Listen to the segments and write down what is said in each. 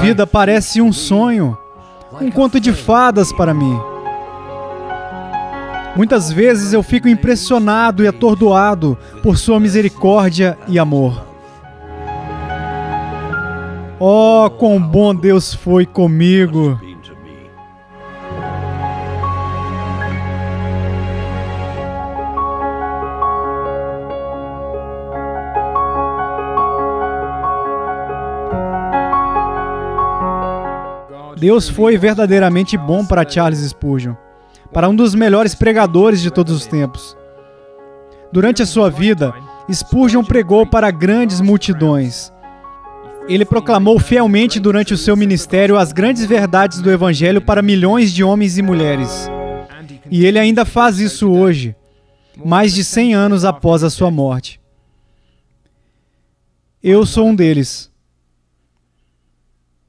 vida parece um sonho, um conto de fadas para mim. Muitas vezes eu fico impressionado e atordoado por sua misericórdia e amor. Oh, quão bom Deus foi comigo! Deus foi verdadeiramente bom para Charles Spurgeon, para um dos melhores pregadores de todos os tempos. Durante a sua vida, Spurgeon pregou para grandes multidões. Ele proclamou fielmente durante o seu ministério as grandes verdades do Evangelho para milhões de homens e mulheres. E ele ainda faz isso hoje, mais de 100 anos após a sua morte. Eu sou um deles.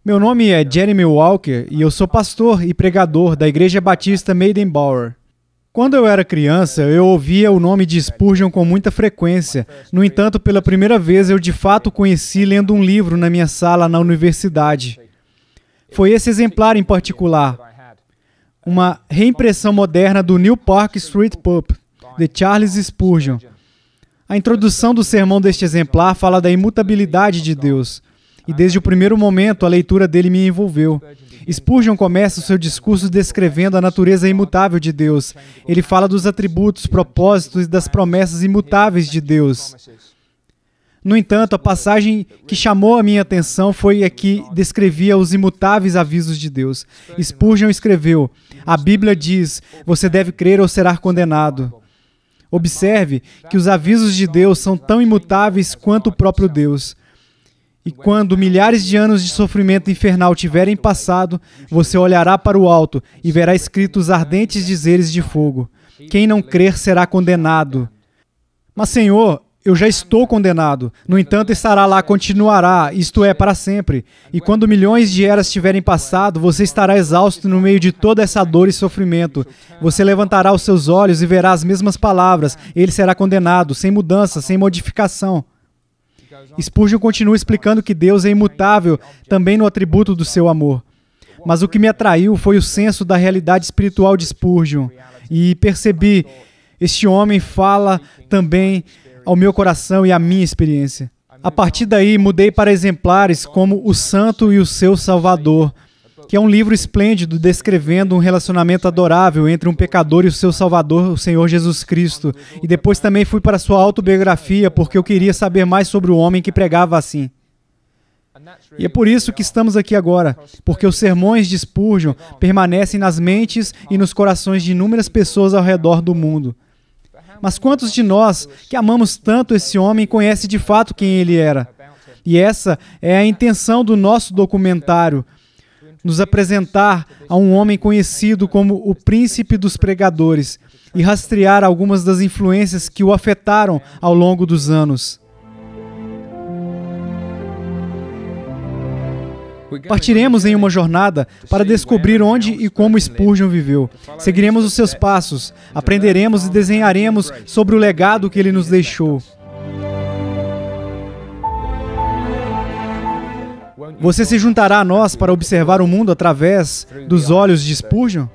Meu nome é Jeremy Walker e eu sou pastor e pregador da Igreja Batista Maidenbower. Quando eu era criança, eu ouvia o nome de Spurgeon com muita frequência. No entanto, pela primeira vez, eu de fato o conheci lendo um livro na minha sala na universidade. Foi esse exemplar em particular, uma reimpressão moderna do New Park Street Pub, de Charles Spurgeon. A introdução do sermão deste exemplar fala da imutabilidade de Deus. E desde o primeiro momento, a leitura dele me envolveu. Spurgeon começa o seu discurso descrevendo a natureza imutável de Deus. Ele fala dos atributos, propósitos e das promessas imutáveis de Deus. No entanto, a passagem que chamou a minha atenção foi a que descrevia os imutáveis avisos de Deus. Spurgeon escreveu: a Bíblia diz, você deve crer ou será condenado. Observe que os avisos de Deus são tão imutáveis quanto o próprio Deus. E quando milhares de anos de sofrimento infernal tiverem passado, você olhará para o alto e verá escritos ardentes dizeres de fogo. Quem não crer será condenado. Mas, Senhor, eu já estou condenado. No entanto, estará lá, continuará, isto é, para sempre. E quando milhões de eras tiverem passado, você estará exausto no meio de toda essa dor e sofrimento. Você levantará os seus olhos e verá as mesmas palavras. Ele será condenado, sem mudança, sem modificação. Spurgeon continua explicando que Deus é imutável também no atributo do seu amor. Mas o que me atraiu foi o senso da realidade espiritual de Spurgeon. E percebi, este homem fala também ao meu coração e à minha experiência. A partir daí, mudei para exemplares como O Santo e o Seu Salvador, que é um livro esplêndido descrevendo um relacionamento adorável entre um pecador e o seu Salvador, o Senhor Jesus Cristo. E depois também fui para sua autobiografia, porque eu queria saber mais sobre o homem que pregava assim. E é por isso que estamos aqui agora, porque os sermões de Spurgeon permanecem nas mentes e nos corações de inúmeras pessoas ao redor do mundo. Mas quantos de nós, que amamos tanto esse homem, conhece de fato quem ele era? E essa é a intenção do nosso documentário, nos apresentar a um homem conhecido como o príncipe dos pregadores e rastrear algumas das influências que o afetaram ao longo dos anos. Partiremos em uma jornada para descobrir onde e como Spurgeon viveu. Seguiremos os seus passos, aprenderemos e desenharemos sobre o legado que ele nos deixou. Você se juntará a nós para observar o mundo através dos olhos de Spurgeon?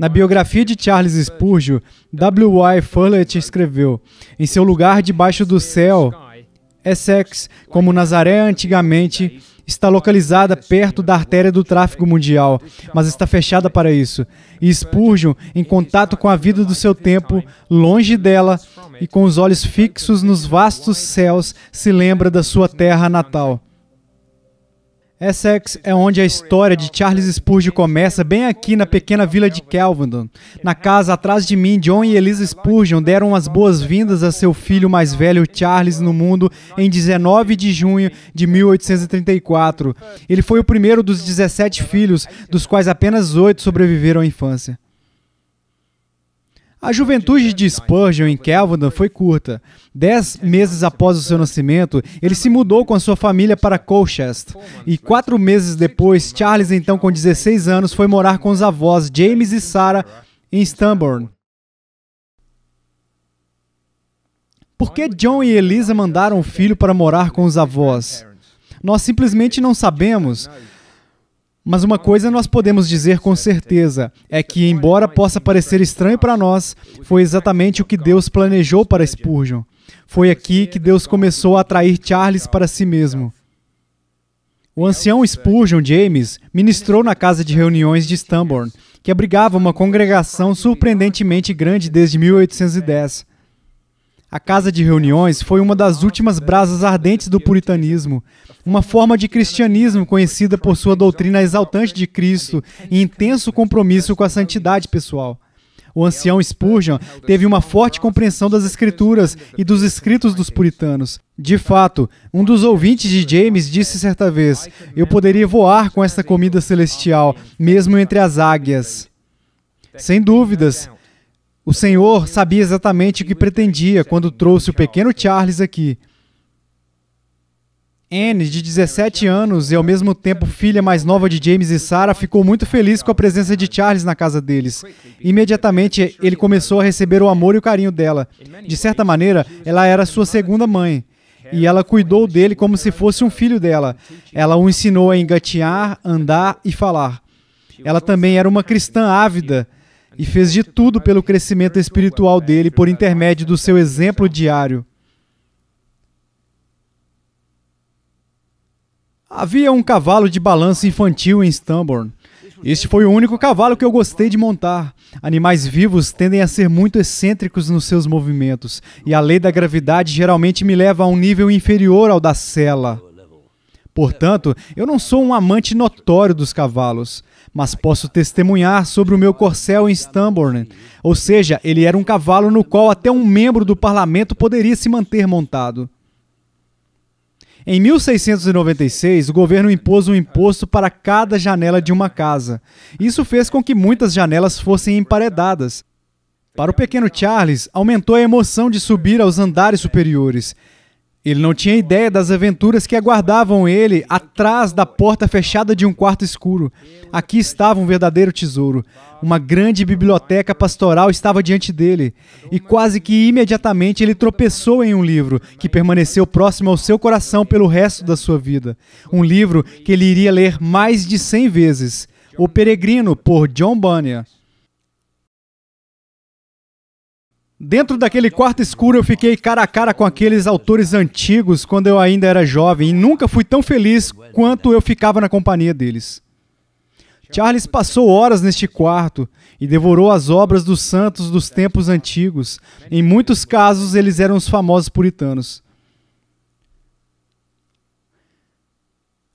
Na biografia de Charles Spurgeon, W. Y. Follett escreveu: em seu lugar debaixo do céu, Essex, como Nazaré antigamente, está localizada perto da artéria do tráfego mundial, mas está fechada para isso. E Spurgeon, em contato com a vida do seu tempo, longe dela e com os olhos fixos nos vastos céus, se lembra da sua terra natal. Essex é onde a história de Charles Spurgeon começa, bem aqui na pequena vila de Kelvedon. Na casa atrás de mim, John e Eliza Spurgeon deram as boas-vindas a seu filho mais velho, Charles, no mundo em 19 de junho de 1834. Ele foi o primeiro dos 17 filhos, dos quais apenas 8 sobreviveram à infância. A juventude de Spurgeon em Kelvedon foi curta. 10 meses após o seu nascimento, ele se mudou com a sua família para Colchester. E 4 meses depois, Charles, então com 16 anos, foi morar com os avós James e Sarah em Stambourne. Por que John e Eliza mandaram o filho para morar com os avós? Nós simplesmente não sabemos. Mas uma coisa nós podemos dizer com certeza, é que, embora possa parecer estranho para nós, foi exatamente o que Deus planejou para Spurgeon. Foi aqui que Deus começou a atrair Charles para si mesmo. O ancião Spurgeon, James, ministrou na casa de reuniões de Stambourne, que abrigava uma congregação surpreendentemente grande desde 1810. A casa de reuniões foi uma das últimas brasas ardentes do puritanismo, uma forma de cristianismo conhecida por sua doutrina exaltante de Cristo e intenso compromisso com a santidade pessoal. O ancião Spurgeon teve uma forte compreensão das Escrituras e dos escritos dos puritanos. De fato, um dos ouvintes de James disse certa vez: "Eu poderia voar com esta comida celestial, mesmo entre as águias." Sem dúvidas, o Senhor sabia exatamente o que pretendia quando trouxe o pequeno Charles aqui. Anne, de 17 anos e ao mesmo tempo filha mais nova de James e Sarah, ficou muito feliz com a presença de Charles na casa deles. Imediatamente, ele começou a receber o amor e o carinho dela. De certa maneira, ela era sua segunda mãe. E ela cuidou dele como se fosse um filho dela. Ela o ensinou a engatear, andar e falar. Ela também era uma cristã ávida e fez de tudo pelo crescimento espiritual dele por intermédio do seu exemplo diário. Havia um cavalo de balanço infantil em Stambourne. Este foi o único cavalo que eu gostei de montar. Animais vivos tendem a ser muito excêntricos nos seus movimentos, e a lei da gravidade geralmente me leva a um nível inferior ao da sela. Portanto, eu não sou um amante notório dos cavalos, mas posso testemunhar sobre o meu corcel em Stambourne. Ou seja, ele era um cavalo no qual até um membro do parlamento poderia se manter montado. Em 1696, o governo impôs um imposto para cada janela de uma casa. Isso fez com que muitas janelas fossem emparedadas. Para o pequeno Charles, aumentou a emoção de subir aos andares superiores. Ele não tinha ideia das aventuras que aguardavam ele atrás da porta fechada de um quarto escuro. Aqui estava um verdadeiro tesouro. Uma grande biblioteca pastoral estava diante dele. E quase que imediatamente ele tropeçou em um livro que permaneceu próximo ao seu coração pelo resto da sua vida. Um livro que ele iria ler mais de 100 vezes. O Peregrino, por John Bunyan. Dentro daquele quarto escuro eu fiquei cara a cara com aqueles autores antigos quando eu ainda era jovem e nunca fui tão feliz quanto eu ficava na companhia deles. Charles passou horas neste quarto e devorou as obras dos santos dos tempos antigos. Em muitos casos, eles eram os famosos puritanos.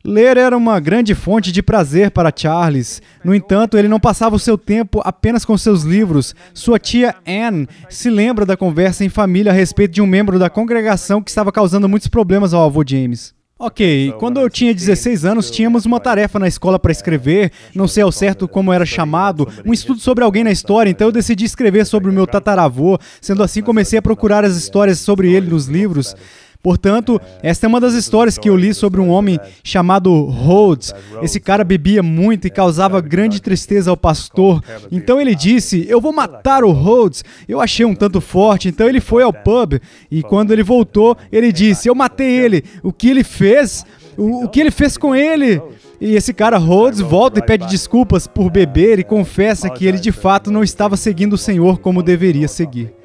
Ler era uma grande fonte de prazer para Charles. No entanto, ele não passava o seu tempo apenas com seus livros. Sua tia Anne se lembra da conversa em família a respeito de um membro da congregação que estava causando muitos problemas ao avô James. Ok, quando eu tinha 16 anos, tínhamos uma tarefa na escola para escrever, não sei ao certo como era chamado, um estudo sobre alguém na história, então eu decidi escrever sobre o meu tataravô. Sendo assim, comecei a procurar as histórias sobre ele nos livros. Portanto, esta é uma das histórias que eu li sobre um homem chamado Rhodes. Esse cara bebia muito e causava grande tristeza ao pastor. Então ele disse: "Eu vou matar o Rhodes." Eu achei um tanto forte, então ele foi ao pub. E quando ele voltou, ele disse: "Eu matei ele. O que ele fez? O que ele fez com ele?" E esse cara Rhodes volta e pede desculpas por beber e confessa que ele de fato não estava seguindo o Senhor como deveria seguir.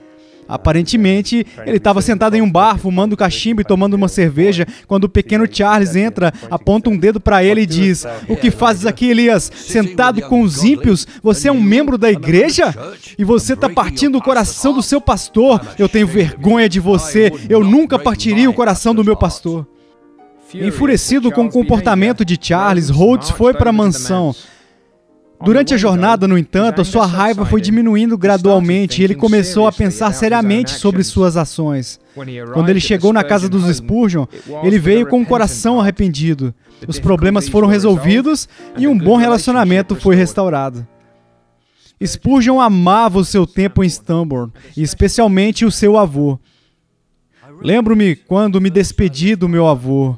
Aparentemente, ele estava sentado em um bar, fumando cachimbo e tomando uma cerveja, quando o pequeno Charles entra, aponta um dedo para ele e diz: "O que fazes aqui, Elias? Sentado com os ímpios? Você é um membro da igreja? E você está partindo o coração do seu pastor? Eu tenho vergonha de você. Eu nunca partiria o coração do meu pastor." Enfurecido com o comportamento de Charles, Rhodes foi para a mansão. Durante a jornada, no entanto, a sua raiva foi diminuindo gradualmente e ele começou a pensar seriamente sobre suas ações. Quando ele chegou na casa dos Spurgeon, ele veio com o coração arrependido. Os problemas foram resolvidos e um bom relacionamento foi restaurado. Spurgeon amava o seu tempo em Stambourne, e especialmente o seu avô. Lembro-me quando me despedi do meu avô,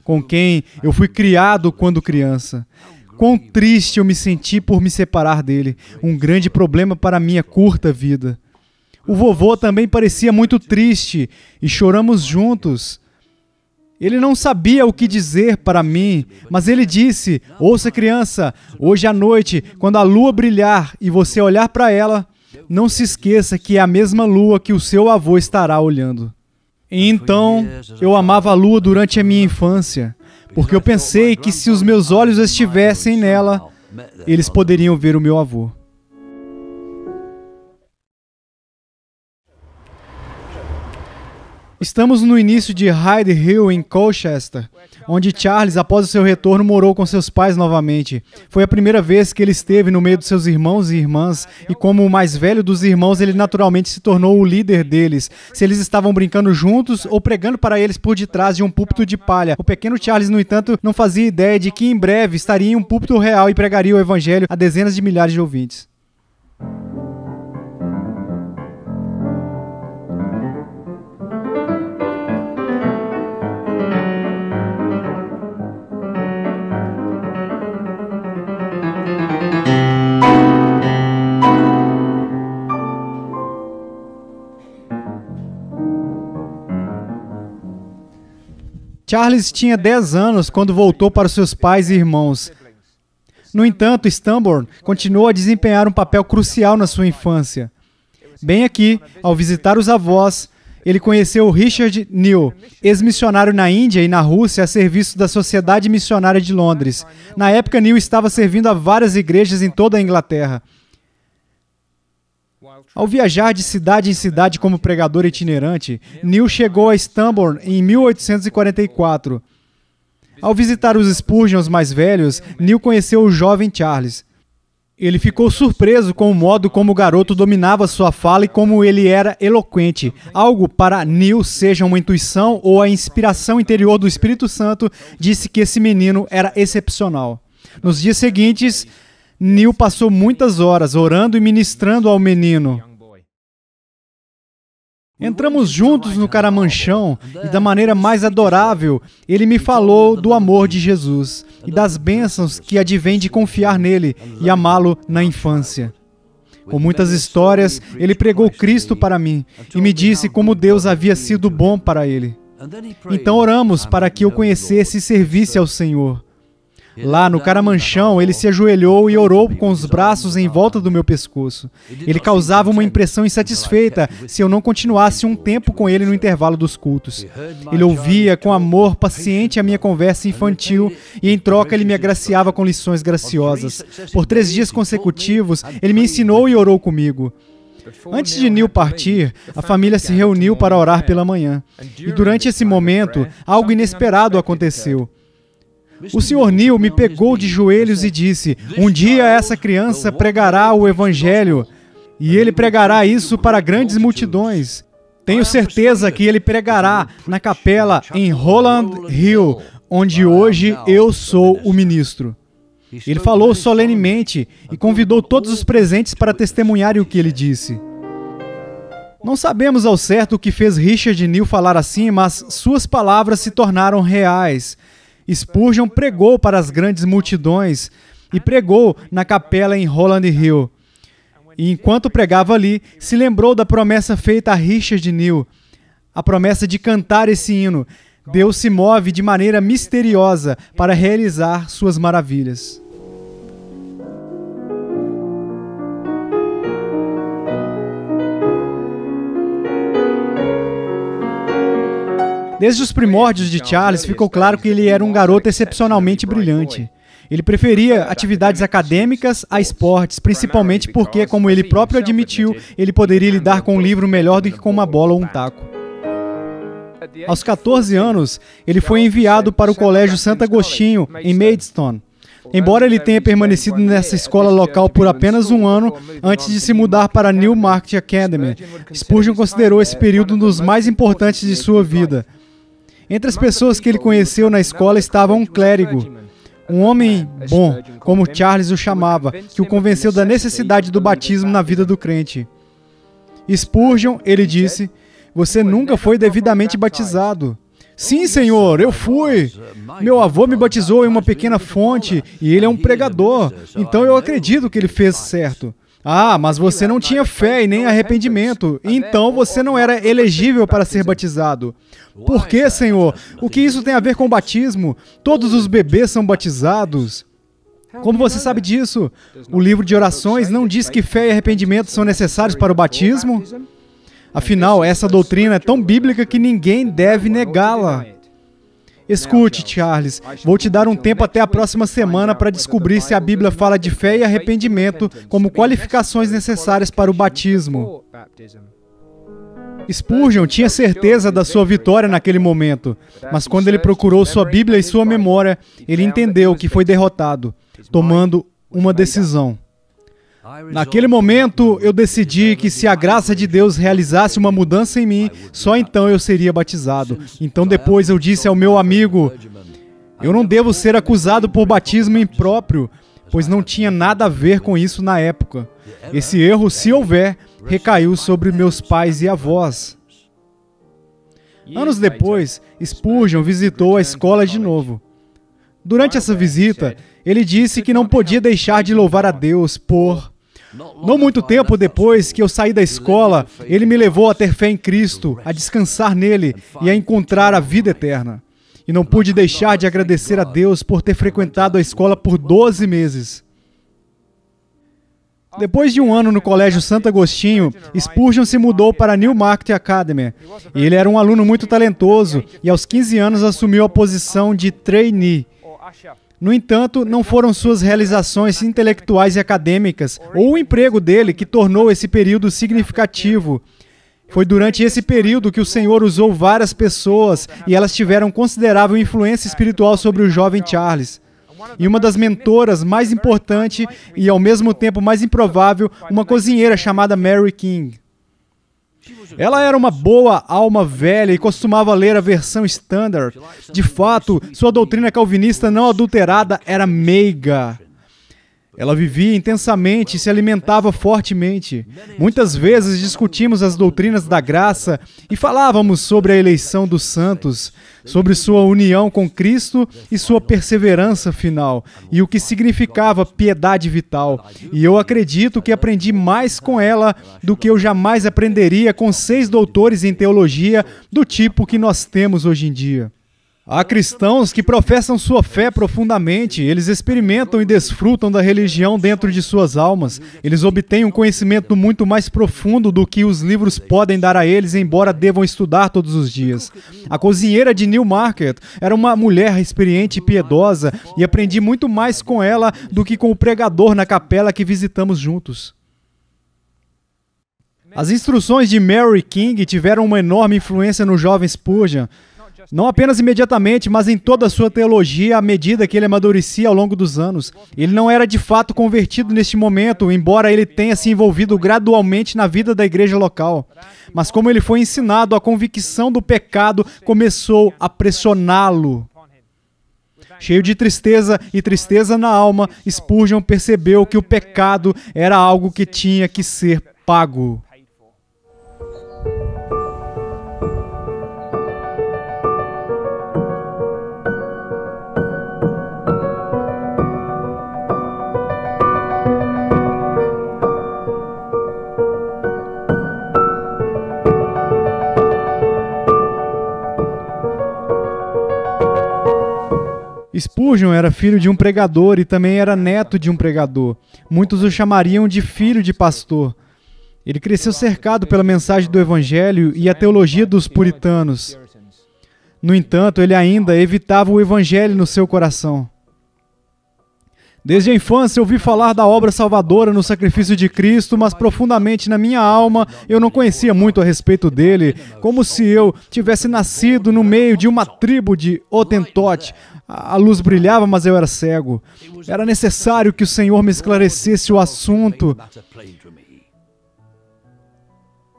com quem eu fui criado quando criança. Quão triste eu me senti por me separar dele, um grande problema para a minha curta vida. O vovô também parecia muito triste e choramos juntos. Ele não sabia o que dizer para mim, mas ele disse: ouça, criança, hoje à noite, quando a lua brilhar e você olhar para ela, não se esqueça que é a mesma lua que o seu avô estará olhando. E então, eu amava a lua durante a minha infância, porque eu pensei que se os meus olhos estivessem nela, eles poderiam ver o meu avô. Estamos no início de Hyde Hill, em Colchester, onde Charles, após o seu retorno, morou com seus pais novamente. Foi a primeira vez que ele esteve no meio dos seus irmãos e irmãs, e como o mais velho dos irmãos, ele naturalmente se tornou o líder deles. Se eles estavam brincando juntos ou pregando para eles por detrás de um púlpito de palha. O pequeno Charles, no entanto, não fazia ideia de que em breve estaria em um púlpito real e pregaria o evangelho a dezenas de milhares de ouvintes. Charles tinha 10 anos quando voltou para os seus pais e irmãos. No entanto, Stambourne continuou a desempenhar um papel crucial na sua infância. Bem aqui, ao visitar os avós, ele conheceu Richard Neal, ex-missionário na Índia e na Rússia a serviço da Sociedade Missionária de Londres. Na época, Neal estava servindo a várias igrejas em toda a Inglaterra. Ao viajar de cidade em cidade como pregador itinerante, Neal chegou a Stambourne em 1844. Ao visitar os Spurgeons mais velhos, Neal conheceu o jovem Charles. Ele ficou surpreso com o modo como o garoto dominava sua fala e como ele era eloquente. Algo para Neal, seja uma intuição ou a inspiração interior do Espírito Santo, disse que esse menino era excepcional. Nos dias seguintes, Neal passou muitas horas orando e ministrando ao menino. Entramos juntos no caramanchão e da maneira mais adorável, ele me falou do amor de Jesus e das bênçãos que advém de confiar nele e amá-lo na infância. Com muitas histórias, ele pregou Cristo para mim e me disse como Deus havia sido bom para ele. Então oramos para que eu conhecesse e servisse ao Senhor. Lá no caramanchão, ele se ajoelhou e orou com os braços em volta do meu pescoço. Ele causava uma impressão insatisfeita se eu não continuasse um tempo com ele no intervalo dos cultos. Ele ouvia com amor paciente a minha conversa infantil e, em troca, ele me agraciava com lições graciosas. Por 3 dias consecutivos, ele me ensinou e orou comigo. Antes de Neal partir, a família se reuniu para orar pela manhã. E durante esse momento, algo inesperado aconteceu. O Sr. Neal me pegou de joelhos e disse: um dia essa criança pregará o Evangelho e ele pregará isso para grandes multidões. Tenho certeza que ele pregará na capela em Holland Hill, onde hoje eu sou o ministro. Ele falou solenemente e convidou todos os presentes para testemunharem o que ele disse. Não sabemos ao certo o que fez Richard Neal falar assim, mas suas palavras se tornaram reais. Spurgeon pregou para as grandes multidões e pregou na capela em Holland Hill. E enquanto pregava ali, se lembrou da promessa feita a Richard Neal, a promessa de cantar esse hino. Deus se move de maneira misteriosa para realizar suas maravilhas. Desde os primórdios de Charles, ficou claro que ele era um garoto excepcionalmente brilhante. Ele preferia atividades acadêmicas a esportes, principalmente porque, como ele próprio admitiu, ele poderia lidar com um livro melhor do que com uma bola ou um taco. Aos 14 anos, ele foi enviado para o Colégio Santo Agostinho, em Maidstone. Embora ele tenha permanecido nessa escola local por apenas um ano, antes de se mudar para a Newmarket Academy, Spurgeon considerou esse período um dos mais importantes de sua vida. Entre as pessoas que ele conheceu na escola estava um clérigo, Um homem bom, como Charles o chamava, que o convenceu da necessidade do batismo na vida do crente. Spurgeon, ele disse, você nunca foi devidamente batizado. Sim, senhor, eu fui. Meu avô me batizou em uma pequena fonte e ele é um pregador, então eu acredito que ele fez certo. Ah, mas você não tinha fé e nem arrependimento, então você não era elegível para ser batizado. Por quê, senhor? O que isso tem a ver com o batismo? Todos os bebês são batizados. Como você sabe disso? O livro de orações não diz que fé e arrependimento são necessários para o batismo? Afinal, essa doutrina é tão bíblica que ninguém deve negá-la. Escute, Charles, vou te dar um tempo até a próxima semana para descobrir se a Bíblia fala de fé e arrependimento como qualificações necessárias para o batismo. Spurgeon tinha certeza da sua vitória naquele momento, mas quando ele procurou sua Bíblia e sua memória, ele entendeu que foi derrotado, tomando uma decisão. Naquele momento, eu decidi que se a graça de Deus realizasse uma mudança em mim, só então eu seria batizado. Então depois eu disse ao meu amigo, eu não devo ser acusado por batismo impróprio, pois não tinha nada a ver com isso na época. Esse erro, se houver, recaiu sobre meus pais e avós. Anos depois, Spurgeon visitou a escola de novo. Durante essa visita, ele disse que não podia deixar de louvar a Deus por... Não muito tempo depois que eu saí da escola, ele me levou a ter fé em Cristo, a descansar nele e a encontrar a vida eterna. E não pude deixar de agradecer a Deus por ter frequentado a escola por 12 meses. Depois de um ano no Colégio Santo Agostinho, Spurgeon se mudou para a Newmarket Academy. Ele era um aluno muito talentoso e aos 15 anos assumiu a posição de trainee. No entanto, não foram suas realizações intelectuais e acadêmicas ou o emprego dele que tornou esse período significativo. Foi durante esse período que o Senhor usou várias pessoas e elas tiveram considerável influência espiritual sobre o jovem Charles. E uma das mentoras mais importante e ao mesmo tempo mais improvável, uma cozinheira chamada Mary King. Ela era uma boa alma velha e costumava ler a versão standard. De fato, sua doutrina calvinista não adulterada era meiga. Ela vivia intensamente e se alimentava fortemente. Muitas vezes discutimos as doutrinas da graça e falávamos sobre a eleição dos santos, sobre sua união com Cristo e sua perseverança final, e o que significava piedade vital. E eu acredito que aprendi mais com ela do que eu jamais aprenderia com 6 doutores em teologia do tipo que nós temos hoje em dia. Há cristãos que professam sua fé profundamente, eles experimentam e desfrutam da religião dentro de suas almas. Eles obtêm um conhecimento muito mais profundo do que os livros podem dar a eles, embora devam estudar todos os dias. A cozinheira de Newmarket era uma mulher experiente e piedosa, e aprendi muito mais com ela do que com o pregador na capela que visitamos juntos. As instruções de Mary King tiveram uma enorme influência no jovem Spurgeon. Não apenas imediatamente, mas em toda a sua teologia à medida que ele amadurecia ao longo dos anos. Ele não era de fato convertido neste momento, embora ele tenha se envolvido gradualmente na vida da igreja local. Mas como ele foi ensinado, a convicção do pecado começou a pressioná-lo. Cheio de tristeza e tristeza na alma, Spurgeon percebeu que o pecado era algo que tinha que ser pago. Spurgeon era filho de um pregador e também era neto de um pregador. Muitos o chamariam de filho de pastor. Ele cresceu cercado pela mensagem do Evangelho e a teologia dos puritanos. No entanto, ele ainda evitava o Evangelho no seu coração. Desde a infância ouvi falar da obra salvadora no sacrifício de Cristo, mas profundamente na minha alma eu não conhecia muito a respeito dele, como se eu tivesse nascido no meio de uma tribo de Hottentot. A luz brilhava, mas eu era cego. Era necessário que o Senhor me esclarecesse o assunto.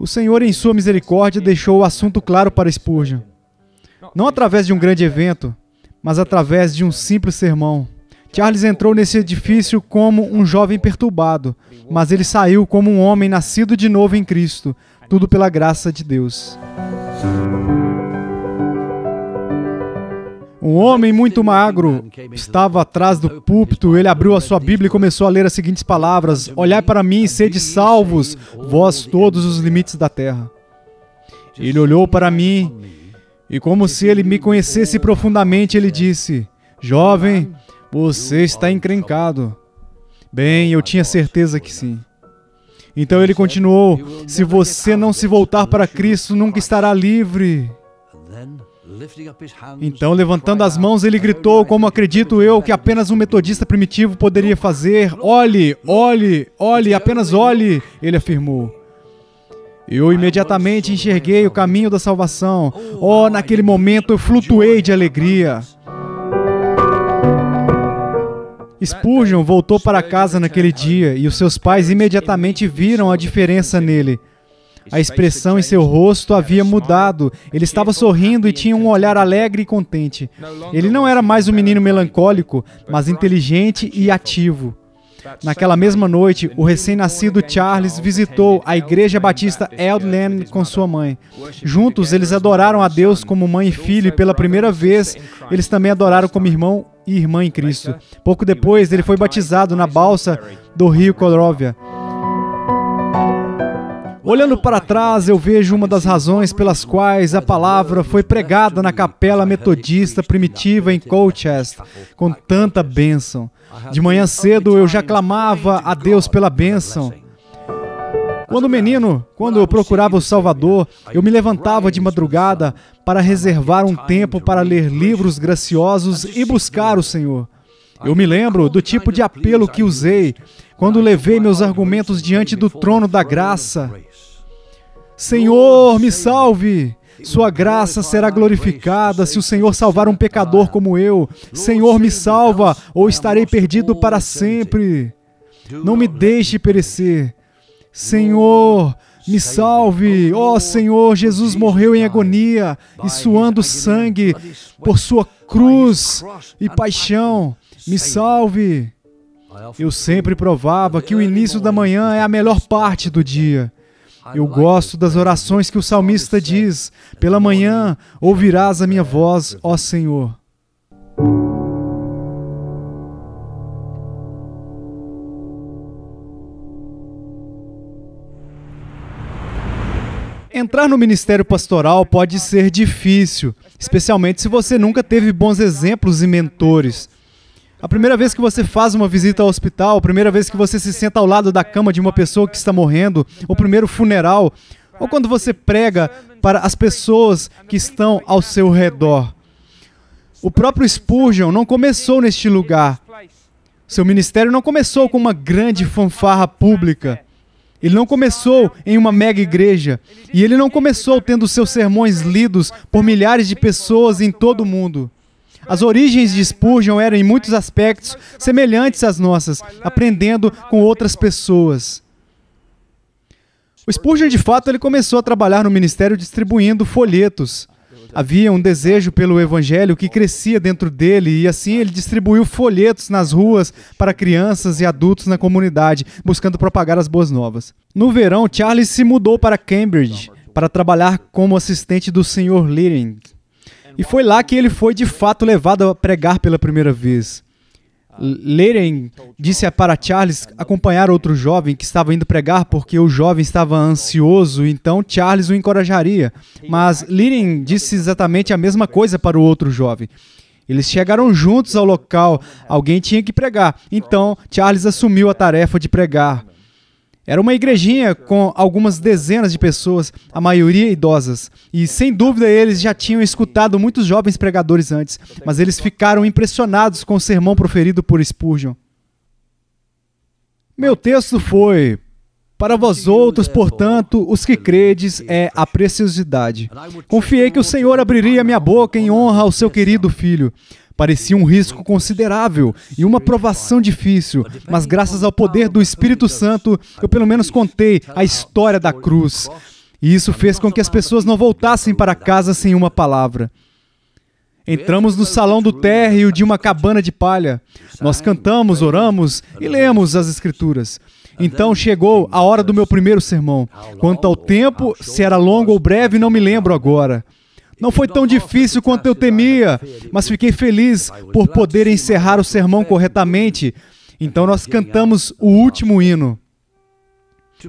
O Senhor, em sua misericórdia, deixou o assunto claro para Spurgeon. Não através de um grande evento, mas através de um simples sermão. Charles entrou nesse edifício como um jovem perturbado, mas ele saiu como um homem nascido de novo em Cristo, tudo pela graça de Deus. Um homem muito magro estava atrás do púlpito. Ele abriu a sua Bíblia e começou a ler as seguintes palavras: Olhai para mim e sede salvos, vós todos os limites da terra. Ele olhou para mim e, como se ele me conhecesse profundamente, ele disse: Jovem, você está encrencado. Bem, eu tinha certeza que sim. Então ele continuou: se você não se voltar para Cristo, nunca estará livre. Então, levantando as mãos, ele gritou, como acredito eu que apenas um metodista primitivo poderia fazer: Olhe, olhe, olhe, apenas olhe, ele afirmou. Eu imediatamente enxerguei o caminho da salvação. Oh, naquele momento eu flutuei de alegria. Spurgeon voltou para casa naquele dia e os seus pais imediatamente viram a diferença nele. A expressão em seu rosto havia mudado. Ele estava sorrindo e tinha um olhar alegre e contente. Ele não era mais um menino melancólico, mas inteligente e ativo. Naquela mesma noite, o recém-nascido Charles visitou a Igreja Batista Eldland com sua mãe. Juntos, eles adoraram a Deus como mãe e filho, e pela primeira vez, eles também adoraram como irmão e irmã em Cristo. Pouco depois, ele foi batizado na balsa do rio Corovia. Olhando para trás, eu vejo uma das razões pelas quais a palavra foi pregada na capela metodista primitiva em Colchester, com tanta bênção. De manhã cedo, eu já clamava a Deus pela bênção. Quando menino, quando eu procurava o Salvador, eu me levantava de madrugada para reservar um tempo para ler livros graciosos e buscar o Senhor. Eu me lembro do tipo de apelo que usei quando levei meus argumentos diante do trono da graça. Senhor, me salve! Sua graça será glorificada se o Senhor salvar um pecador como eu. Senhor, me salva, ou estarei perdido para sempre. Não me deixe perecer. Senhor, me salve. Ó Senhor, Jesus morreu em agonia e suando sangue por sua cruz e paixão. Me salve. Eu sempre provava que o início da manhã é a melhor parte do dia. Eu gosto das orações que o salmista diz: pela manhã ouvirás a minha voz, ó Senhor. Entrar no ministério pastoral pode ser difícil, especialmente se você nunca teve bons exemplos e mentores. A primeira vez que você faz uma visita ao hospital, a primeira vez que você se senta ao lado da cama de uma pessoa que está morrendo, o primeiro funeral, ou quando você prega para as pessoas que estão ao seu redor. O próprio Spurgeon não começou neste lugar. Seu ministério não começou com uma grande fanfarra pública. Ele não começou em uma mega igreja. E ele não começou tendo seus sermões lidos por milhares de pessoas em todo o mundo. As origens de Spurgeon eram, em muitos aspectos, semelhantes às nossas, aprendendo com outras pessoas. O Spurgeon, de fato, ele começou a trabalhar no ministério distribuindo folhetos. Havia um desejo pelo evangelho que crescia dentro dele e assim ele distribuiu folhetos nas ruas para crianças e adultos na comunidade, buscando propagar as boas novas. No verão, Charles se mudou para Cambridge para trabalhar como assistente do Sr. Leering. E foi lá que ele foi de fato levado a pregar pela primeira vez. Leering disse para Charles acompanhar outro jovem que estava indo pregar porque o jovem estava ansioso, então Charles o encorajaria. Mas Leering disse exatamente a mesma coisa para o outro jovem. Eles chegaram juntos ao local, alguém tinha que pregar, então Charles assumiu a tarefa de pregar. Era uma igrejinha com algumas dezenas de pessoas, a maioria idosas. E, sem dúvida, eles já tinham escutado muitos jovens pregadores antes, mas eles ficaram impressionados com o sermão proferido por Spurgeon. Meu texto foi: para vós outros, portanto, os que credes, é a preciosidade. Confiei que o Senhor abriria minha boca em honra ao seu querido filho. Parecia um risco considerável e uma provação difícil, mas graças ao poder do Espírito Santo, eu pelo menos contei a história da cruz. E isso fez com que as pessoas não voltassem para casa sem uma palavra. Entramos no salão do térreo de uma cabana de palha. Nós cantamos, oramos e lemos as Escrituras. Então chegou a hora do meu primeiro sermão. Quanto ao tempo, se era longo ou breve, não me lembro agora. Não foi tão difícil quanto eu temia, mas fiquei feliz por poder encerrar o sermão corretamente. Então nós cantamos o último hino.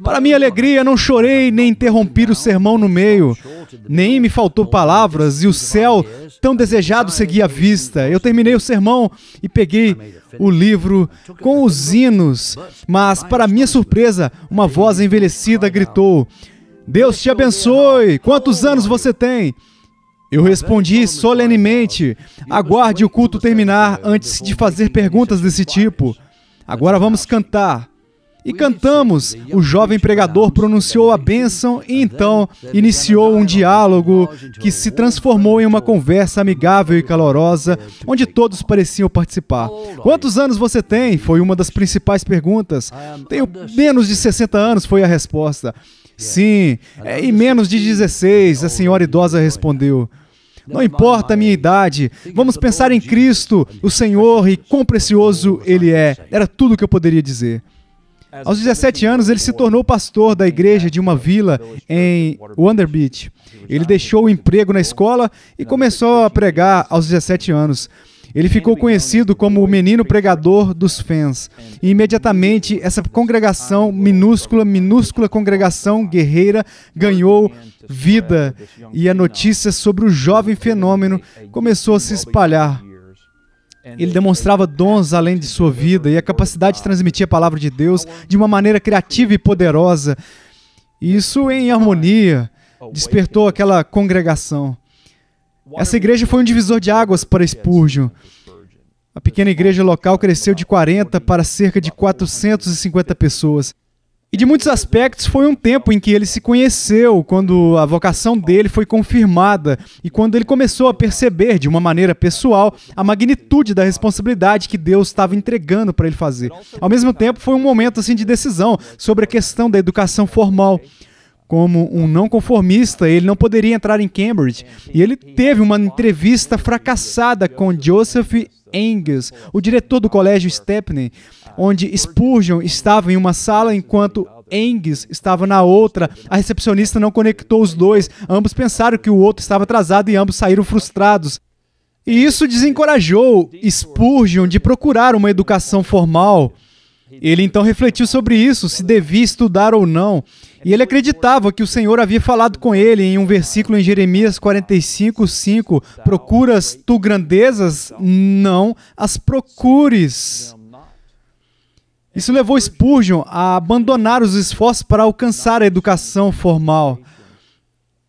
Para minha alegria, não chorei nem interrompi o sermão no meio. Nem me faltou palavras e o céu, tão desejado, seguia à vista. Eu terminei o sermão e peguei o livro com os hinos. Mas, para minha surpresa, uma voz envelhecida gritou: Deus te abençoe! Quantos anos você tem? Eu respondi solenemente: aguarde o culto terminar antes de fazer perguntas desse tipo. Agora vamos cantar. E cantamos. O jovem pregador pronunciou a bênção e então iniciou um diálogo que se transformou em uma conversa amigável e calorosa, onde todos pareciam participar. Quantos anos você tem? Foi uma das principais perguntas. Tenho menos de 60 anos, foi a resposta. Sim, e menos de 16, a senhora idosa respondeu. Não importa a minha idade, vamos pensar em Cristo, o Senhor, e quão precioso Ele é. Era tudo o que eu poderia dizer. Aos 17 anos, ele se tornou pastor da igreja de uma vila em Wonder Beach. Ele deixou o emprego na escola e começou a pregar aos 17 anos. Ele ficou conhecido como o menino pregador dos fãs. E imediatamente, essa congregação, minúscula congregação guerreira, ganhou vida. E a notícia sobre o jovem fenômeno começou a se espalhar. Ele demonstrava dons além de sua vida e a capacidade de transmitir a palavra de Deus de uma maneira criativa e poderosa. Isso, em harmonia, despertou aquela congregação. Essa igreja foi um divisor de águas para Spurgeon. A pequena igreja local cresceu de 40 para cerca de 450 pessoas. E de muitos aspectos foi um tempo em que ele se conheceu, quando a vocação dele foi confirmada e quando ele começou a perceber, de uma maneira pessoal, a magnitude da responsabilidade que Deus estava entregando para ele fazer. Ao mesmo tempo, foi um momento assim, de decisão sobre a questão da educação formal. Como um não conformista, ele não poderia entrar em Cambridge. E ele teve uma entrevista fracassada com Joseph Angus, o diretor do colégio Stepney, onde Spurgeon estava em uma sala enquanto Angus estava na outra. A recepcionista não conectou os dois. Ambos pensaram que o outro estava atrasado e ambos saíram frustrados. E isso desencorajou Spurgeon de procurar uma educação formal. Ele então refletiu sobre isso, se devia estudar ou não. E ele acreditava que o Senhor havia falado com ele em um versículo em Jeremias 45:5. Procuras tu grandezas? Não as procures. Isso levou Spurgeon a abandonar os esforços para alcançar a educação formal.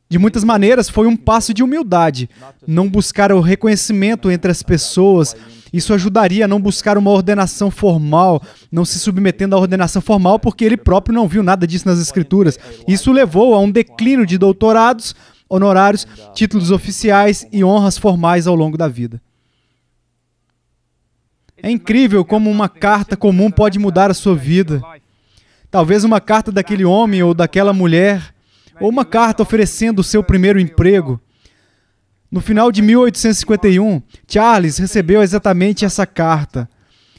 De muitas maneiras, foi um passo de humildade. Não buscar o reconhecimento entre as pessoas. Isso ajudaria a não buscar uma ordenação formal, não se submetendo à ordenação formal, porque ele próprio não viu nada disso nas Escrituras. Isso levou a um declínio de doutorados, honorários, títulos oficiais e honras formais ao longo da vida. É incrível como uma carta comum pode mudar a sua vida. Talvez uma carta daquele homem ou daquela mulher, ou uma carta oferecendo o seu primeiro emprego. No final de 1851, Charles recebeu exatamente essa carta.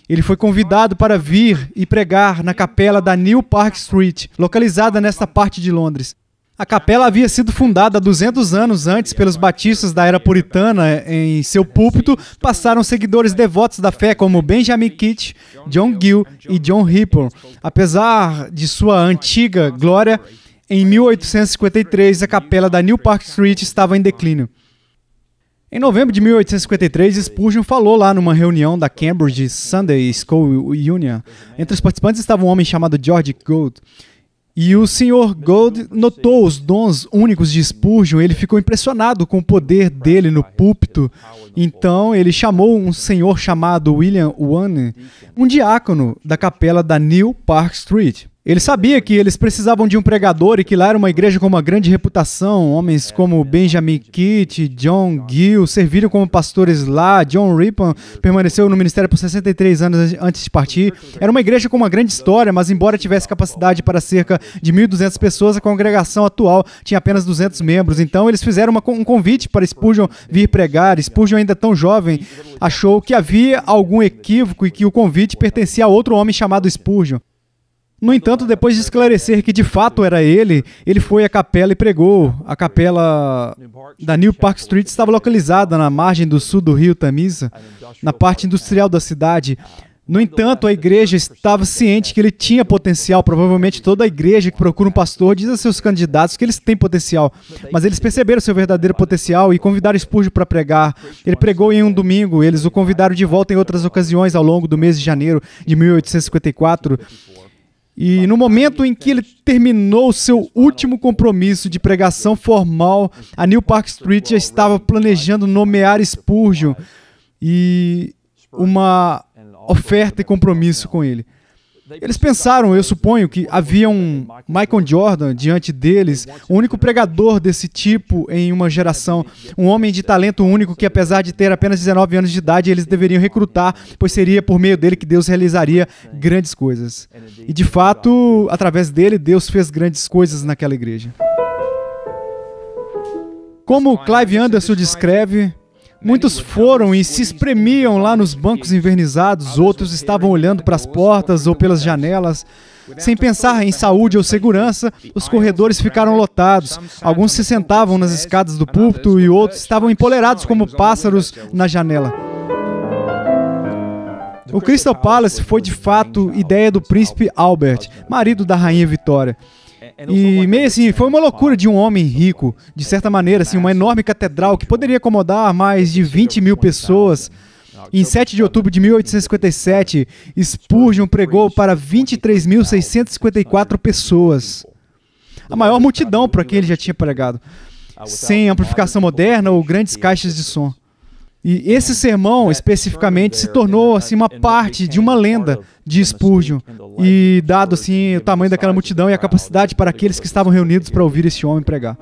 Ele foi convidado para vir e pregar na capela da New Park Street, localizada nesta parte de Londres. A capela havia sido fundada 200 anos antes pelos batistas da era puritana. Em seu púlpito passaram seguidores devotos da fé como Benjamin Keach, John Gill e John Ripple. Apesar de sua antiga glória, em 1853 a capela da New Park Street estava em declínio. Em novembro de 1853, Spurgeon falou lá numa reunião da Cambridge Sunday School Union. Entre os participantes estava um homem chamado George Gould. E o Sr. Gould notou os dons únicos de Spurgeon. Ele ficou impressionado com o poder dele no púlpito. Então, ele chamou um senhor chamado William Wane, um diácono da capela da New Park Street. Ele sabia que eles precisavam de um pregador e que lá era uma igreja com uma grande reputação. Homens como Benjamin Kitt, John Gill serviram como pastores lá. John Rippon permaneceu no ministério por 63 anos antes de partir. Era uma igreja com uma grande história, mas embora tivesse capacidade para cerca de 1.200 pessoas, a congregação atual tinha apenas 200 membros. Então eles fizeram um convite para Spurgeon vir pregar. Spurgeon, ainda tão jovem, achou que havia algum equívoco e que o convite pertencia a outro homem chamado Spurgeon. No entanto, depois de esclarecer que de fato era ele foi à capela e pregou. A capela da New Park Street estava localizada na margem do sul do rio Tamisa, na parte industrial da cidade. No entanto, a igreja estava ciente que ele tinha potencial. Provavelmente toda a igreja que procura um pastor diz a seus candidatos que eles têm potencial. Mas eles perceberam seu verdadeiro potencial e convidaram Spurgeon para pregar. Ele pregou em um domingo. Eles o convidaram de volta em outras ocasiões ao longo do mês de janeiro de 1854. E no momento em que ele terminou seu último compromisso de pregação formal, a New Park Street já estava planejando nomear Spurgeon e uma oferta e compromisso com ele. Eles pensaram, eu suponho, que havia um Michael Jordan diante deles, o único pregador desse tipo em uma geração, um homem de talento único que, apesar de ter apenas 19 anos de idade, eles deveriam recrutar, pois seria por meio dele que Deus realizaria grandes coisas. E, de fato, através dele, Deus fez grandes coisas naquela igreja. Como Clive Anderson descreve, muitos foram e se espremiam lá nos bancos envernizados, outros estavam olhando para as portas ou pelas janelas. Sem pensar em saúde ou segurança, os corredores ficaram lotados. Alguns se sentavam nas escadas do púlpito e outros estavam empolerados como pássaros na janela. O Crystal Palace foi de fato ideia do príncipe Albert, marido da rainha Vitória. E meio assim, foi uma loucura de um homem rico, de certa maneira, assim, uma enorme catedral que poderia acomodar mais de 20 mil pessoas. Em 7 de outubro de 1857, Spurgeon pregou para 23.654 pessoas. A maior multidão para quem ele já tinha pregado, sem amplificação moderna ou grandes caixas de som. E esse sermão, especificamente, se tornou assim, uma parte de uma lenda de Spurgeon. E dado assim, o tamanho daquela multidão e a capacidade para aqueles que estavam reunidos para ouvir esse homem pregar.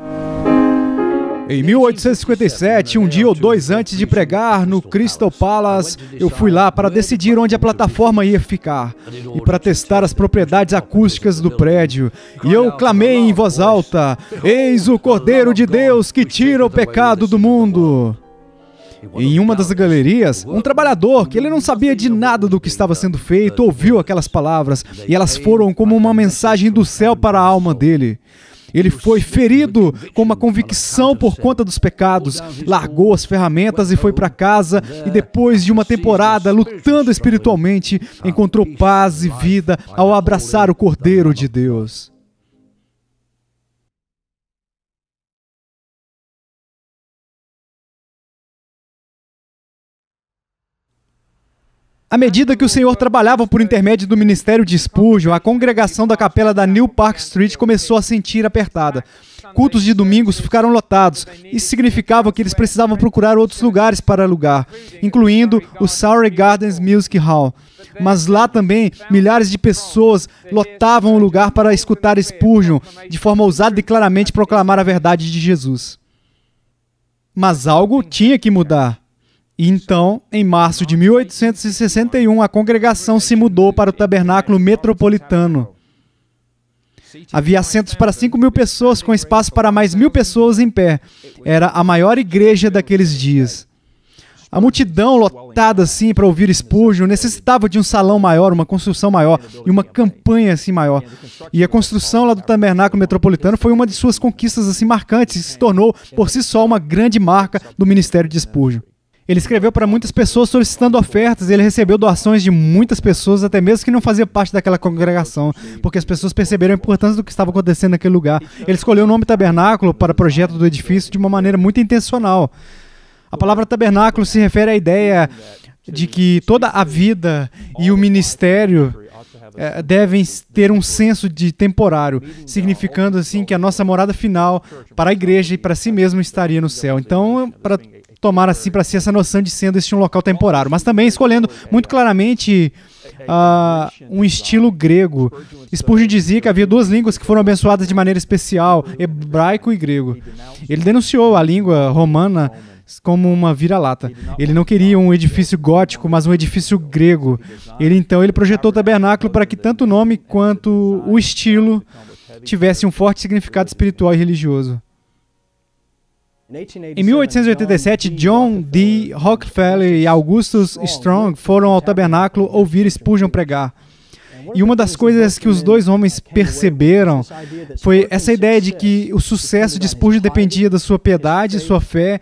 Em 1857, um dia ou dois antes de pregar no Crystal Palace, eu fui lá para decidir onde a plataforma ia ficar e para testar as propriedades acústicas do prédio. E eu clamei em voz alta: "Eis o Cordeiro de Deus que tira o pecado do mundo!" Em uma das galerias, um trabalhador, que ele não sabia de nada do que estava sendo feito, ouviu aquelas palavras, e elas foram como uma mensagem do céu para a alma dele. Ele foi ferido com uma convicção por conta dos pecados, largou as ferramentas e foi para casa, e depois de uma temporada lutando espiritualmente, encontrou paz e vida ao abraçar o Cordeiro de Deus. À medida que o Senhor trabalhava por intermédio do ministério de Spurgeon, a congregação da capela da New Park Street começou a sentir apertada. Cultos de domingos ficaram lotados. Isso significava que eles precisavam procurar outros lugares para alugar, incluindo o Surrey Gardens Music Hall. Mas lá também, milhares de pessoas lotavam o lugar para escutar Spurgeon, de forma ousada e claramente proclamar a verdade de Jesus. Mas algo tinha que mudar. E então, em março de 1861, a congregação se mudou para o tabernáculo metropolitano. Havia assentos para 5.000 pessoas, com espaço para mais 1.000 pessoas em pé. Era a maior igreja daqueles dias. A multidão lotada assim para ouvir Spurgeon necessitava de um salão maior, uma construção maior e uma campanha assim maior. E a construção lá do tabernáculo metropolitano foi uma de suas conquistas assim marcantes e se tornou por si só uma grande marca do ministério de Spurgeon. Ele escreveu para muitas pessoas solicitando ofertas e ele recebeu doações de muitas pessoas, até mesmo que não faziam parte daquela congregação, porque as pessoas perceberam a importância do que estava acontecendo naquele lugar. Ele escolheu o nome tabernáculo para o projeto do edifício de uma maneira muito intencional. A palavra tabernáculo se refere à ideia de que toda a vida e o ministério devem ter um senso de temporário, significando assim que a nossa morada final para a igreja e para si mesmo estaria no céu. Então, para tomar assim para si essa noção de sendo este um local temporário, mas também escolhendo muito claramente um estilo grego. Spurgeon dizia que havia duas línguas que foram abençoadas de maneira especial, hebraico e grego. Ele denunciou a língua romana como uma vira-lata. Ele não queria um edifício gótico, mas um edifício grego. Ele projetou o tabernáculo para que tanto o nome quanto o estilo tivessem um forte significado espiritual e religioso. Em 1887, John D. Rockefeller e Augustus Strong foram ao tabernáculo ouvir Spurgeon pregar. E uma das coisas que os dois homens perceberam foi essa ideia de que o sucesso de Spurgeon dependia da sua piedade, sua fé,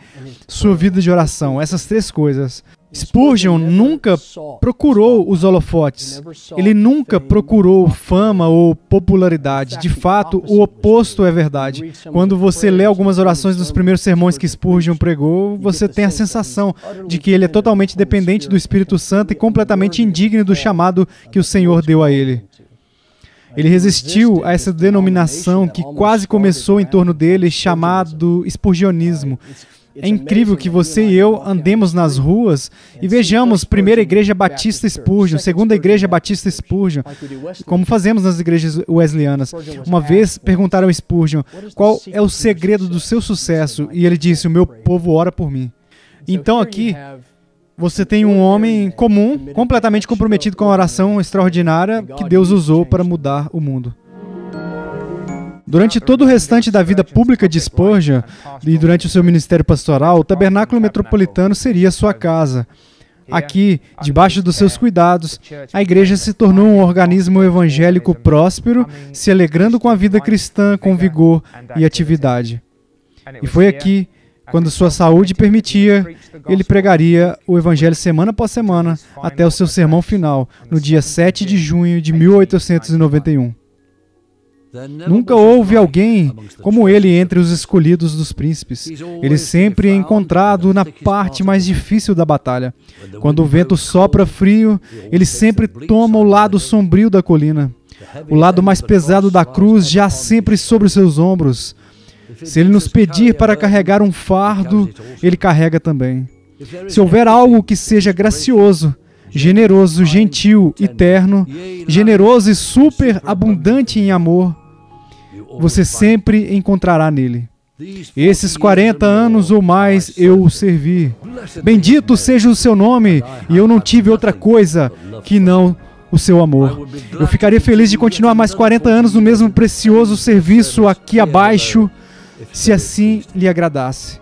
sua vida de oração. Essas três coisas. Spurgeon nunca procurou os holofotes. Ele nunca procurou fama ou popularidade. De fato, o oposto é verdade. Quando você lê algumas orações dos primeiros sermões que Spurgeon pregou, você tem a sensação de que ele é totalmente dependente do Espírito Santo e completamente indigno do chamado que o Senhor deu a ele. Ele resistiu a essa denominação que quase começou em torno dele, chamado Spurgeonismo. É incrível que você e eu andemos nas ruas e vejamos Primeira Igreja Batista Spurgeon, Segunda Igreja Batista Spurgeon, como fazemos nas igrejas wesleyanas. Uma vez perguntaram a Spurgeon, qual é o segredo do seu sucesso? E ele disse, o meu povo ora por mim. Então aqui, você tem um homem comum, completamente comprometido com a oração extraordinária que Deus usou para mudar o mundo. Durante todo o restante da vida pública de Spurgeon e durante o seu ministério pastoral, o tabernáculo metropolitano seria sua casa. Aqui, debaixo dos seus cuidados, a igreja se tornou um organismo evangélico próspero, se alegrando com a vida cristã com vigor e atividade. E foi aqui, quando sua saúde permitia, ele pregaria o evangelho semana após semana até o seu sermão final, no dia 7 de junho de 1891. Nunca houve alguém como ele entre os escolhidos dos príncipes. Ele sempre é encontrado na parte mais difícil da batalha. Quando o vento sopra frio, ele sempre toma o lado sombrio da colina. O lado mais pesado da cruz já sempre sobre os seus ombros. Se ele nos pedir para carregar um fardo, ele carrega também. Se houver algo que seja gracioso, generoso, gentil e terno, generoso e superabundante em amor, você sempre encontrará nele. Esses 40 anos ou mais eu o servi. Bendito seja o seu nome, e eu não tive outra coisa que não o seu amor. Eu ficaria feliz de continuar mais 40 anos no mesmo precioso serviço aqui abaixo, se assim lhe agradasse.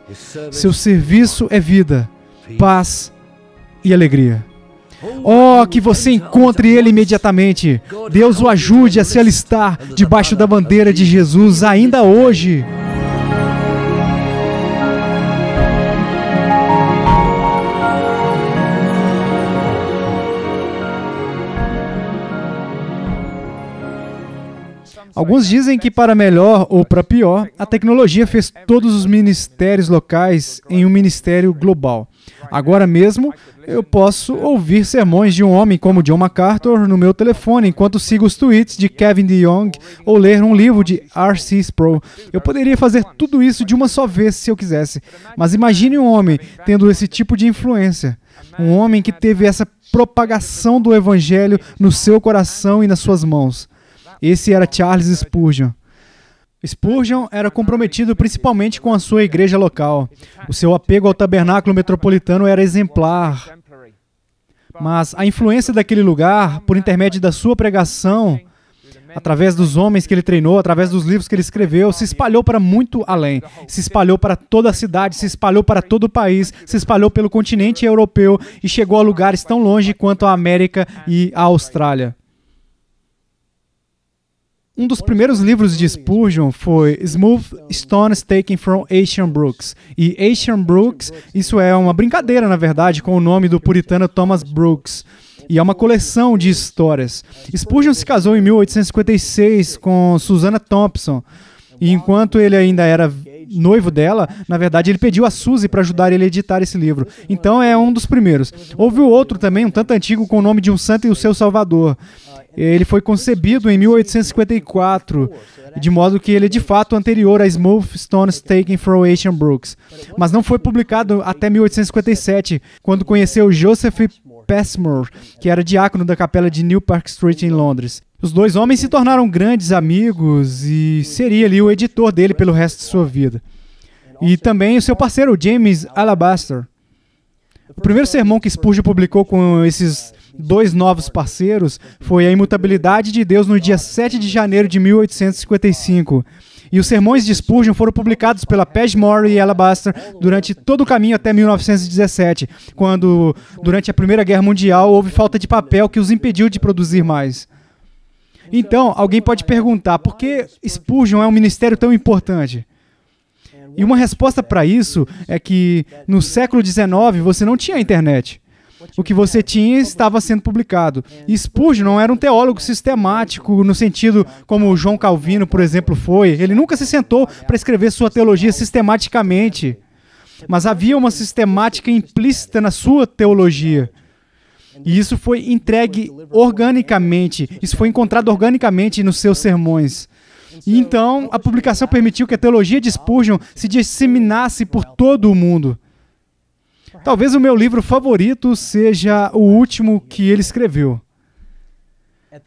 Seu serviço é vida, paz e alegria. Oh, que você encontre ele imediatamente. Deus o ajude a se alistar debaixo da bandeira de Jesus ainda hoje. Alguns dizem que para melhor ou para pior, a tecnologia fez todos os ministérios locais em um ministério global. Agora mesmo, eu posso ouvir sermões de um homem como John MacArthur no meu telefone, enquanto sigo os tweets de Kevin DeYoung ou ler um livro de R.C. Sproul. Eu poderia fazer tudo isso de uma só vez se eu quisesse, mas imagine um homem tendo esse tipo de influência. Um homem que teve essa propagação do evangelho no seu coração e nas suas mãos. Esse era Charles Spurgeon. Spurgeon era comprometido principalmente com a sua igreja local. O seu apego ao tabernáculo metropolitano era exemplar. Mas a influência daquele lugar, por intermédio da sua pregação, através dos homens que ele treinou, através dos livros que ele escreveu, se espalhou para muito além. Se espalhou para toda a cidade, se espalhou para todo o país, se espalhou pelo continente europeu e chegou a lugares tão longe quanto a América e a Austrália. Um dos primeiros livros de Spurgeon foi Smooth Stones Taken from Ancient Brooks. E Ancient Brooks, isso é uma brincadeira, na verdade, com o nome do puritano Thomas Brooks. E é uma coleção de histórias. Spurgeon se casou em 1856 com Susanna Thompson. E enquanto ele ainda era noivo dela, na verdade, ele pediu a Suzy para ajudar ele a editar esse livro. Então é um dos primeiros. Houve o outro também, um tanto antigo, com o nome de um santo e o seu salvador. Ele foi concebido em 1854, de modo que ele é de fato anterior a Smooth Stones Taken from Ancient Brooks. Mas não foi publicado até 1857, quando conheceu Joseph Passmore, que era diácono da capela de New Park Street em Londres. Os dois homens se tornaram grandes amigos e seria ali o editor dele pelo resto de sua vida. E também o seu parceiro, James Alabaster. O primeiro sermão que Spurgeon publicou com esses dois novos parceiros foi a imutabilidade de Deus no dia 7 de janeiro de 1855. E os sermões de Spurgeon foram publicados pela Passmore e Alabaster durante todo o caminho até 1917, quando, durante a Primeira Guerra Mundial, houve falta de papel que os impediu de produzir mais. Então, alguém pode perguntar, por que Spurgeon é um ministério tão importante? E uma resposta para isso é que, no século XIX, você não tinha internet. O que você tinha estava sendo publicado. E Spurgeon não era um teólogo sistemático, no sentido como João Calvino, por exemplo, foi. Ele nunca se sentou para escrever sua teologia sistematicamente. Mas havia uma sistemática implícita na sua teologia. E isso foi entregue organicamente. Isso foi encontrado organicamente nos seus sermões. E então, a publicação permitiu que a teologia de Spurgeon se disseminasse por todo o mundo. Talvez o meu livro favorito seja o último que ele escreveu.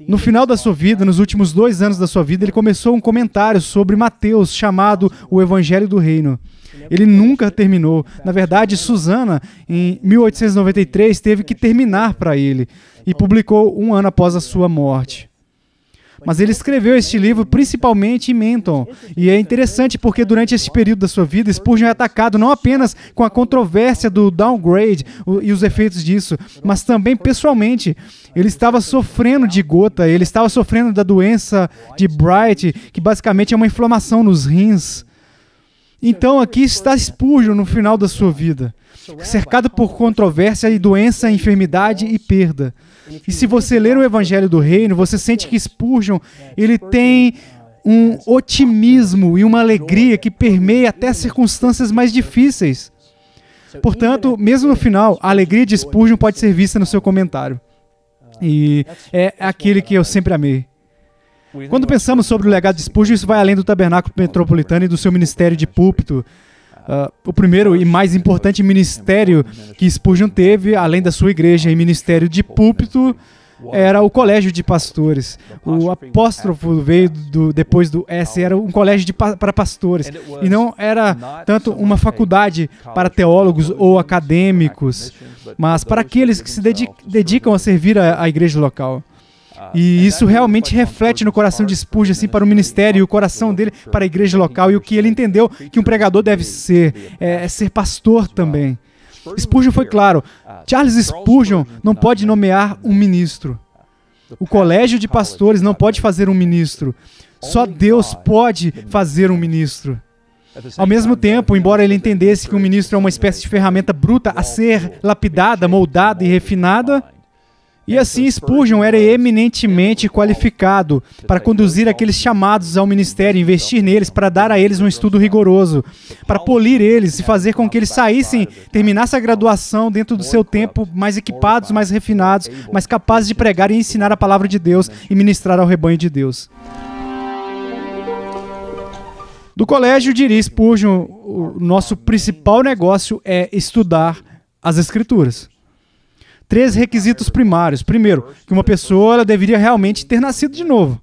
No final da sua vida, nos últimos 2 anos da sua vida, ele começou um comentário sobre Mateus chamado O Evangelho do Reino. Ele nunca terminou. Na verdade, Susana, em 1893, teve que terminar para ele e publicou 1 ano após a sua morte. Mas ele escreveu este livro principalmente em Menton. E é interessante porque durante esse período da sua vida, Spurgeon é atacado não apenas com a controvérsia do downgrade e os efeitos disso, mas também pessoalmente. Ele estava sofrendo de gota, ele estava sofrendo da doença de Bright, que basicamente é uma inflamação nos rins. Então aqui está Spurgeon no final da sua vida, cercado por controvérsia e doença, enfermidade e perda. E se você ler o Evangelho do Reino, você sente que Spurgeon, ele tem um otimismo e uma alegria que permeia até as circunstâncias mais difíceis. Portanto, mesmo no final, a alegria de Spurgeon pode ser vista no seu comentário. E é aquele que eu sempre amei. Quando pensamos sobre o legado de Spurgeon, isso vai além do tabernáculo metropolitano e do seu ministério de púlpito. O primeiro e mais importante ministério que Spurgeon teve, além da sua igreja e ministério de púlpito, era o colégio de pastores. O apóstrofo veio depois do S, era um colégio para pastores. E não era tanto uma faculdade para teólogos ou acadêmicos, mas para aqueles que se dedicam a servir a igreja local. E isso realmente reflete no coração de Spurgeon, assim, para o ministério e o coração dele para a igreja local e o que ele entendeu que um pregador deve ser, ser pastor também. Spurgeon foi claro, Charles Spurgeon não pode nomear um ministro. O colégio de pastores não pode fazer um ministro. Só Deus pode fazer um ministro. Ao mesmo tempo, embora ele entendesse que um ministro é uma espécie de ferramenta bruta a ser lapidada, moldada e refinada, e assim Spurgeon era eminentemente qualificado para conduzir aqueles chamados ao ministério, investir neles, para dar a eles um estudo rigoroso, para polir eles e fazer com que eles terminassem a graduação dentro do seu tempo, mais equipados, mais refinados, mais capazes de pregar e ensinar a palavra de Deus e ministrar ao rebanho de Deus. Do colégio, diria Spurgeon, o nosso principal negócio é estudar as Escrituras. 3 requisitos primários. Primeiro, que uma pessoa ela deveria realmente ter nascido de novo.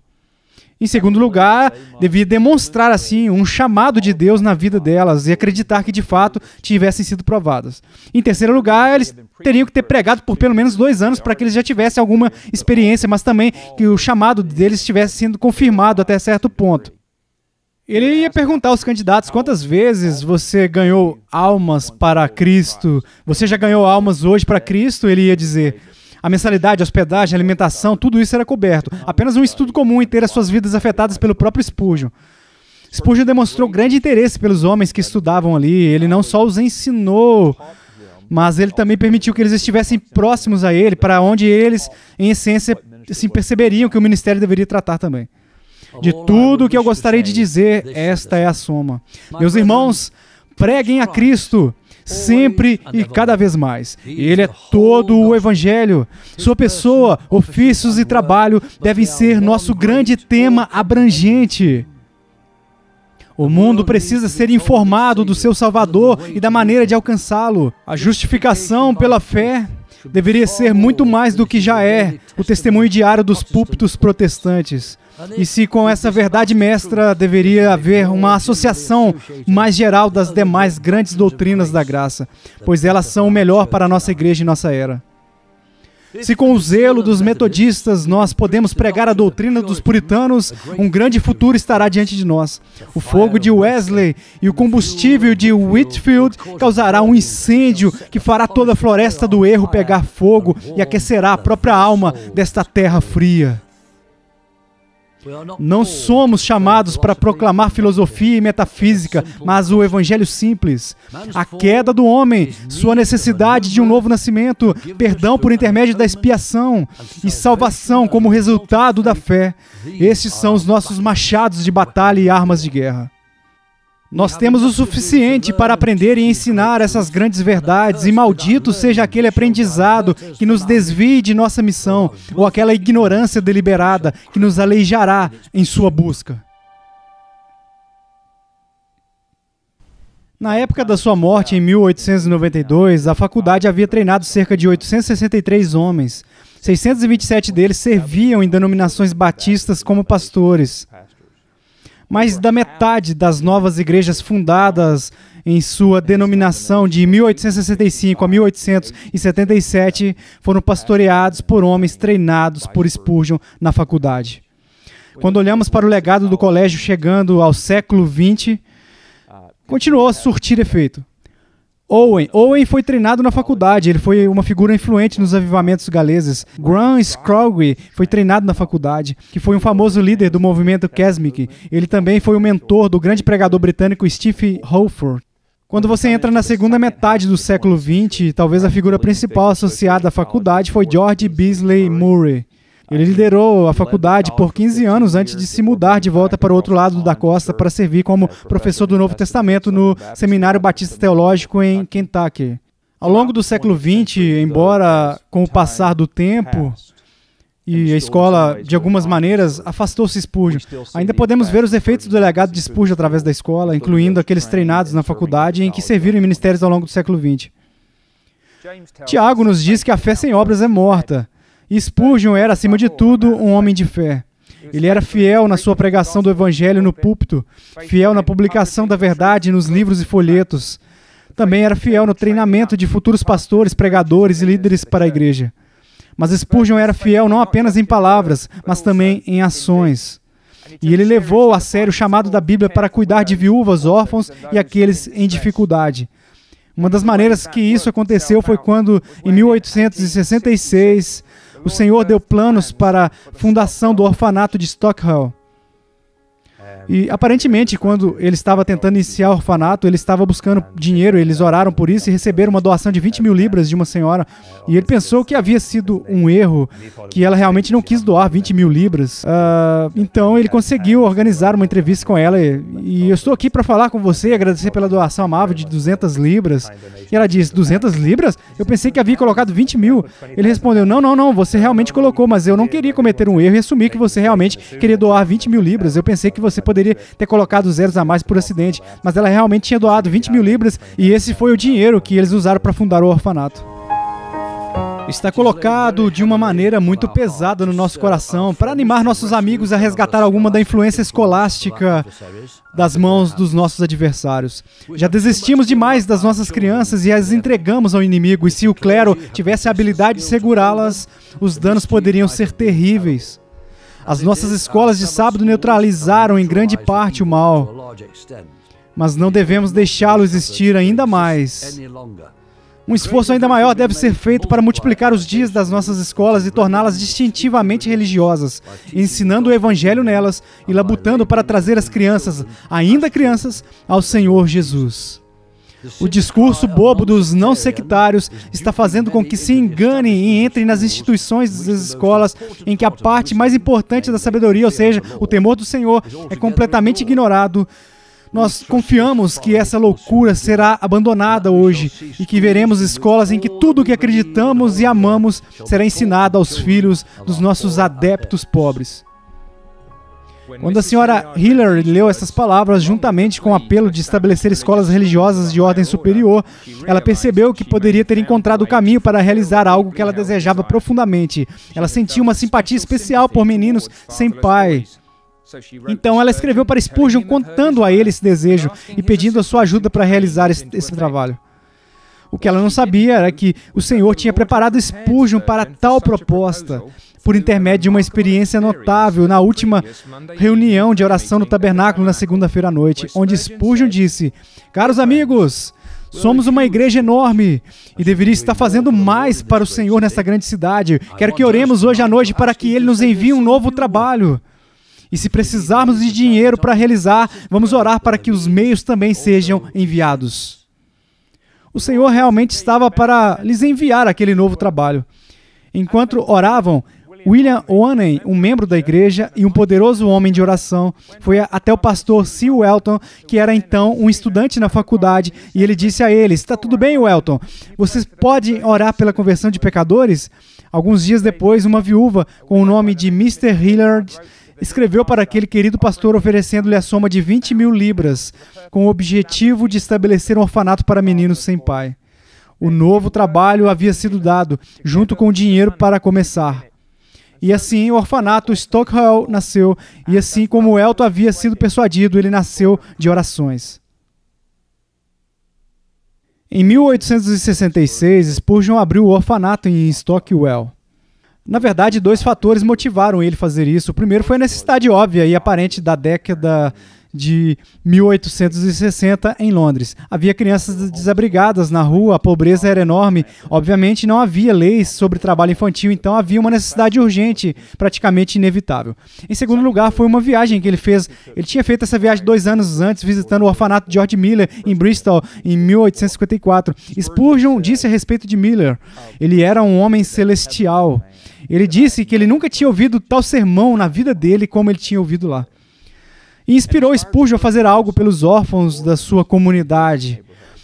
Em segundo lugar, devia demonstrar assim um chamado de Deus na vida delas e acreditar que de fato tivessem sido provadas. Em terceiro lugar, eles teriam que ter pregado por pelo menos 2 anos para que eles já tivessem alguma experiência, mas também que o chamado deles estivesse sendo confirmado até certo ponto. Ele ia perguntar aos candidatos quantas vezes você ganhou almas para Cristo. Você já ganhou almas hoje para Cristo? Ele ia dizer. A mensalidade, a hospedagem, a alimentação, tudo isso era coberto. Apenas um estudo comum em ter as suas vidas afetadas pelo próprio Spurgeon. Spurgeon demonstrou grande interesse pelos homens que estudavam ali. Ele não só os ensinou, mas ele também permitiu que eles estivessem próximos a ele, para onde eles, em essência, assim, perceberiam que o ministério deveria tratar também. De tudo o que eu gostaria de dizer, esta é a soma. Meus irmãos, preguem a Cristo, sempre e cada vez mais. Ele é todo o Evangelho. Sua pessoa, ofícios e trabalho devem ser nosso grande tema abrangente. O mundo precisa ser informado do seu Salvador e da maneira de alcançá-lo. A justificação pela fé deveria ser muito mais do que já é o testemunho diário dos púlpitos protestantes. E se com essa verdade mestra deveria haver uma associação mais geral das demais grandes doutrinas da graça, pois elas são o melhor para a nossa igreja e nossa era. Se com o zelo dos metodistas nós podemos pregar a doutrina dos puritanos, um grande futuro estará diante de nós. O fogo de Wesley e o combustível de Whitefield causará um incêndio que fará toda a floresta do erro pegar fogo e aquecerá a própria alma desta terra fria. Não somos chamados para proclamar filosofia e metafísica, mas o evangelho simples. A queda do homem, sua necessidade de um novo nascimento, perdão por intermédio da expiação e salvação como resultado da fé. Estes são os nossos machados de batalha e armas de guerra. Nós temos o suficiente para aprender e ensinar essas grandes verdades, e maldito seja aquele aprendizado que nos desvie de nossa missão, ou aquela ignorância deliberada que nos aleijará em sua busca. Na época da sua morte, em 1892, a faculdade havia treinado cerca de 863 homens. 627 deles serviam em denominações batistas como pastores. Mais da metade das novas igrejas fundadas em sua denominação de 1865 a 1877 foram pastoreados por homens treinados por Spurgeon na faculdade. Quando olhamos para o legado do colégio chegando ao século XX, continuou a surtir efeito. Owen foi treinado na faculdade, ele foi uma figura influente nos avivamentos galeses. Graham Scroggie foi treinado na faculdade, que foi um famoso líder do movimento Kesmick. Ele também foi o mentor do grande pregador britânico Stephen Holford. Quando você entra na segunda metade do século XX, talvez a figura principal associada à faculdade foi George Beasley Murray. Ele liderou a faculdade por 15 anos antes de se mudar de volta para o outro lado da costa para servir como professor do Novo Testamento no Seminário Batista Teológico em Kentucky. Ao longo do século XX, embora com o passar do tempo e a escola, de algumas maneiras, afastou-se Spurgeon, ainda podemos ver os efeitos do legado de Spurgeon através da escola, incluindo aqueles treinados na faculdade em que serviram em ministérios ao longo do século XX. Tiago nos diz que a fé sem obras é morta. E Spurgeon era, acima de tudo, um homem de fé. Ele era fiel na sua pregação do Evangelho no púlpito, fiel na publicação da verdade nos livros e folhetos. Também era fiel no treinamento de futuros pastores, pregadores e líderes para a igreja. Mas Spurgeon era fiel não apenas em palavras, mas também em ações. E ele levou a sério o chamado da Bíblia para cuidar de viúvas, órfãos e aqueles em dificuldade. Uma das maneiras que isso aconteceu foi quando, em 1866, o Senhor deu planos para a fundação do orfanato de Stockwell. E, aparentemente, quando ele estava tentando iniciar o orfanato, ele estava buscando dinheiro, eles oraram por isso e receberam uma doação de 20 mil libras de uma senhora. E ele pensou que havia sido um erro, que ela realmente não quis doar 20 mil libras. Então, ele conseguiu organizar uma entrevista com ela. E eu estou aqui para falar com você e agradecer pela doação amável de 200 libras. E ela disse, 200 libras? Eu pensei que havia colocado 20 mil. Ele respondeu, não, você realmente colocou, mas eu não queria cometer um erro e assumir que você realmente queria doar 20 mil libras. Eu pensei que você poderia ter colocado zeros a mais por acidente, mas ela realmente tinha doado 20 mil libras e esse foi o dinheiro que eles usaram para fundar o orfanato. Está colocado de uma maneira muito pesada no nosso coração para animar nossos amigos a resgatar alguma da influência escolástica das mãos dos nossos adversários. Já desistimos demais das nossas crianças e as entregamos ao inimigo, e se o clero tivesse a habilidade de segurá-las, os danos poderiam ser terríveis. As nossas escolas de sábado neutralizaram em grande parte o mal, mas não devemos deixá-lo existir ainda mais. Um esforço ainda maior deve ser feito para multiplicar os dias das nossas escolas e torná-las distintivamente religiosas, ensinando o Evangelho nelas e labutando para trazer as crianças, ainda crianças, ao Senhor Jesus. O discurso bobo dos não sectários está fazendo com que se enganem e entrem nas instituições das escolas em que a parte mais importante da sabedoria, ou seja, o temor do Senhor, é completamente ignorado. Nós confiamos que essa loucura será abandonada hoje e que veremos escolas em que tudo o que acreditamos e amamos será ensinado aos filhos dos nossos adeptos pobres. Quando a senhora Hiller leu essas palavras, juntamente com o apelo de estabelecer escolas religiosas de ordem superior, ela percebeu que poderia ter encontrado o caminho para realizar algo que ela desejava profundamente. Ela sentia uma simpatia especial por meninos sem pai. Então ela escreveu para Spurgeon contando a ele esse desejo e pedindo a sua ajuda para realizar esse trabalho. O que ela não sabia era que o Senhor tinha preparado Spurgeon para tal proposta, por intermédio de uma experiência notável na última reunião de oração no tabernáculo na segunda-feira à noite, onde Spurgeon disse: "Caros amigos, somos uma igreja enorme e deveria estar fazendo mais para o Senhor nessa grande cidade. Quero que oremos hoje à noite para que Ele nos envie um novo trabalho. E se precisarmos de dinheiro para realizar, vamos orar para que os meios também sejam enviados." O Senhor realmente estava para lhes enviar aquele novo trabalho. Enquanto oravam, William Onen, um membro da igreja e um poderoso homem de oração, foi até o pastor C. Welton, que era então um estudante na faculdade, e ele disse a eles: "Está tudo bem, Welton? Vocês podem orar pela conversão de pecadores?" Alguns dias depois, uma viúva com o nome de Mr. Hillard escreveu para aquele querido pastor oferecendo-lhe a soma de 20.000 libras, com o objetivo de estabelecer um orfanato para meninos sem pai. O novo trabalho havia sido dado, junto com o dinheiro para começar. E assim o orfanato Stockwell nasceu, e assim como Elton havia sido persuadido, ele nasceu de orações. Em 1866, Spurgeon abriu o orfanato em Stockwell. Na verdade, 2 fatores motivaram ele a fazer isso. O primeiro foi a necessidade óbvia e aparente da década de 1860 em Londres. Havia crianças desabrigadas na rua, a pobreza era enorme. Obviamente, não havia leis sobre trabalho infantil, então havia uma necessidade urgente, praticamente inevitável. Em segundo lugar, foi uma viagem que ele fez. Ele tinha feito essa viagem 2 anos antes, visitando o orfanato George Miller, em Bristol, em 1854. Spurgeon disse a respeito de Miller: ele era um homem celestial. Ele disse que ele nunca tinha ouvido tal sermão na vida dele como ele tinha ouvido lá. E inspirou Spurgeon a fazer algo pelos órfãos da sua comunidade.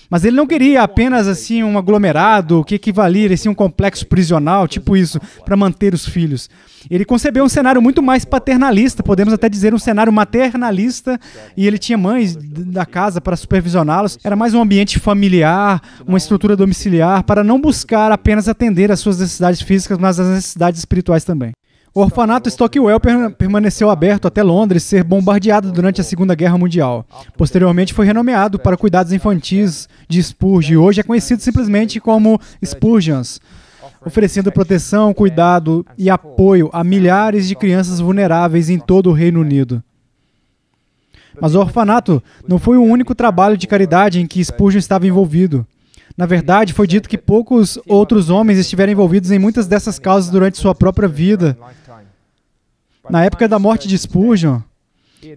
Mas ele não queria apenas assim um aglomerado que equivalia a um complexo prisional, tipo isso, para manter os filhos. Ele concebeu um cenário muito mais paternalista, podemos até dizer um cenário maternalista, e ele tinha mães da casa para supervisioná-los. Era mais um ambiente familiar, uma estrutura domiciliar, para não buscar apenas atender às suas necessidades físicas, mas às necessidades espirituais também. O orfanato Stockwell permaneceu aberto até Londres ser bombardeado durante a Segunda Guerra Mundial. Posteriormente foi renomeado para cuidados infantis de Spurgeon e hoje é conhecido simplesmente como Spurgeons, oferecendo proteção, cuidado e apoio a milhares de crianças vulneráveis em todo o Reino Unido. Mas o orfanato não foi o único trabalho de caridade em que Spurgeon estava envolvido. Na verdade, foi dito que poucos outros homens estiveram envolvidos em muitas dessas causas durante sua própria vida. Na época da morte de Spurgeon,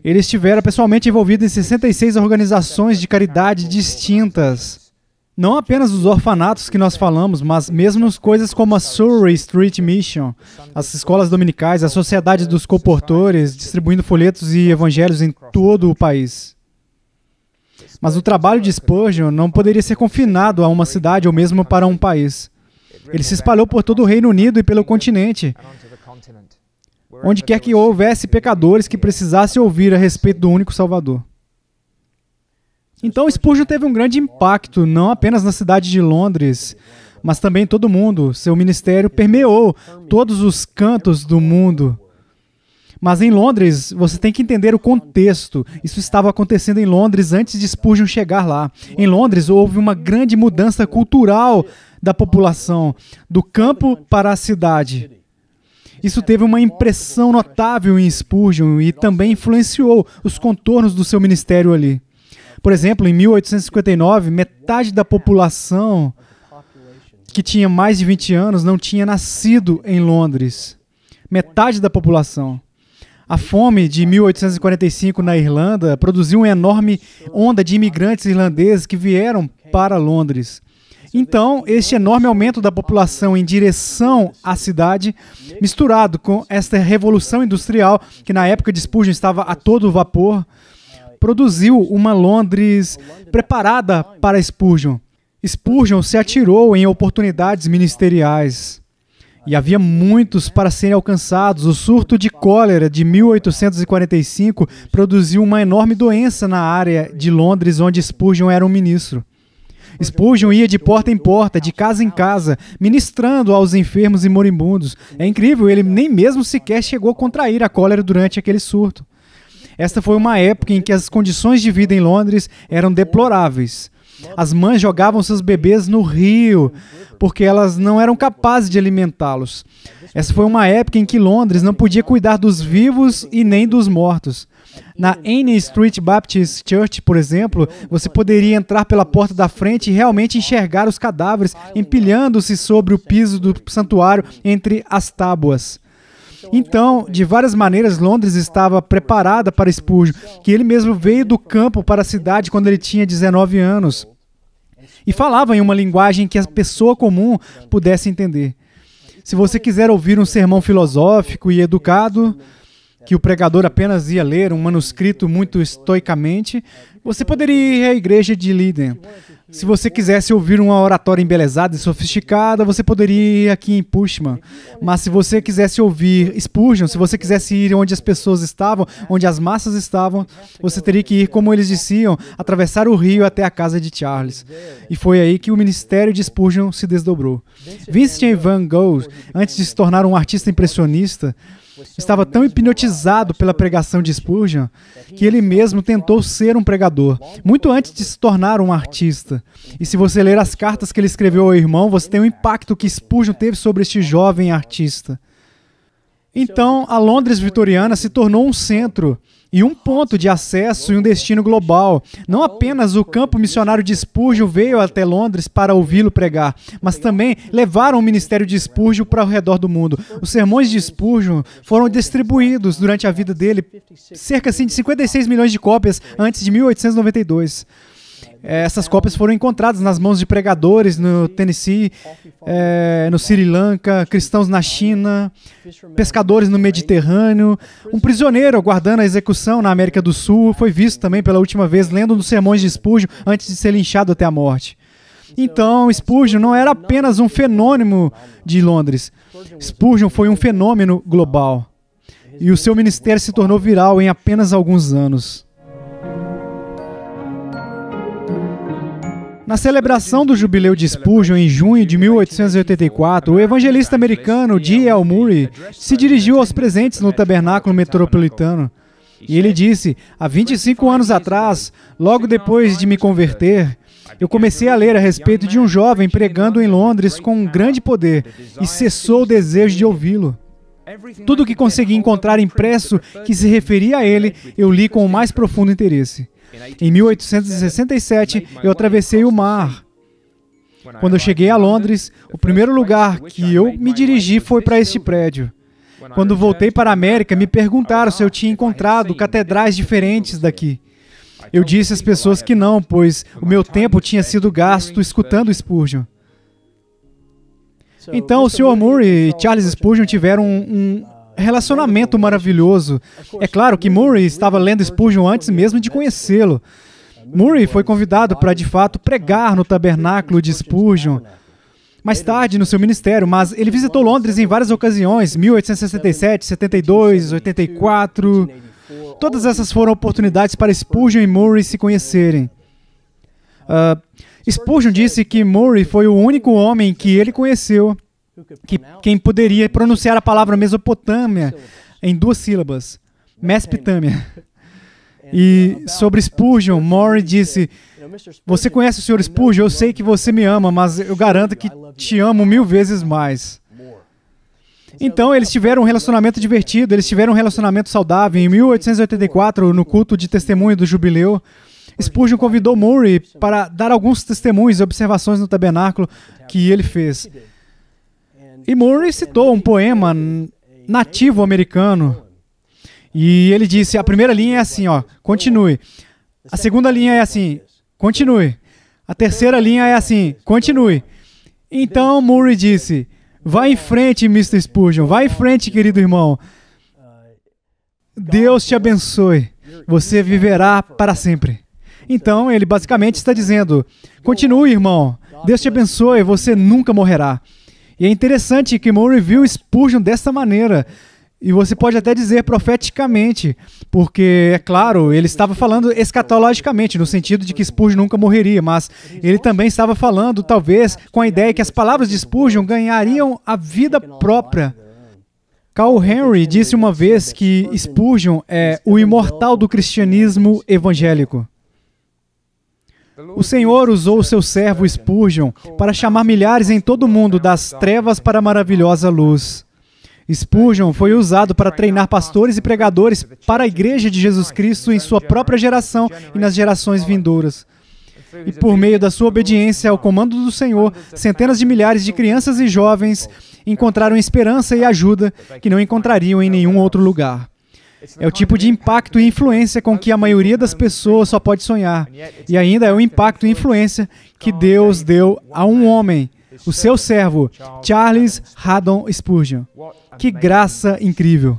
ele estivera pessoalmente envolvido em 66 organizações de caridade distintas. Não apenas os orfanatos que nós falamos, mas mesmo coisas como a Surrey Street Mission, as escolas dominicais, a Sociedade dos Colportores, distribuindo folhetos e evangelhos em todo o país. Mas o trabalho de Spurgeon não poderia ser confinado a uma cidade ou mesmo para um país. Ele se espalhou por todo o Reino Unido e pelo continente. Onde quer que houvesse pecadores que precisassem ouvir a respeito do único Salvador. Então Spurgeon teve um grande impacto, não apenas na cidade de Londres, mas também em todo o mundo. Seu ministério permeou todos os cantos do mundo. Mas em Londres, você tem que entender o contexto. Isso estava acontecendo em Londres antes de Spurgeon chegar lá. Em Londres, houve uma grande mudança cultural da população, do campo para a cidade. Isso teve uma impressão notável em Spurgeon e também influenciou os contornos do seu ministério ali. Por exemplo, em 1859, metade da população que tinha mais de 20 anos não tinha nascido em Londres. Metade da população. A fome de 1845 na Irlanda produziu uma enorme onda de imigrantes irlandeses que vieram para Londres. Então, este enorme aumento da população em direção à cidade, misturado com esta revolução industrial, que na época de Spurgeon estava a todo vapor, produziu uma Londres preparada para Spurgeon. Spurgeon se atirou em oportunidades ministeriais. E havia muitos para serem alcançados. O surto de cólera de 1845 produziu uma enorme doença na área de Londres onde Spurgeon era um ministro. Spurgeon ia de porta em porta, de casa em casa, ministrando aos enfermos e moribundos. É incrível, ele nem mesmo sequer chegou a contrair a cólera durante aquele surto. Esta foi uma época em que as condições de vida em Londres eram deploráveis. As mães jogavam seus bebês no rio, porque elas não eram capazes de alimentá-los. Essa foi uma época em que Londres não podia cuidar dos vivos e nem dos mortos. Na Anne Street Baptist Church, por exemplo, você poderia entrar pela porta da frente e realmente enxergar os cadáveres empilhando-se sobre o piso do santuário entre as tábuas. Então, de várias maneiras, Londres estava preparada para Spurgeon, que ele mesmo veio do campo para a cidade quando ele tinha 19 anos e falava em uma linguagem que a pessoa comum pudesse entender. Se você quiser ouvir um sermão filosófico e educado, que o pregador apenas ia ler um manuscrito muito estoicamente, você poderia ir à igreja de Leiden. Se você quisesse ouvir uma oratória embelezada e sofisticada, você poderia ir aqui em Pushman. Mas se você quisesse ouvir Spurgeon, se você quisesse ir onde as pessoas estavam, onde as massas estavam, você teria que ir, como eles diziam, atravessar o rio até a casa de Charles. E foi aí que o ministério de Spurgeon se desdobrou. Vincent van Gogh, antes de se tornar um artista impressionista, estava tão hipnotizado pela pregação de Spurgeon que ele mesmo tentou ser um pregador, muito antes de se tornar um artista. E se você ler as cartas que ele escreveu ao irmão, você tem o impacto que Spurgeon teve sobre este jovem artista. Então, a Londres vitoriana se tornou um centro e um ponto de acesso e um destino global. Não apenas o campo missionário de Spurgeon veio até Londres para ouvi-lo pregar, mas também levaram o ministério de Spurgeon para o redor do mundo. Os sermões de Spurgeon foram distribuídos durante a vida dele, cerca assim, de 56 milhões de cópias antes de 1892. Essas cópias foram encontradas nas mãos de pregadores no Tennessee, no Sri Lanka, cristãos na China, pescadores no Mediterrâneo. Um prisioneiro aguardando a execução na América do Sul foi visto também pela última vez lendo um dos sermões de Spurgeon antes de ser linchado até a morte. Então, Spurgeon não era apenas um fenômeno de Londres. Spurgeon foi um fenômeno global. E o seu ministério se tornou viral em apenas alguns anos. Na celebração do jubileu de Spurgeon em junho de 1884, o evangelista americano D.L. Moody se dirigiu aos presentes no tabernáculo metropolitano. E ele disse: há 25 anos atrás, logo depois de me converter, eu comecei a ler a respeito de um jovem pregando em Londres com um grande poder e cessou o desejo de ouvi-lo. Tudo o que consegui encontrar impresso que se referia a ele, eu li com o mais profundo interesse. Em 1867, eu atravessei o mar. Quando eu cheguei a Londres, o primeiro lugar que eu me dirigi foi para este prédio. Quando voltei para a América, me perguntaram se eu tinha encontrado catedrais diferentes daqui. Eu disse às pessoas que não, pois o meu tempo tinha sido gasto escutando Spurgeon. Então, o Sr. Moody e Charles Spurgeon tiveram um relacionamento maravilhoso. É claro que Murray estava lendo Spurgeon antes mesmo de conhecê-lo. Murray foi convidado para, de fato, pregar no tabernáculo de Spurgeon mais tarde no seu ministério, mas ele visitou Londres em várias ocasiões, 1867, 72, 84. Todas essas foram oportunidades para Spurgeon e Murray se conhecerem. Spurgeon disse que Murray foi o único homem que ele conheceu quem poderia pronunciar a palavra Mesopotâmia em 2 sílabas, Mesopotâmia. E sobre Spurgeon, Murray disse: você conhece o Sr. Spurgeon? Eu sei que você me ama, mas eu garanto que te amo 1000 vezes mais. Então, eles tiveram um relacionamento divertido, eles tiveram um relacionamento saudável. Em 1884, no culto de testemunho do jubileu, Spurgeon convidou Murray para dar alguns testemunhos e observações no tabernáculo que ele fez. E Murray citou um poema nativo americano. E ele disse, a primeira linha é assim, ó, continue. A segunda linha é assim, continue. A terceira linha é assim, continue. Então Murray disse, vai em frente, Mr. Spurgeon, vai em frente, querido irmão. Deus te abençoe. Você viverá para sempre. Então, ele basicamente está dizendo, continue, irmão. Deus te abençoe, você nunca morrerá. E é interessante que Murray viu Spurgeon dessa maneira. E você pode até dizer profeticamente, porque, é claro, ele estava falando escatologicamente, no sentido de que Spurgeon nunca morreria, mas ele também estava falando, talvez, com a ideia que as palavras de Spurgeon ganhariam a vida própria. Carl Henry disse uma vez que Spurgeon é o imortal do cristianismo evangélico. O Senhor usou o seu servo Spurgeon para chamar milhares em todo o mundo das trevas para a maravilhosa luz. Spurgeon foi usado para treinar pastores e pregadores para a Igreja de Jesus Cristo em sua própria geração e nas gerações vindouras. E por meio da sua obediência ao comando do Senhor, centenas de milhares de crianças e jovens encontraram esperança e ajuda que não encontrariam em nenhum outro lugar. É o tipo de impacto e influência com que a maioria das pessoas só pode sonhar. E ainda é o impacto e influência que Deus deu a um homem, o seu servo, Charles Haddon Spurgeon. Que graça incrível!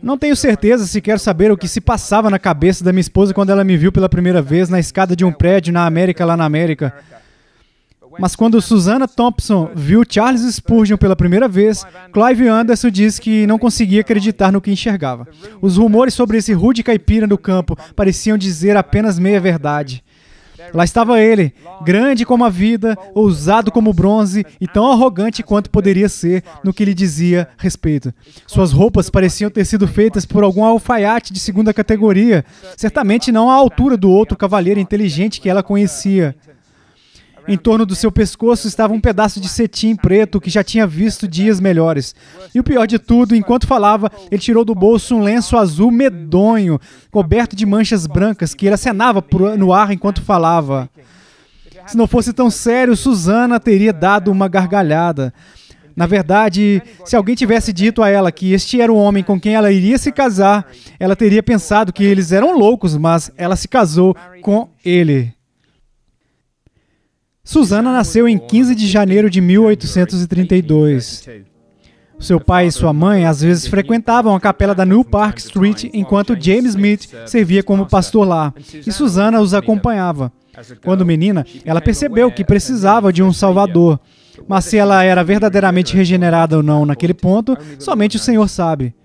Não tenho certeza se quero saber o que se passava na cabeça da minha esposa quando ela me viu pela primeira vez na escada de um prédio lá na América. Mas quando Susannah Thompson viu Charles Spurgeon pela primeira vez, Clive Anderson disse que não conseguia acreditar no que enxergava. Os rumores sobre esse rude caipira no campo pareciam dizer apenas meia verdade. Lá estava ele, grande como a vida, ousado como o bronze e tão arrogante quanto poderia ser no que lhe dizia respeito. Suas roupas pareciam ter sido feitas por algum alfaiate de segunda categoria, certamente não à altura do outro cavalheiro inteligente que ela conhecia. Em torno do seu pescoço estava um pedaço de cetim preto que já tinha visto dias melhores. E o pior de tudo, enquanto falava, ele tirou do bolso um lenço azul medonho, coberto de manchas brancas, que ele acenava no ar enquanto falava. Se não fosse tão sério, Susannah teria dado uma gargalhada. Na verdade, se alguém tivesse dito a ela que este era o homem com quem ela iria se casar, ela teria pensado que eles eram loucos, mas ela se casou com ele. Susannah nasceu em 15 de janeiro de 1832. Seu pai e sua mãe às vezes frequentavam a capela da New Park Street enquanto James Smith servia como pastor lá, e Susannah os acompanhava. Quando menina, ela percebeu que precisava de um salvador, mas se ela era verdadeiramente regenerada ou não naquele ponto, somente o Senhor sabe.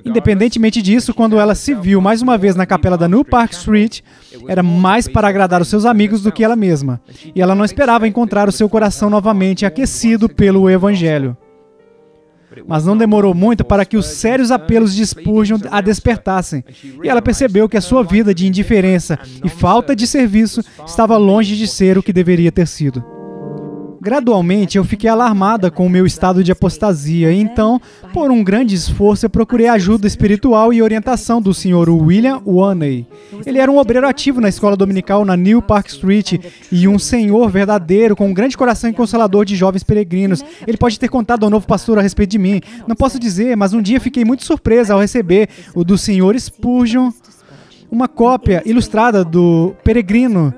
Independentemente disso, quando ela se viu mais uma vez na capela da New Park Street, era mais para agradar os seus amigos do que ela mesma. E ela não esperava encontrar o seu coração novamente aquecido pelo Evangelho. Mas não demorou muito para que os sérios apelos de Spurgeon a despertassem. E ela percebeu que a sua vida de indiferença e falta de serviço estava longe de ser o que deveria ter sido. Gradualmente, eu fiquei alarmada com o meu estado de apostasia, e então, por um grande esforço, eu procurei a ajuda espiritual e orientação do Sr. William Waney. Ele era um obreiro ativo na escola dominical na New Park Street e um senhor verdadeiro, com um grande coração e consolador de jovens peregrinos. Ele pode ter contado ao novo pastor a respeito de mim. Não posso dizer, mas um dia fiquei muito surpresa ao receber o do Sr. Spurgeon, uma cópia ilustrada do Peregrino,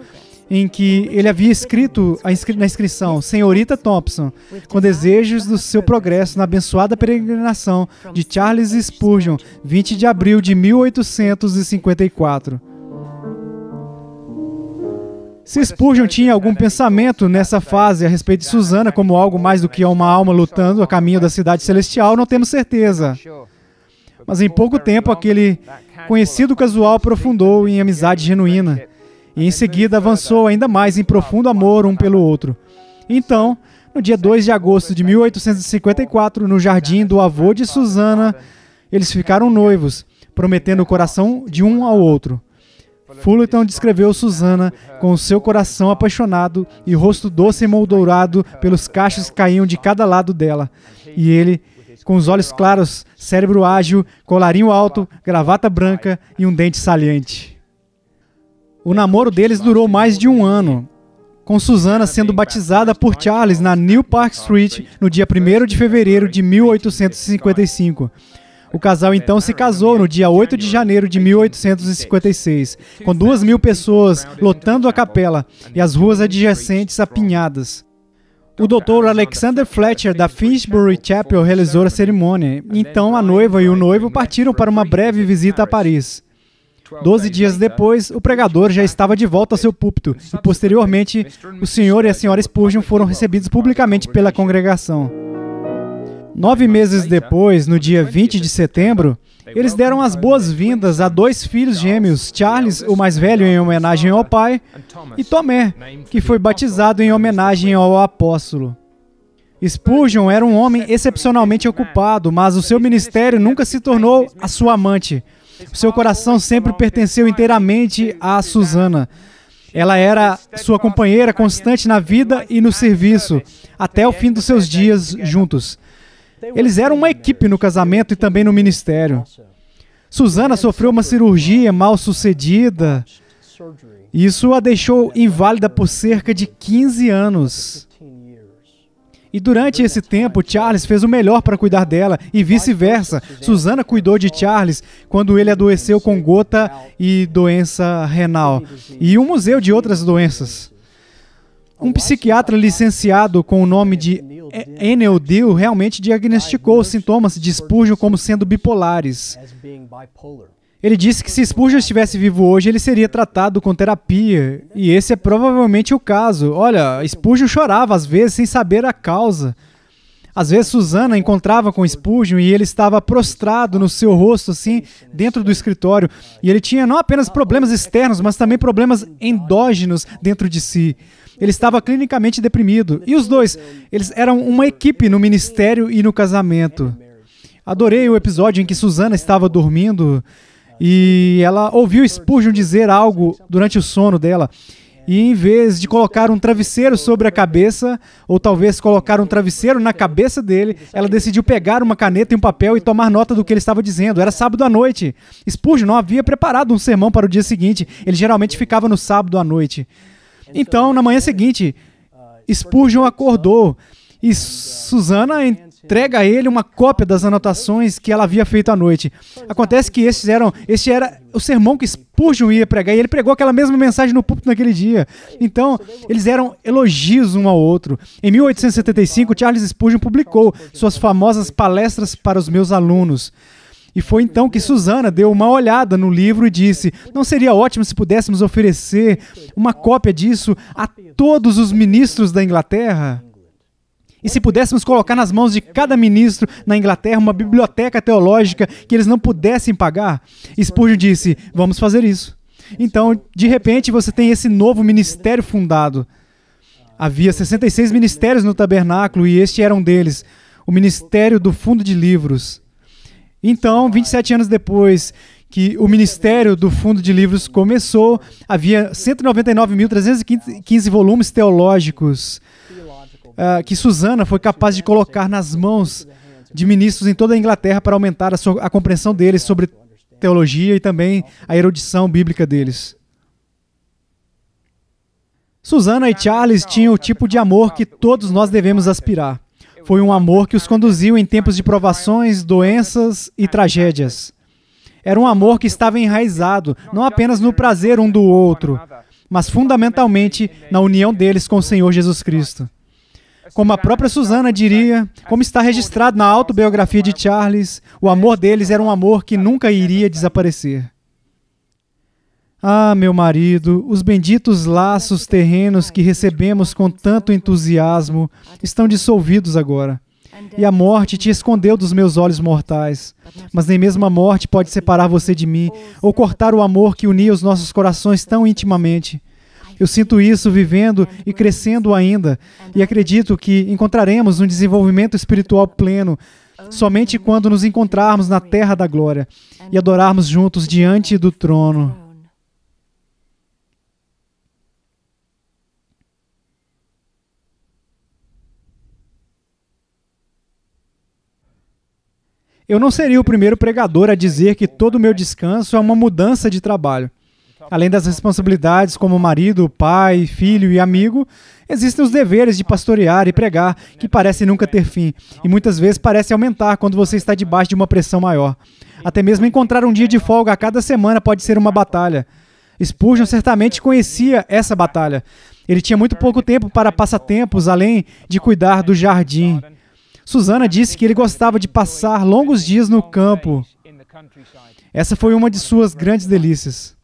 em que ele havia escrito na inscrição, Senhorita Thompson, com desejos do seu progresso na abençoada peregrinação de Charles Spurgeon, 20 de abril de 1854. Se Spurgeon tinha algum pensamento nessa fase a respeito de Susannah como algo mais do que uma alma lutando a caminho da cidade celestial, não temos certeza. Mas em pouco tempo, aquele conhecido casual aprofundou em amizade genuína. E em seguida avançou ainda mais em profundo amor um pelo outro. Então, no dia 2 de agosto de 1854, no jardim do avô de Susannah, eles ficaram noivos, prometendo o coração de um ao outro. Fullerton descreveu Susannah com o seu coração apaixonado e rosto doce e moldurado pelos cachos que caíam de cada lado dela. E ele, com os olhos claros, cérebro ágil, colarinho alto, gravata branca e um dente saliente. O namoro deles durou mais de um ano, com Susannah sendo batizada por Charles na New Park Street no dia 1º de fevereiro de 1855. O casal então se casou no dia 8 de janeiro de 1856, com 2.000 pessoas lotando a capela e as ruas adjacentes apinhadas. O Dr. Alexander Fletcher, da Finsbury Chapel, realizou a cerimônia. Então, a noiva e o noivo partiram para uma breve visita a Paris. 12 dias depois, o pregador já estava de volta ao seu púlpito e, posteriormente, o Sr. e a Sra. Spurgeon foram recebidos publicamente pela congregação. 9 meses depois, no dia 20 de setembro, eles deram as boas-vindas a 2 filhos gêmeos, Charles, o mais velho, em homenagem ao pai, e Tomé, que foi batizado em homenagem ao apóstolo. Spurgeon era um homem excepcionalmente ocupado, mas o seu ministério nunca se tornou a sua amante. O seu coração sempre pertenceu inteiramente a Susana. Ela era sua companheira constante na vida e no serviço, até o fim dos seus dias juntos. Eles eram uma equipe no casamento e também no ministério. Susana sofreu uma cirurgia mal sucedida. Isso a deixou inválida por cerca de 15 anos. E durante esse tempo, Charles fez o melhor para cuidar dela e vice-versa. Susana cuidou de Charles quando ele adoeceu com gota e doença renal e um museu de outras doenças. Um psiquiatra licenciado com o nome de Enel Deal realmente diagnosticou os sintomas de Spurgeon como sendo bipolares. Ele disse que se Spurgeon estivesse vivo hoje, ele seria tratado com terapia, e esse é provavelmente o caso. Olha, Spurgeon chorava às vezes sem saber a causa. Às vezes Susana encontrava com Spurgeon e ele estava prostrado no seu rosto, assim, dentro do escritório, e ele tinha não apenas problemas externos, mas também problemas endógenos dentro de si. Ele estava clinicamente deprimido. E os dois, eles eram uma equipe no ministério e no casamento. Adorei o episódio em que Susana estava dormindo e ela ouviu Spurgeon dizer algo durante o sono dela. E em vez de colocar um travesseiro sobre a cabeça, ou talvez colocar um travesseiro na cabeça dele, ela decidiu pegar uma caneta e um papel e tomar nota do que ele estava dizendo. Era sábado à noite. Spurgeon não havia preparado um sermão para o dia seguinte. Ele geralmente ficava no sábado à noite. Então, na manhã seguinte, Spurgeon acordou e Susana entrega a ele uma cópia das anotações que ela havia feito à noite. Acontece que este era o sermão que Spurgeon ia pregar, e ele pregou aquela mesma mensagem no púlpito naquele dia. Então, eles eram elogios um ao outro. Em 1875, Charles Spurgeon publicou suas famosas palestras para os meus alunos. E foi então que Susana deu uma olhada no livro e disse: não seria ótimo se pudéssemos oferecer uma cópia disso a todos os ministros da Inglaterra? E se pudéssemos colocar nas mãos de cada ministro na Inglaterra uma biblioteca teológica que eles não pudessem pagar? Spurgeon disse: vamos fazer isso. Então, de repente, você tem esse novo ministério fundado. Havia 66 ministérios no tabernáculo e este era um deles, o Ministério do Fundo de Livros. Então, 27 anos depois que o Ministério do Fundo de Livros começou, havia 199.315 volumes teológicos que Susana foi capaz de colocar nas mãos de ministros em toda a Inglaterra para aumentar a compreensão deles sobre teologia e também a erudição bíblica deles. Susana e Charles tinham o tipo de amor que todos nós devemos aspirar. Foi um amor que os conduziu em tempos de provações, doenças e tragédias. Era um amor que estava enraizado, não apenas no prazer um do outro, mas fundamentalmente na união deles com o Senhor Jesus Cristo. Como a própria Susana diria, como está registrado na autobiografia de Charles, o amor deles era um amor que nunca iria desaparecer. Ah, meu marido, os benditos laços terrenos que recebemos com tanto entusiasmo estão dissolvidos agora. E a morte te escondeu dos meus olhos mortais. Mas nem mesmo a morte pode separar você de mim, ou cortar o amor que unia os nossos corações tão intimamente. Eu sinto isso vivendo e crescendo ainda, e acredito que encontraremos um desenvolvimento espiritual pleno somente quando nos encontrarmos na terra da glória e adorarmos juntos diante do trono. Eu não seria o primeiro pregador a dizer que todo o meu descanso é uma mudança de trabalho. Além das responsabilidades como marido, pai, filho e amigo, existem os deveres de pastorear e pregar, que parecem nunca ter fim, e muitas vezes parecem aumentar quando você está debaixo de uma pressão maior. Até mesmo encontrar um dia de folga a cada semana pode ser uma batalha. Spurgeon certamente conhecia essa batalha. Ele tinha muito pouco tempo para passatempos, além de cuidar do jardim. Susana disse que ele gostava de passar longos dias no campo. Essa foi uma de suas grandes delícias.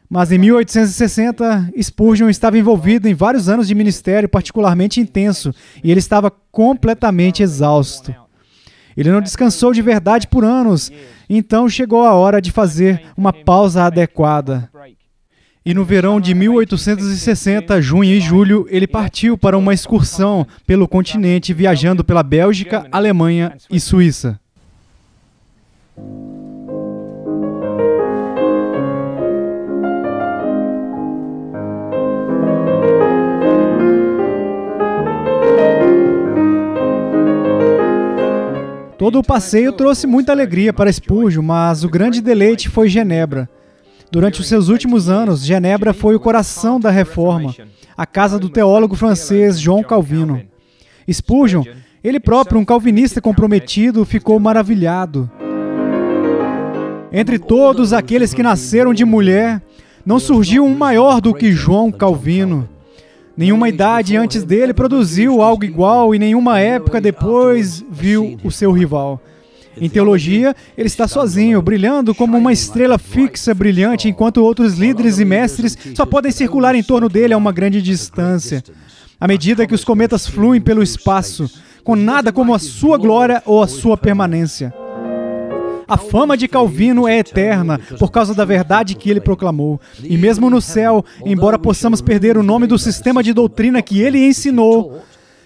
Mas em 1860, Spurgeon estava envolvido em vários anos de ministério particularmente intenso, e ele estava completamente exausto. Ele não descansou de verdade por anos, então chegou a hora de fazer uma pausa adequada. E no verão de 1860, junho e julho, ele partiu para uma excursão pelo continente, viajando pela Bélgica, Alemanha e Suíça. Todo o passeio trouxe muita alegria para Spurgeon, mas o grande deleite foi Genebra. Durante os seus últimos anos, Genebra foi o coração da Reforma, a casa do teólogo francês João Calvino. Spurgeon, ele próprio, um calvinista comprometido, ficou maravilhado. Entre todos aqueles que nasceram de mulher, não surgiu um maior do que João Calvino. Nenhuma idade antes dele produziu algo igual e nenhuma época depois viu o seu rival. Em teologia, ele está sozinho, brilhando como uma estrela fixa brilhante, enquanto outros líderes e mestres só podem circular em torno dele a uma grande distância. À medida que os cometas fluem pelo espaço, com nada como a sua glória ou a sua permanência. A fama de Calvino é eterna por causa da verdade que ele proclamou. E mesmo no céu, embora possamos perder o nome do sistema de doutrina que ele ensinou,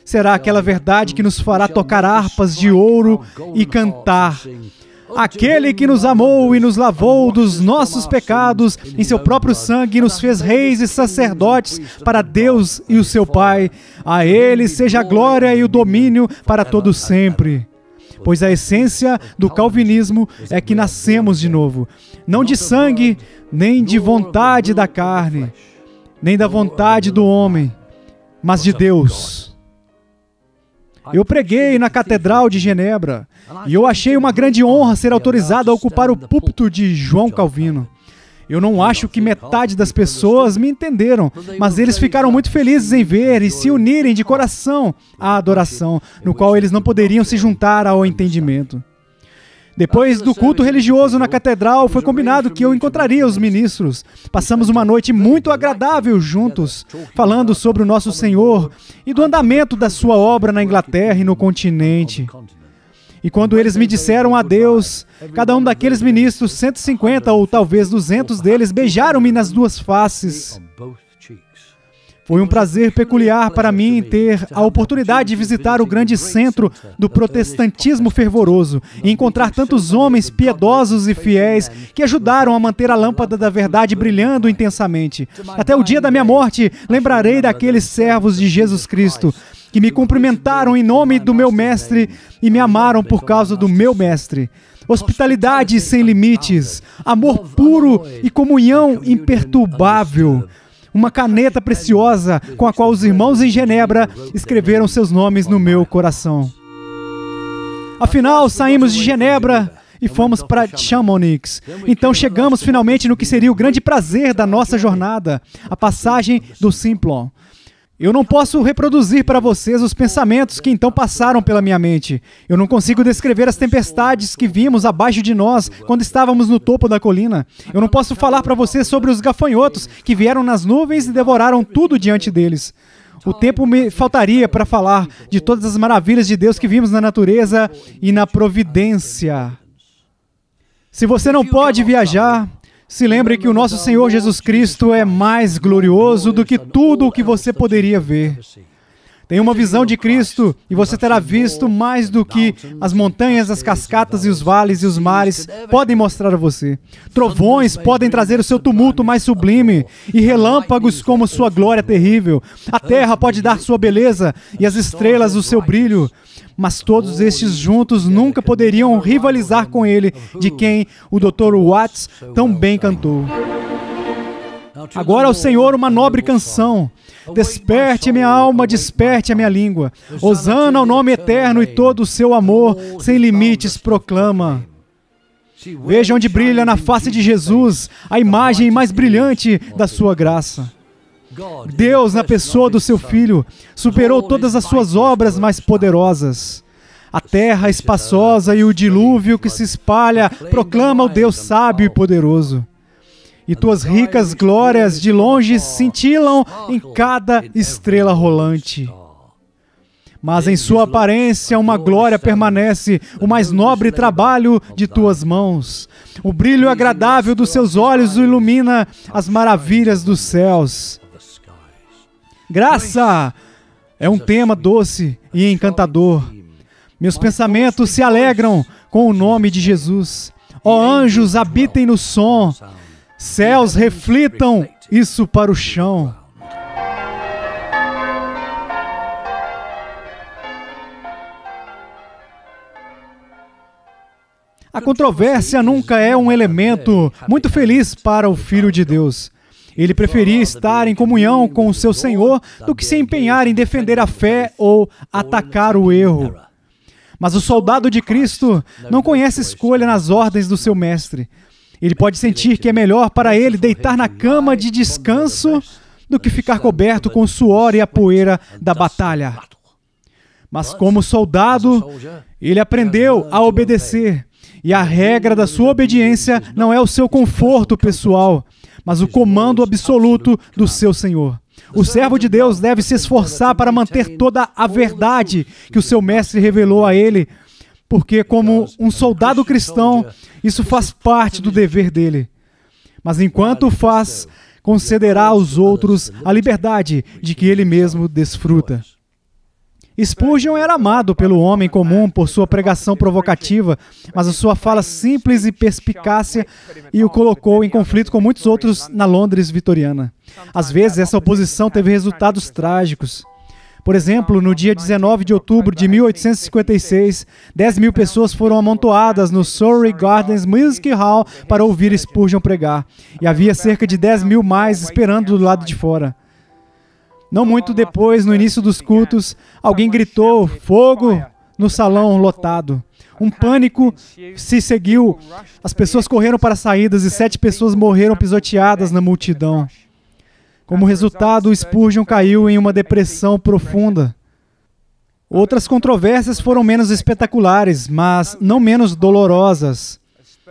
será aquela verdade que nos fará tocar harpas de ouro e cantar. Aquele que nos amou e nos lavou dos nossos pecados em seu próprio sangue e nos fez reis e sacerdotes para Deus e o seu Pai. A ele seja a glória e o domínio para todo sempre. Pois a essência do calvinismo é que nascemos de novo, não de sangue, nem de vontade da carne, nem da vontade do homem, mas de Deus. Eu preguei na Catedral de Genebra, e eu achei uma grande honra ser autorizado a ocupar o púlpito de João Calvino. Eu não acho que metade das pessoas me entenderam, mas eles ficaram muito felizes em ver e se unirem de coração à adoração, no qual eles não poderiam se juntar ao entendimento. Depois do culto religioso na catedral, foi combinado que eu encontraria os ministros. Passamos uma noite muito agradável juntos, falando sobre o nosso Senhor e do andamento da sua obra na Inglaterra e no continente. E quando eles me disseram adeus, cada um daqueles ministros, 150 ou talvez 200 deles, beijaram-me nas duas faces. Foi um prazer peculiar para mim ter a oportunidade de visitar o grande centro do protestantismo fervoroso e encontrar tantos homens piedosos e fiéis que ajudaram a manter a lâmpada da verdade brilhando intensamente. Até o dia da minha morte, lembrarei daqueles servos de Jesus Cristo que me cumprimentaram em nome do meu mestre e me amaram por causa do meu mestre. Hospitalidade sem limites, amor puro e comunhão imperturbável. Uma caneta preciosa com a qual os irmãos em Genebra escreveram seus nomes no meu coração. Afinal, saímos de Genebra e fomos para Chamonix. Então chegamos finalmente no que seria o grande prazer da nossa jornada, a passagem do Simplon. Eu não posso reproduzir para vocês os pensamentos que então passaram pela minha mente. Eu não consigo descrever as tempestades que vimos abaixo de nós quando estávamos no topo da colina. Eu não posso falar para vocês sobre os gafanhotos que vieram nas nuvens e devoraram tudo diante deles. O tempo me faltaria para falar de todas as maravilhas de Deus que vimos na natureza e na providência. Se você não pode viajar, se lembre que o nosso Senhor Jesus Cristo é mais glorioso do que tudo o que você poderia ver. Tenha uma visão de Cristo e você terá visto mais do que as montanhas, as cascatas e os vales e os mares podem mostrar a você. Trovões podem trazer o seu tumulto mais sublime e relâmpagos como sua glória terrível. A terra pode dar sua beleza e as estrelas o seu brilho. Mas todos estes juntos nunca poderiam rivalizar com ele, de quem o Dr. Watts tão bem cantou. Agora ao Senhor uma nobre canção. Desperte minha alma, desperte a minha língua. Hosana ao nome eterno e todo o seu amor sem limites proclama. Veja onde brilha na face de Jesus a imagem mais brilhante da sua graça. Deus, na pessoa do seu Filho, superou todas as suas obras mais poderosas. A terra espaçosa e o dilúvio que se espalha proclama o Deus sábio e poderoso. E tuas ricas glórias de longe cintilam em cada estrela rolante. Mas em sua aparência uma glória permanece, o mais nobre trabalho de tuas mãos. O brilho agradável dos seus olhos ilumina as maravilhas dos céus. Graça é um tema doce e encantador. Meus pensamentos se alegram com o nome de Jesus. Ó anjos, habitem no som. Céus, reflitam isso para o chão. A controvérsia nunca é um elemento muito feliz para o Filho de Deus. Ele preferia estar em comunhão com o seu Senhor do que se empenhar em defender a fé ou atacar o erro. Mas o soldado de Cristo não conhece escolha nas ordens do seu mestre. Ele pode sentir que é melhor para ele deitar na cama de descanso do que ficar coberto com o suor e a poeira da batalha. Mas como soldado, ele aprendeu a obedecer. E a regra da sua obediência não é o seu conforto pessoal, mas o comando absoluto do seu Senhor. O servo de Deus deve se esforçar para manter toda a verdade que o seu mestre revelou a ele, porque como um soldado cristão, isso faz parte do dever dele. Mas enquanto o faz, concederá aos outros a liberdade de que ele mesmo desfruta. Spurgeon era amado pelo homem comum por sua pregação provocativa, mas a sua fala simples e perspicácia e o colocou em conflito com muitos outros na Londres vitoriana. Às vezes, essa oposição teve resultados trágicos. Por exemplo, no dia 19 de outubro de 1856, 10.000 pessoas foram amontoadas no Surrey Gardens Music Hall para ouvir Spurgeon pregar, e havia cerca de 10.000 mais esperando do lado de fora. Não muito depois, no início dos cultos, alguém gritou "fogo" no salão lotado. Um pânico se seguiu. As pessoas correram para as saídas e 7 pessoas morreram pisoteadas na multidão. Como resultado, Spurgeon caiu em uma depressão profunda. Outras controvérsias foram menos espetaculares, mas não menos dolorosas.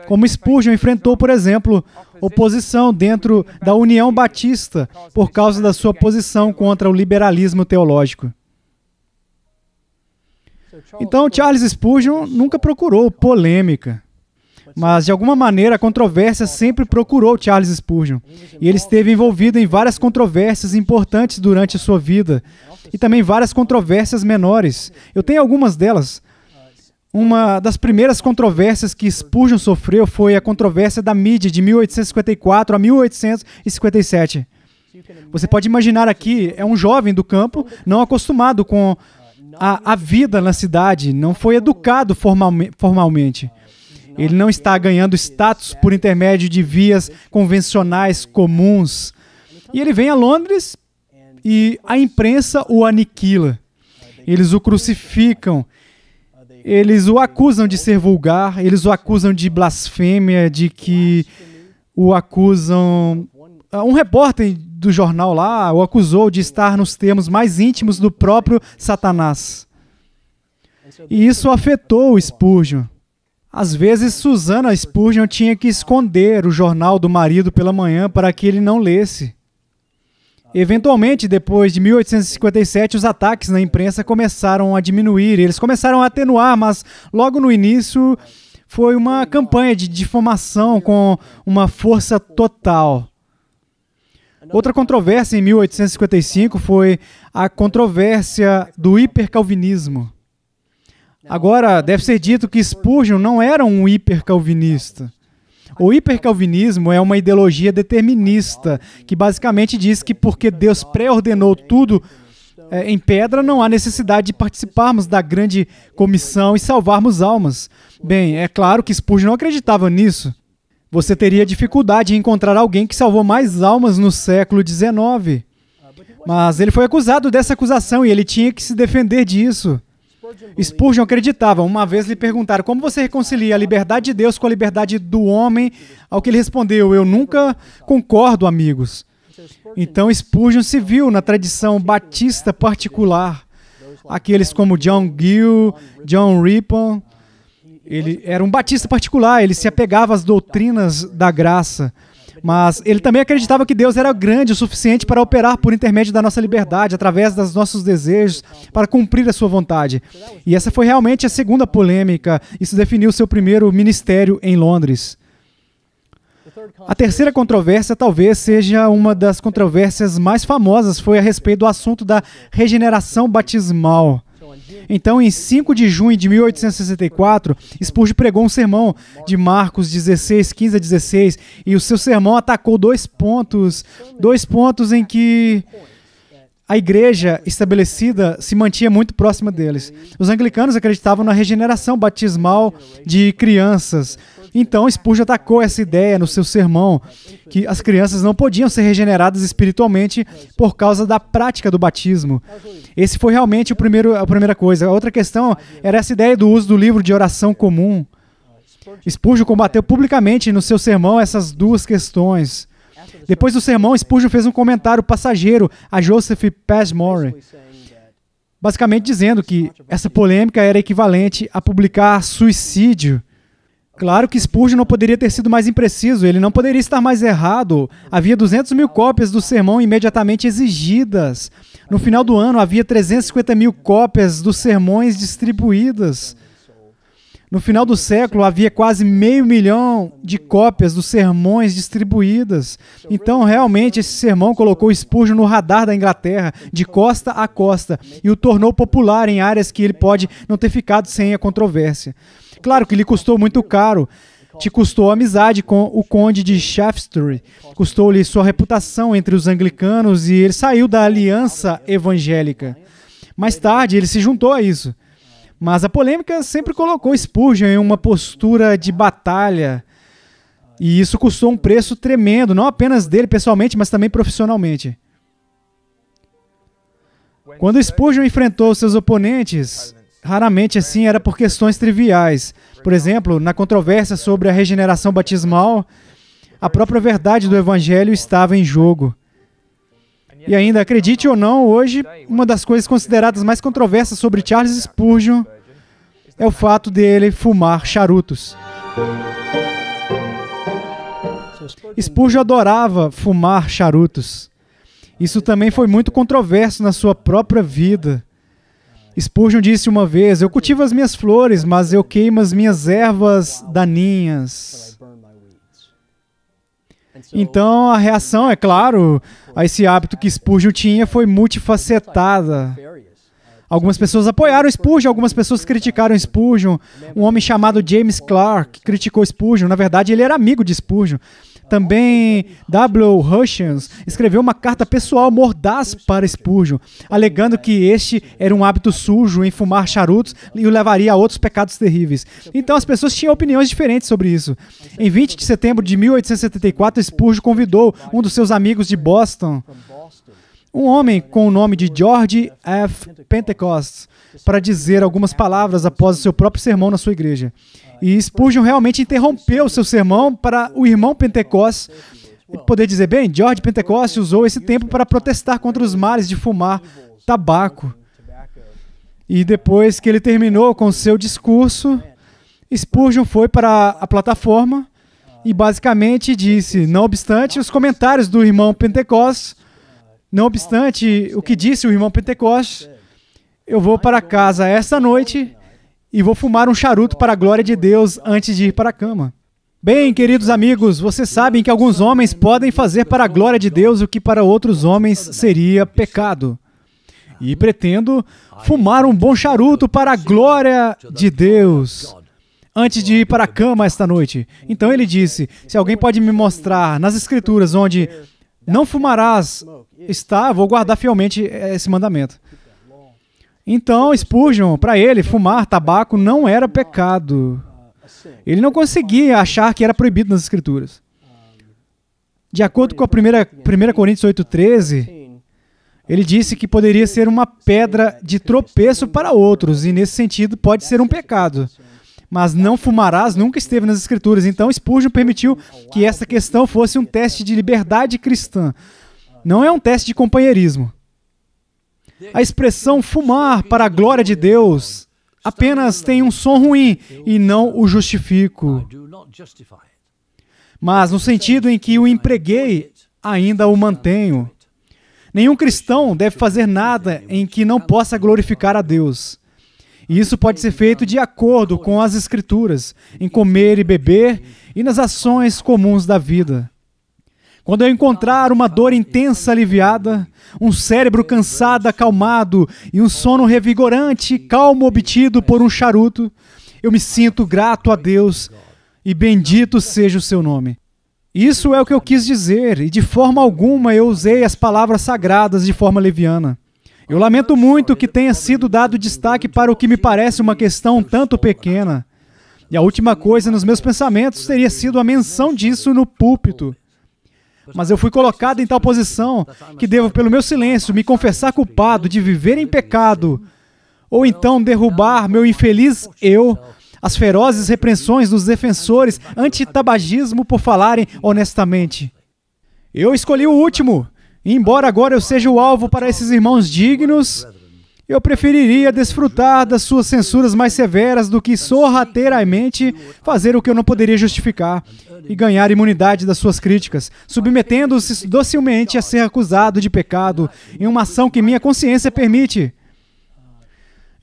Como Spurgeon enfrentou, por exemplo, oposição dentro da União Batista por causa da sua posição contra o liberalismo teológico. Então, Charles Spurgeon nunca procurou polêmica, mas de alguma maneira a controvérsia sempre procurou Charles Spurgeon, e ele esteve envolvido em várias controvérsias importantes durante a sua vida, e também várias controvérsias menores. Eu tenho algumas delas. Uma das primeiras controvérsias que Spurgeon sofreu foi a controvérsia da mídia de 1854 a 1857. Você pode imaginar aqui, é um jovem do campo, não acostumado com a vida na cidade, não foi educado formalmente. Ele não está ganhando status por intermédio de vias convencionais comuns. E ele vem a Londres e a imprensa o aniquila. Eles o crucificam. Eles o acusam de ser vulgar, eles o acusam de blasfêmia, de que o acusam... Um repórter do jornal lá o acusou de estar nos termos mais íntimos do próprio Satanás. E isso afetou o Spurgeon. Às vezes, Susannah Spurgeon tinha que esconder o jornal do marido pela manhã para que ele não lesse. Eventualmente, depois de 1857, os ataques na imprensa começaram a diminuir, eles começaram a atenuar, mas logo no início foi uma campanha de difamação com uma força total. Outra controvérsia em 1855 foi a controvérsia do hipercalvinismo. Agora, deve ser dito que Spurgeon não era um hipercalvinista. O hipercalvinismo é uma ideologia determinista, que basicamente diz que porque Deus pré-ordenou tudo em pedra, não há necessidade de participarmos da grande comissão e salvarmos almas. Bem, é claro que Spurgeon não acreditava nisso. Você teria dificuldade em encontrar alguém que salvou mais almas no século XIX. Mas ele foi acusado dessa acusação e ele tinha que se defender disso. Spurgeon acreditava. Uma vez lhe perguntaram, como você reconcilia a liberdade de Deus com a liberdade do homem? Ao que ele respondeu, eu nunca concordo, amigos. Então Spurgeon se viu na tradição batista particular. Aqueles como John Gill, John Rippon. Ele era um batista particular, ele se apegava às doutrinas da graça. Mas ele também acreditava que Deus era grande o suficiente para operar por intermédio da nossa liberdade, através dos nossos desejos, para cumprir a sua vontade. E essa foi realmente a segunda polêmica. Isso definiu seu primeiro ministério em Londres. A terceira controvérsia talvez seja uma das controvérsias mais famosas, foi a respeito do assunto da regeneração batismal. Então, em 5 de junho de 1864, Spurgeon pregou um sermão de Marcos 16, 15 a 16, e o seu sermão atacou dois pontos em que a igreja estabelecida se mantinha muito próxima deles. Os anglicanos acreditavam na regeneração batismal de crianças. Então, Spurgeon atacou essa ideia no seu sermão, que as crianças não podiam ser regeneradas espiritualmente por causa da prática do batismo. Esse foi realmente a primeira coisa. A outra questão era essa ideia do uso do livro de oração comum. Spurgeon combateu publicamente no seu sermão essas duas questões. Depois do sermão, Spurgeon fez um comentário passageiro a Joseph Passmore, basicamente dizendo que essa polêmica era equivalente a publicar suicídio. Claro que Spurgeon não poderia ter sido mais impreciso, ele não poderia estar mais errado. Havia 200 mil cópias do sermão imediatamente exigidas. No final do ano, havia 350 mil cópias dos sermões distribuídas. No final do século, havia quase 500 mil de cópias dos sermões distribuídas. Então, realmente, esse sermão colocou Spurgeon no radar da Inglaterra, de costa a costa, e o tornou popular em áreas que ele pode não ter ficado sem a controvérsia. Claro que lhe custou muito caro. Te custou a amizade com o conde de Shaftesbury, custou-lhe sua reputação entre os anglicanos e ele saiu da aliança evangélica. Mais tarde, ele se juntou a isso. Mas a polêmica sempre colocou Spurgeon em uma postura de batalha. E isso custou um preço tremendo, não apenas dele pessoalmente, mas também profissionalmente. Quando Spurgeon enfrentou seus oponentes, raramente assim era por questões triviais. Por exemplo, na controvérsia sobre a regeneração batismal, a própria verdade do Evangelho estava em jogo. E ainda, acredite ou não, hoje, uma das coisas consideradas mais controversas sobre Charles Spurgeon é o fato dele fumar charutos. Spurgeon adorava fumar charutos. Isso também foi muito controverso na sua própria vida. Spurgeon disse uma vez, eu cultivo as minhas flores, mas eu queimo as minhas ervas daninhas. Então, a reação, é claro, a esse hábito que Spurgeon tinha foi multifacetada. Algumas pessoas apoiaram Spurgeon, algumas pessoas criticaram Spurgeon. Um homem chamado James Clark criticou Spurgeon. Na verdade, ele era amigo de Spurgeon. Também W. Hutchins escreveu uma carta pessoal mordaz para Spurgeon, alegando que este era um hábito sujo em fumar charutos e o levaria a outros pecados terríveis. Então as pessoas tinham opiniões diferentes sobre isso. Em 20 de setembro de 1874, Spurgeon convidou um dos seus amigos de Boston, um homem com o nome de George F. Pentecost, para dizer algumas palavras após o seu próprio sermão na sua igreja. E Spurgeon realmente interrompeu o seu sermão para o irmão Pentecost poder dizer, bem, George Pentecost usou esse tempo para protestar contra os males de fumar tabaco. E depois que ele terminou com o seu discurso, Spurgeon foi para a plataforma e basicamente disse, não obstante os comentários do irmão Pentecost, não obstante o que disse o irmão Pentecost, eu vou para casa esta noite e vou fumar um charuto para a glória de Deus antes de ir para a cama. Bem, queridos amigos, vocês sabem que alguns homens podem fazer para a glória de Deus o que para outros homens seria pecado. E pretendo fumar um bom charuto para a glória de Deus antes de ir para a cama esta noite. Então ele disse, se alguém pode me mostrar nas Escrituras onde não fumarás está, vou guardar fielmente esse mandamento. Então, Spurgeon, para ele, fumar tabaco não era pecado. Ele não conseguia achar que era proibido nas Escrituras. De acordo com a 1 Coríntios 8,13, Ele disse que poderia ser uma pedra de tropeço para outros, e nesse sentido pode ser um pecado. Mas não fumarás nunca esteve nas Escrituras. Então Spurgeon permitiu que essa questão fosse um teste de liberdade cristã. Não é um teste de companheirismo. A expressão fumar para a glória de Deus apenas tem um som ruim e não o justifico. Mas no sentido em que o empreguei, ainda o mantenho. Nenhum cristão deve fazer nada em que não possa glorificar a Deus. E isso pode ser feito de acordo com as Escrituras, em comer e beber e nas ações comuns da vida. Quando eu encontrar uma dor intensa aliviada, um cérebro cansado acalmado e um sono revigorante e calmo obtido por um charuto, eu me sinto grato a Deus e bendito seja o seu nome. Isso é o que eu quis dizer, e de forma alguma eu usei as palavras sagradas de forma leviana. Eu lamento muito que tenha sido dado destaque para o que me parece uma questão um tanto pequena. E a última coisa nos meus pensamentos teria sido a menção disso no púlpito. Mas eu fui colocado em tal posição que devo, pelo meu silêncio, me confessar culpado de viver em pecado, ou então derrubar meu infeliz eu, as ferozes repreensões dos defensores anti-tabagismo por falarem honestamente. Eu escolhi o último. E embora agora eu seja o alvo para esses irmãos dignos, eu preferiria desfrutar das suas censuras mais severas do que sorrateiramente fazer o que eu não poderia justificar e ganhar imunidade das suas críticas, submetendo-se docilmente a ser acusado de pecado em uma ação que minha consciência permite.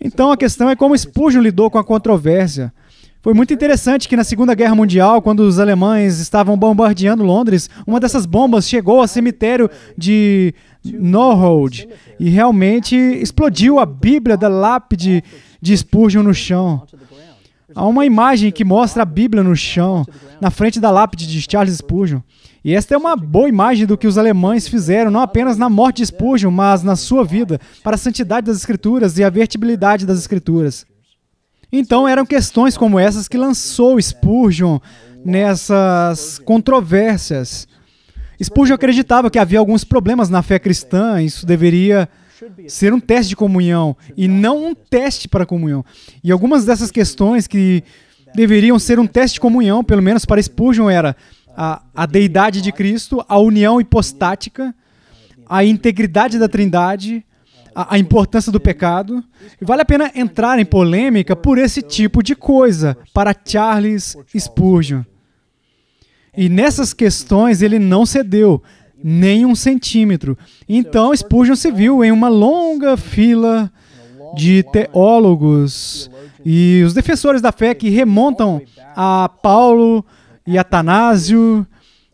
Então a questão é como Spurgeon lidou com a controvérsia. Foi muito interessante que na Segunda Guerra Mundial, quando os alemães estavam bombardeando Londres, uma dessas bombas chegou ao cemitério de Norwood e realmente explodiu a Bíblia da lápide de Spurgeon no chão. Há uma imagem que mostra a Bíblia no chão, na frente da lápide de Charles Spurgeon. E esta é uma boa imagem do que os alemães fizeram, não apenas na morte de Spurgeon, mas na sua vida, para a santidade das Escrituras e a vertibilidade das Escrituras. Então eram questões como essas que lançou Spurgeon nessas controvérsias. Spurgeon acreditava que havia alguns problemas na fé cristã, isso deveria ser um teste de comunhão e não um teste para comunhão. E algumas dessas questões que deveriam ser um teste de comunhão, pelo menos para Spurgeon, era a deidade de Cristo, a união hipostática, a integridade da Trindade, a importância do pecado. E vale a pena entrar em polêmica por esse tipo de coisa para Charles Spurgeon. E nessas questões ele não cedeu nem 1 centímetro. Então Spurgeon se viu em uma longa fila de teólogos e os defensores da fé que remontam a Paulo e Atanásio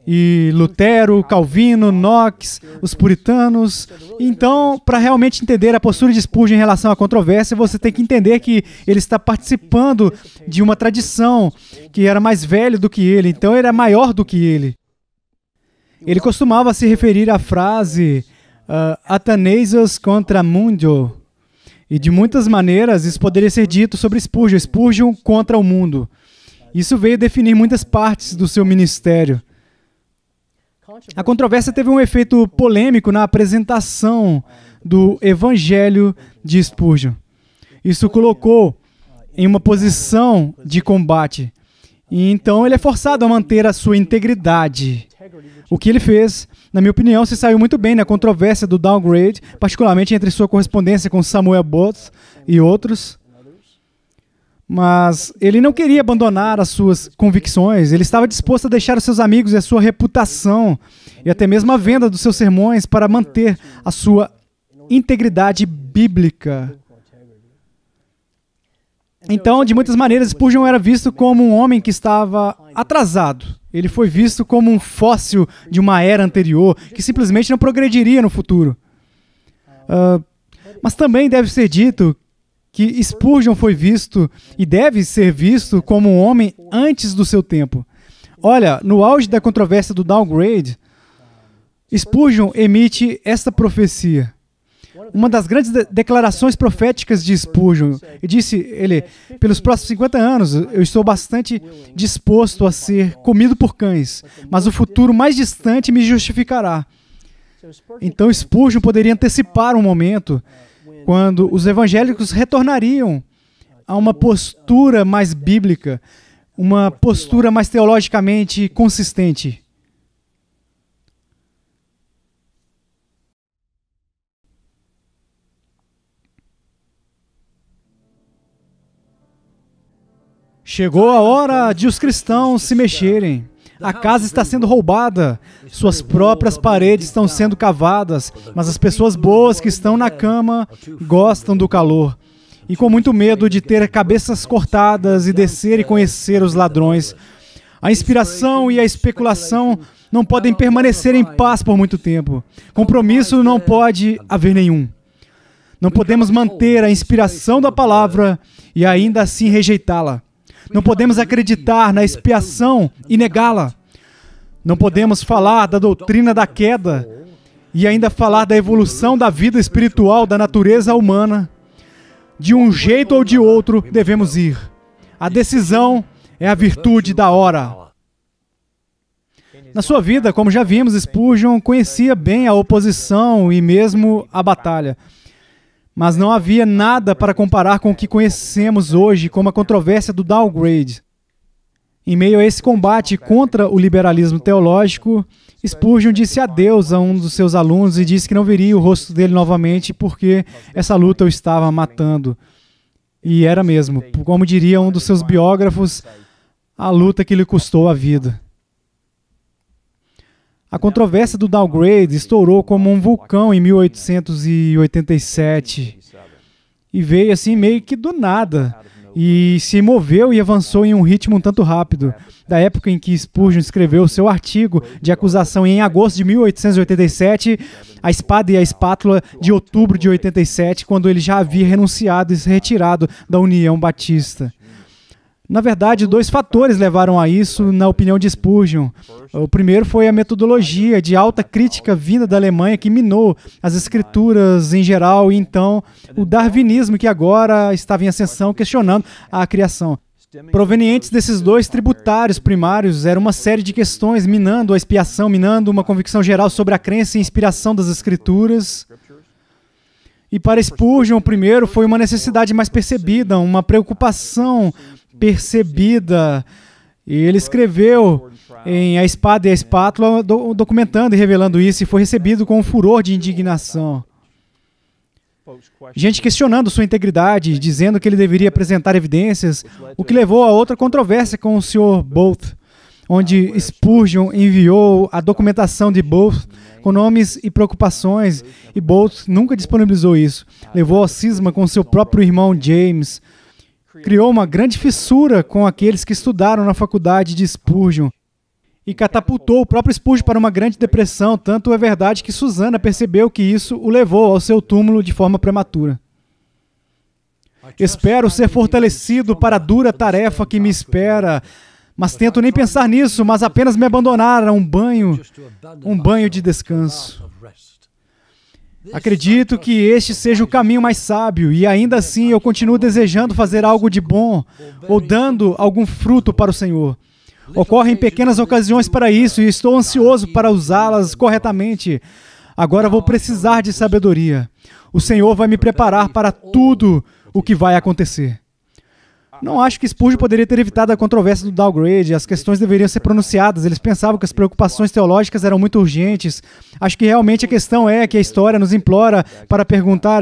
e Lutero, Calvino, Knox, os puritanos. Então, para realmente entender a postura de Spurgeon em relação à controvérsia, você tem que entender que ele está participando de uma tradição que era mais velha do que ele, então ele era maior do que ele. Ele costumava se referir à frase Athanasius contra mundo, e de muitas maneiras isso poderia ser dito sobre Spurgeon, Spurgeon contra o mundo. Isso veio definir muitas partes do seu ministério. A controvérsia teve um efeito polêmico na apresentação do Evangelho de Spurgeon. Isso o colocou em uma posição de combate. E então ele é forçado a manter a sua integridade. O que ele fez, na minha opinião, se saiu muito bem na controvérsia do downgrade, particularmente entre sua correspondência com Samuel Booth e outros. Mas ele não queria abandonar as suas convicções, ele estava disposto a deixar os seus amigos e a sua reputação, e até mesmo a venda dos seus sermões para manter a sua integridade bíblica. Então, de muitas maneiras, Spurgeon era visto como um homem que estava atrasado. Ele foi visto como um fóssil de uma era anterior, que simplesmente não progrediria no futuro. Mas também deve ser dito que Spurgeon foi visto e deve ser visto como um homem antes do seu tempo. Olha, no auge da controvérsia do downgrade, Spurgeon emite esta profecia. Uma das grandes declarações proféticas de Spurgeon. E disse ele, pelos próximos 50 anos, eu estou bastante disposto a ser comido por cães, mas o futuro mais distante me justificará. Então Spurgeon poderia antecipar um momento quando os evangélicos retornariam a uma postura mais bíblica, uma postura mais teologicamente consistente. Chegou a hora de os cristãos se mexerem. A casa está sendo roubada, suas próprias paredes estão sendo cavadas, mas as pessoas boas que estão na cama gostam do calor. E com muito medo de ter cabeças cortadas e descer e conhecer os ladrões. A inspiração e a especulação não podem permanecer em paz por muito tempo. Compromisso não pode haver nenhum. Não podemos manter a inspiração da palavra e ainda assim rejeitá-la. Não podemos acreditar na expiação e negá-la. Não podemos falar da doutrina da queda e ainda falar da evolução da vida espiritual da natureza humana. De um jeito ou de outro, devemos ir. A decisão é a virtude da hora. Na sua vida, como já vimos, Spurgeon conhecia bem a oposição e mesmo a batalha. Mas não havia nada para comparar com o que conhecemos hoje como a controvérsia do downgrade. Em meio a esse combate contra o liberalismo teológico, Spurgeon disse adeus a um dos seus alunos e disse que não veria o rosto dele novamente porque essa luta o estava matando. E era mesmo, como diria um dos seus biógrafos, a luta que lhe custou a vida. A controvérsia do downgrade estourou como um vulcão em 1887 e veio assim meio que do nada e se moveu e avançou em um ritmo um tanto rápido. Da época em que Spurgeon escreveu seu artigo de acusação em agosto de 1887, a espada e a espátula de outubro de 87, quando ele já havia renunciado e se retirado da União Batista. Na verdade, dois fatores levaram a isso, na opinião de Spurgeon. O primeiro foi a metodologia de alta crítica vinda da Alemanha que minou as escrituras em geral e então o darwinismo que agora estava em ascensão questionando a criação. Provenientes desses dois tributários primários era uma série de questões minando a expiação, minando uma convicção geral sobre a crença e inspiração das escrituras. E para Spurgeon, o primeiro foi uma necessidade mais percebida, uma preocupação percebida. E ele escreveu em A Espada e a Espátula, documentando e revelando isso, e foi recebido com um furor de indignação. Gente questionando sua integridade, dizendo que ele deveria apresentar evidências, o que levou a outra controvérsia com o Sr. Booth, onde Spurgeon enviou a documentação de Booth com nomes e preocupações, e Booth nunca disponibilizou isso. Levou a cisma com seu próprio irmão James. Criou uma grande fissura com aqueles que estudaram na faculdade de Spurgeon e catapultou o próprio Spurgeon para uma grande depressão. Tanto é verdade que Susana percebeu que isso o levou ao seu túmulo de forma prematura. Espero ser fortalecido para a dura tarefa que me espera, mas tento nem pensar nisso, mas apenas me abandonar a um banho de descanso. Acredito que este seja o caminho mais sábio e ainda assim eu continuo desejando fazer algo de bom ou dando algum fruto para o Senhor. Ocorrem pequenas ocasiões para isso e estou ansioso para usá-las corretamente. Agora vou precisar de sabedoria. O Senhor vai me preparar para tudo o que vai acontecer. Não acho que Spurgeon poderia ter evitado a controvérsia do downgrade. As questões deveriam ser pronunciadas. Eles pensavam que as preocupações teológicas eram muito urgentes. Acho que realmente a questão é que a história nos implora para perguntar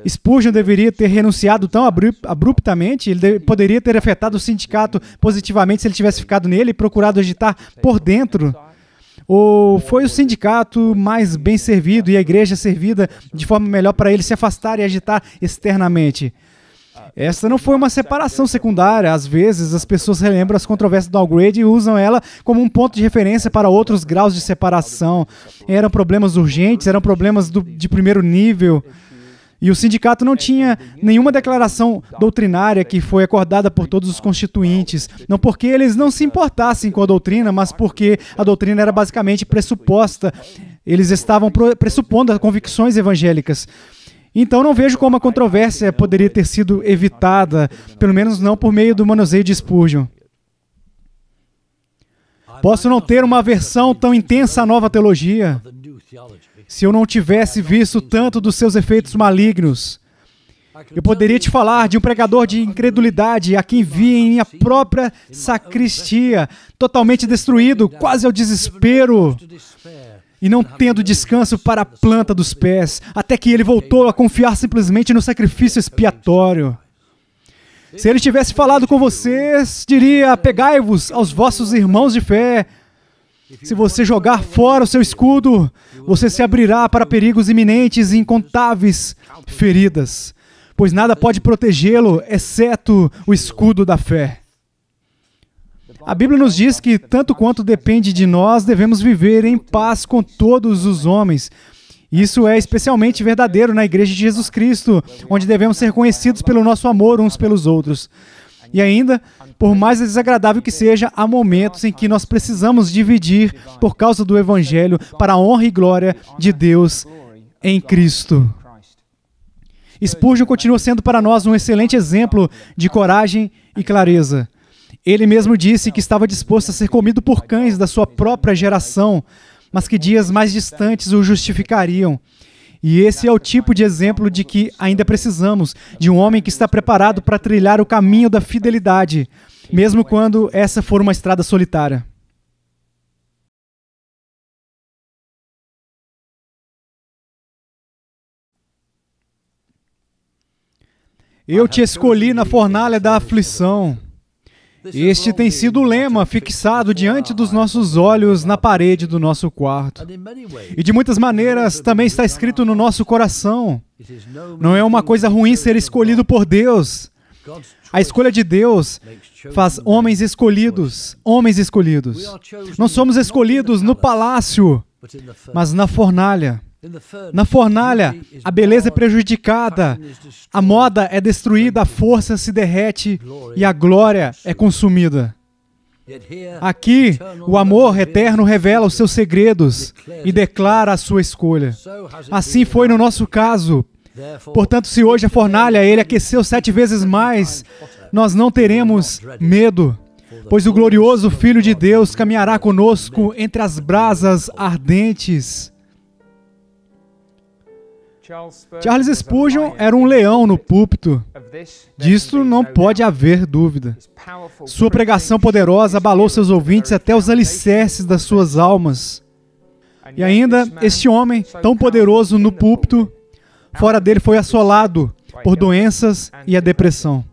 Spurgeon deveria ter renunciado tão abruptamente? Ele poderia ter afetado o sindicato positivamente se ele tivesse ficado nele e procurado agitar por dentro? Ou foi o sindicato mais bem servido e a igreja servida de forma melhor para ele se afastar e agitar externamente? Essa não foi uma separação secundária. Às vezes, as pessoas relembram as controvérsias do downgrade e usam ela como um ponto de referência para outros graus de separação. Eram problemas urgentes, eram problemas de primeiro nível. E o sindicato não tinha nenhuma declaração doutrinária que foi acordada por todos os constituintes. Não porque eles não se importassem com a doutrina, mas porque a doutrina era basicamente pressuposta. Eles estavam pressupondo convicções evangélicas. Então não vejo como a controvérsia poderia ter sido evitada, pelo menos não por meio do manuseio de Spurgeon. Posso não ter uma aversão tão intensa à nova teologia se eu não tivesse visto tanto dos seus efeitos malignos. Eu poderia te falar de um pregador de incredulidade a quem vi em minha própria sacristia, totalmente destruído, quase ao desespero, e não tendo descanso para a planta dos pés, até que ele voltou a confiar simplesmente no sacrifício expiatório. Se ele tivesse falado com vocês, diria: apegai-vos aos vossos irmãos de fé. Se você jogar fora o seu escudo, você se abrirá para perigos iminentes e incontáveis feridas, pois nada pode protegê-lo, exceto o escudo da fé. A Bíblia nos diz que, tanto quanto depende de nós, devemos viver em paz com todos os homens. Isso é especialmente verdadeiro na Igreja de Jesus Cristo, onde devemos ser conhecidos pelo nosso amor uns pelos outros. E ainda, por mais desagradável que seja, há momentos em que nós precisamos dividir por causa do Evangelho para a honra e glória de Deus em Cristo. Spurgeon continua sendo para nós um excelente exemplo de coragem e clareza. Ele mesmo disse que estava disposto a ser comido por cães da sua própria geração, mas que dias mais distantes o justificariam. E esse é o tipo de exemplo de que ainda precisamos, de um homem que está preparado para trilhar o caminho da fidelidade, mesmo quando essa for uma estrada solitária. Eu te escolhi na fornalha da aflição. Este tem sido o lema fixado diante dos nossos olhos na parede do nosso quarto. E de muitas maneiras também está escrito no nosso coração. Não é uma coisa ruim ser escolhido por Deus. A escolha de Deus faz homens escolhidos, homens escolhidos. Não somos escolhidos no palácio, mas na fornalha. Na fornalha, a beleza é prejudicada, a moda é destruída, a força se derrete e a glória é consumida. Aqui, o amor eterno revela os seus segredos e declara a sua escolha. Assim foi no nosso caso. Portanto, se hoje a fornalha ele aqueceu 7 vezes mais, nós não teremos medo, pois o glorioso Filho de Deus caminhará conosco entre as brasas ardentes. Charles Spurgeon era um leão no púlpito. Disto não pode haver dúvida. Sua pregação poderosa abalou seus ouvintes até os alicerces das suas almas. E ainda, este homem, tão poderoso no púlpito, fora dele foi assolado por doenças e a depressão.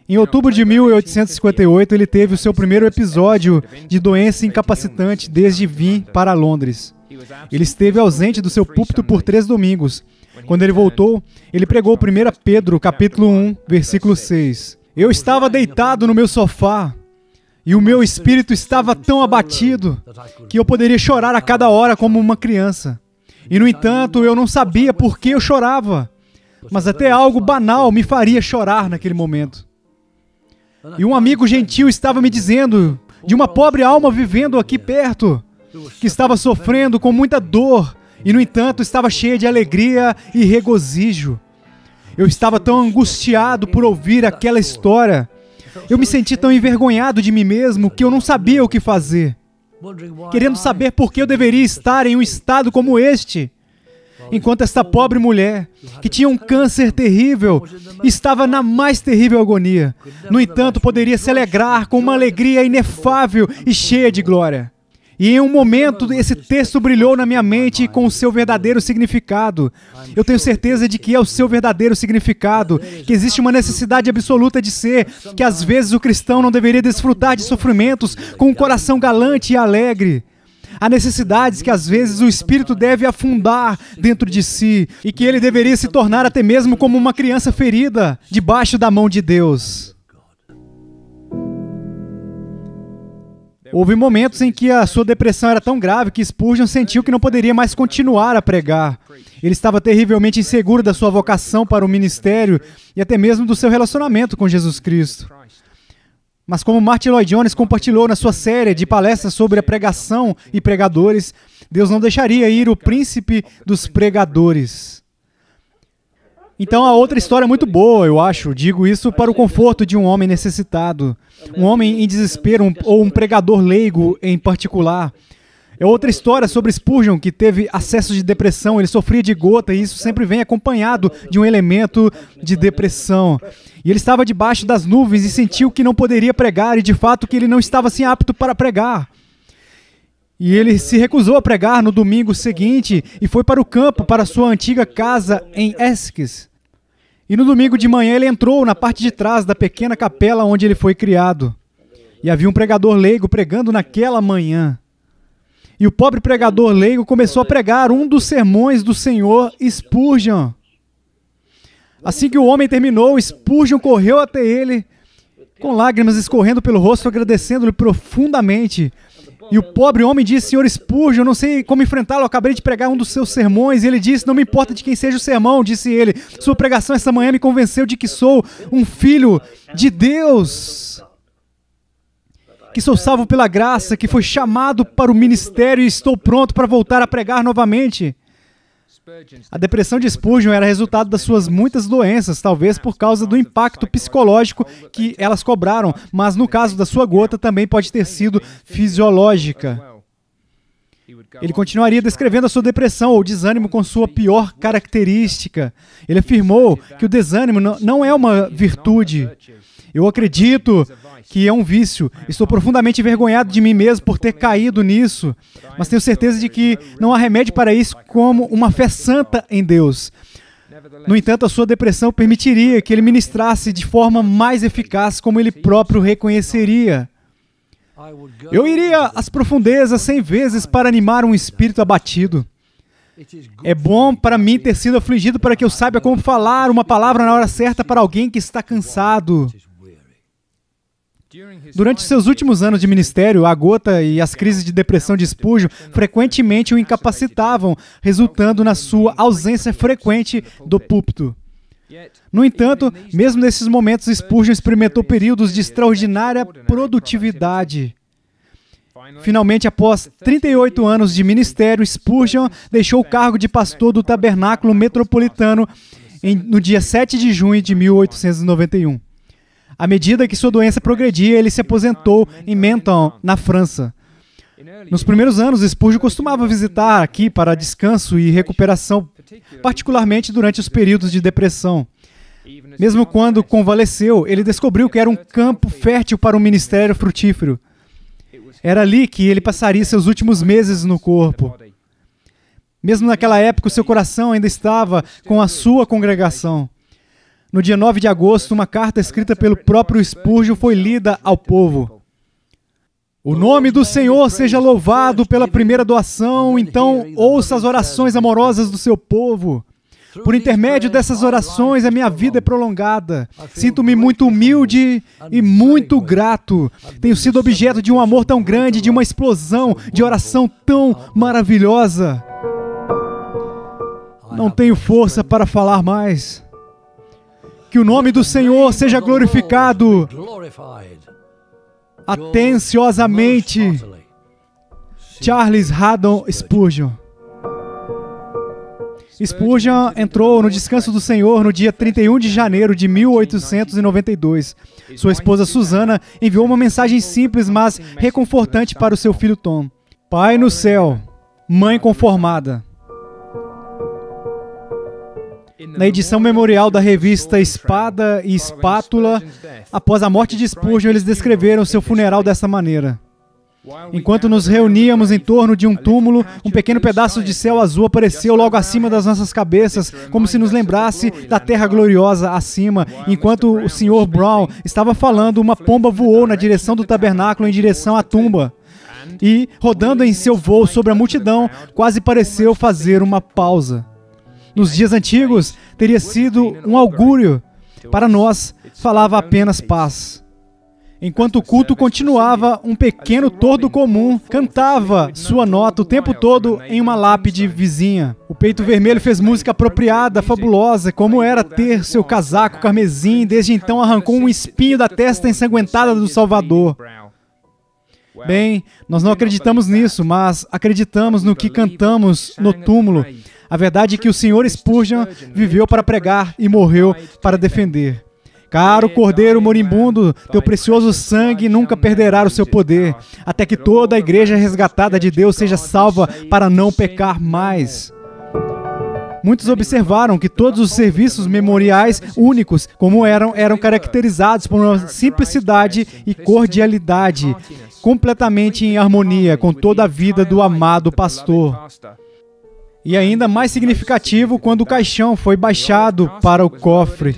Em outubro de 1858, ele teve o seu primeiro episódio de doença incapacitante desde vir para Londres. Ele esteve ausente do seu púlpito por 3 domingos. Quando ele voltou, ele pregou 1 Pedro, capítulo 1, versículo 6. Eu estava deitado no meu sofá e o meu espírito estava tão abatido que eu poderia chorar a cada hora como uma criança. E, no entanto, eu não sabia por que eu chorava, mas até algo banal me faria chorar naquele momento. E um amigo gentil estava me dizendo de uma pobre alma vivendo aqui perto, que estava sofrendo com muita dor e, no entanto, estava cheia de alegria e regozijo. Eu estava tão angustiado por ouvir aquela história. Eu me senti tão envergonhado de mim mesmo que eu não sabia o que fazer, querendo saber por que eu deveria estar em um estado como este, enquanto esta pobre mulher, que tinha um câncer terrível, estava na mais terrível agonia. No entanto, poderia se alegrar com uma alegria inefável e cheia de glória. E em um momento, esse texto brilhou na minha mente com o seu verdadeiro significado. Eu tenho certeza de que é o seu verdadeiro significado, que existe uma necessidade absoluta de ser, que às vezes o cristão não deveria desfrutar de sofrimentos com um coração galante e alegre. Há necessidades que às vezes o espírito deve afundar dentro de si e que ele deveria se tornar até mesmo como uma criança ferida debaixo da mão de Deus. Houve momentos em que a sua depressão era tão grave que Spurgeon sentiu que não poderia mais continuar a pregar. Ele estava terrivelmente inseguro da sua vocação para o ministério e até mesmo do seu relacionamento com Jesus Cristo. Mas como Martin Lloyd Jones compartilhou na sua série de palestras sobre a pregação e pregadores, Deus não deixaria ir o príncipe dos pregadores. Então, a outra história é muito boa, eu acho. Digo isso para o conforto de um homem necessitado, um homem em desespero, ou um pregador leigo em particular. É outra história sobre Spurgeon, que teve acessos de depressão, ele sofria de gota, e isso sempre vem acompanhado de um elemento de depressão. E ele estava debaixo das nuvens e sentiu que não poderia pregar, e de fato que ele não estava assim apto para pregar. E ele se recusou a pregar no domingo seguinte e foi para o campo, para sua antiga casa em Essex. E no domingo de manhã ele entrou na parte de trás da pequena capela onde ele foi criado. E havia um pregador leigo pregando naquela manhã. E o pobre pregador leigo começou a pregar um dos sermões do Senhor Spurgeon. Assim que o homem terminou, Spurgeon correu até ele, com lágrimas escorrendo pelo rosto, agradecendo-lhe profundamente. E o pobre homem disse: Senhor Spurgeon, eu não sei como enfrentá-lo, eu acabei de pregar um dos seus sermões. E ele disse: não me importa de quem seja o sermão, disse ele. Sua pregação esta manhã me convenceu de que sou um filho de Deus, que sou salvo pela graça, que fui chamado para o ministério e estou pronto para voltar a pregar novamente. A depressão de Spurgeon era resultado das suas muitas doenças, talvez por causa do impacto psicológico que elas cobraram, mas no caso da sua gota também pode ter sido fisiológica. Ele continuaria descrevendo a sua depressão ou desânimo com sua pior característica. Ele afirmou que o desânimo não é uma virtude. Eu acredito que é um vício. Estou profundamente envergonhado de mim mesmo por ter caído nisso, mas tenho certeza de que não há remédio para isso como uma fé santa em Deus. No entanto, a sua depressão permitiria que ele ministrasse de forma mais eficaz, como ele próprio reconheceria. Eu iria às profundezas 100 vezes para animar um espírito abatido. É bom para mim ter sido afligido para que eu saiba como falar uma palavra na hora certa para alguém que está cansado. Durante seus últimos anos de ministério, a gota e as crises de depressão de Spurgeon frequentemente o incapacitavam, resultando na sua ausência frequente do púlpito. No entanto, mesmo nesses momentos, Spurgeon experimentou períodos de extraordinária produtividade. Finalmente, após 38 anos de ministério, Spurgeon deixou o cargo de pastor do Tabernáculo Metropolitano no dia 7 de junho de 1891. À medida que sua doença progredia, ele se aposentou em Menton, na França. Nos primeiros anos, Spurgeon costumava visitar aqui para descanso e recuperação, particularmente durante os períodos de depressão. Mesmo quando convalesceu, ele descobriu que era um campo fértil para um ministério frutífero. Era ali que ele passaria seus últimos meses no corpo. Mesmo naquela época, o seu coração ainda estava com a sua congregação. No dia 9 de agosto, uma carta escrita pelo próprio Spurgeon foi lida ao povo. O nome do Senhor seja louvado pela primeira doação, então ouça as orações amorosas do seu povo. Por intermédio dessas orações, a minha vida é prolongada. Sinto-me muito humilde e muito grato. Tenho sido objeto de um amor tão grande, de uma explosão de oração tão maravilhosa. Não tenho força para falar mais. Que o nome do Senhor seja glorificado atenciosamente. Charles Haddon Spurgeon. Spurgeon entrou no descanso do Senhor no dia 31 de janeiro de 1892. Sua esposa Susana enviou uma mensagem simples, mas reconfortante para o seu filho Tom. Pai no céu, mãe conformada. Na edição memorial da revista Espada e Espátula, após a morte de Spurgeon, eles descreveram seu funeral dessa maneira. Enquanto nos reuníamos em torno de um túmulo, um pequeno pedaço de céu azul apareceu logo acima das nossas cabeças, como se nos lembrasse da terra gloriosa acima. Enquanto o Sr. Brown estava falando, uma pomba voou na direção do tabernáculo, em direção à tumba. E, rodando em seu voo sobre a multidão, quase pareceu fazer uma pausa. Nos dias antigos, teria sido um augúrio. Para nós, falava apenas paz. Enquanto o culto continuava, um pequeno tordo comum cantava sua nota o tempo todo em uma lápide vizinha. O peito vermelho fez música apropriada, fabulosa, como era ter seu casaco carmesim. Desde então arrancou um espinho da testa ensanguentada do Salvador. Bem, nós não acreditamos nisso, mas acreditamos no que cantamos no túmulo. A verdade é que o Sr. Spurgeon viveu para pregar e morreu para defender. Caro Cordeiro moribundo, teu precioso sangue nunca perderá o seu poder, até que toda a igreja resgatada de Deus seja salva para não pecar mais. Muitos observaram que todos os serviços memoriais únicos, como eram caracterizados por uma simplicidade e cordialidade, completamente em harmonia com toda a vida do amado pastor. E ainda mais significativo quando o caixão foi baixado para o cofre.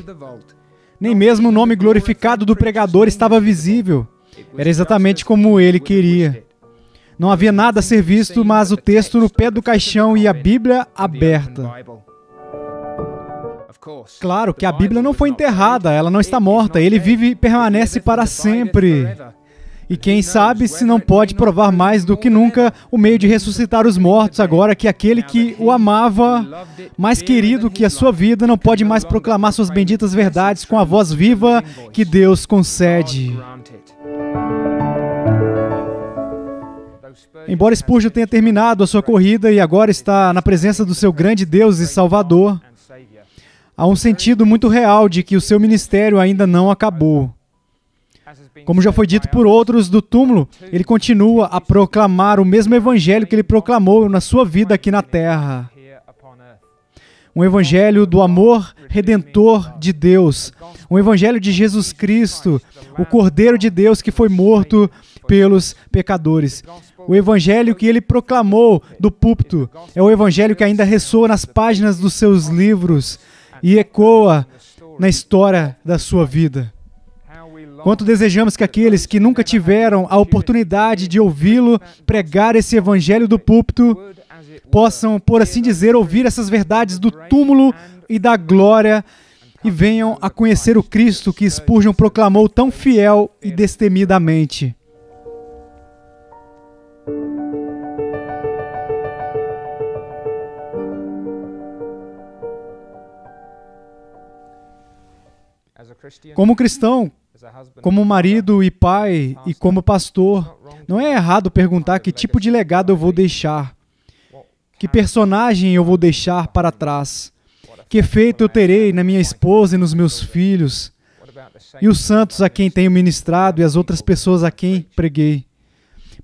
Nem mesmo o nome glorificado do pregador estava visível. Era exatamente como ele queria. Não havia nada a ser visto, mas o texto no pé do caixão e a Bíblia aberta. Claro que a Bíblia não foi enterrada, ela não está morta. Ele vive e permanece para sempre. E quem sabe se não pode provar mais do que nunca o meio de ressuscitar os mortos, agora que aquele que o amava, mais querido que a sua vida, não pode mais proclamar suas benditas verdades com a voz viva que Deus concede. Embora Spurgeon tenha terminado a sua corrida e agora está na presença do seu grande Deus e Salvador, há um sentido muito real de que o seu ministério ainda não acabou. Como já foi dito por outros do túmulo, ele continua a proclamar o mesmo evangelho que ele proclamou na sua vida aqui na terra. Um evangelho do amor redentor de Deus. Um evangelho de Jesus Cristo, o Cordeiro de Deus que foi morto pelos pecadores. O evangelho que ele proclamou do púlpito é o evangelho que ainda ressoa nas páginas dos seus livros e ecoa na história da sua vida. Quanto desejamos que aqueles que nunca tiveram a oportunidade de ouvi-lo pregar esse evangelho do púlpito possam, por assim dizer, ouvir essas verdades do túmulo e da glória e venham a conhecer o Cristo que Spurgeon proclamou tão fiel e destemidamente. Como cristão, como marido e pai e como pastor, não é errado perguntar que tipo de legado eu vou deixar, que personagem eu vou deixar para trás, que efeito eu terei na minha esposa e nos meus filhos, e os santos a quem tenho ministrado e as outras pessoas a quem preguei.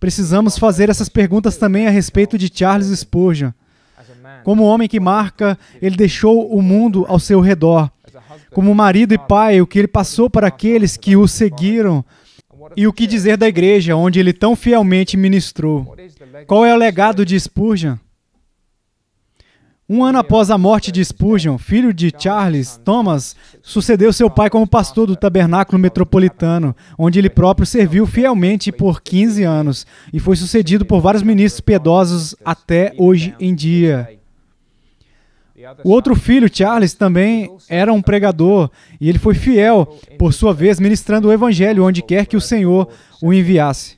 Precisamos fazer essas perguntas também a respeito de Charles Spurgeon. Como homem que marca, ele deixou o mundo ao seu redor. Como marido e pai, o que ele passou para aqueles que o seguiram e o que dizer da igreja, onde ele tão fielmente ministrou. Qual é o legado de Spurgeon? Um ano após a morte de Spurgeon, filho de Charles, Thomas sucedeu seu pai como pastor do Tabernáculo Metropolitano, onde ele próprio serviu fielmente por 15 anos e foi sucedido por vários ministros piedosos até hoje em dia. O outro filho, Charles, também era um pregador e ele foi fiel, por sua vez, ministrando o evangelho onde quer que o Senhor o enviasse.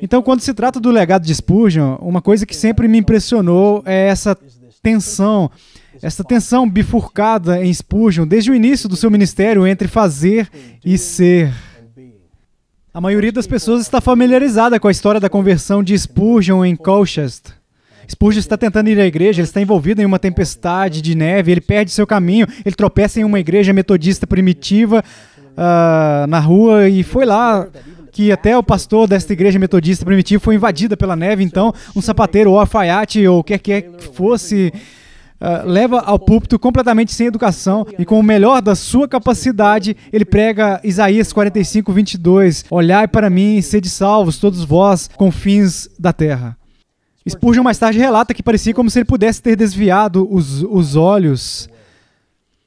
Então, quando se trata do legado de Spurgeon, uma coisa que sempre me impressionou é essa tensão bifurcada em Spurgeon desde o início do seu ministério entre fazer e ser. A maioria das pessoas está familiarizada com a história da conversão de Spurgeon em Colchester. Spurgeon está tentando ir à igreja, ele está envolvido em uma tempestade de neve, ele perde seu caminho, ele tropeça em uma igreja metodista primitiva na rua e foi lá que até o pastor desta igreja metodista primitiva foi invadida pela neve, então um sapateiro ou alfaiate ou o que quer que fosse leva ao púlpito completamente sem educação e com o melhor da sua capacidade, ele prega Isaías 45, 22, olhai para mim e sede salvos todos vós, confins da terra. Spurgeon mais tarde relata que parecia como se ele pudesse ter desviado os olhos.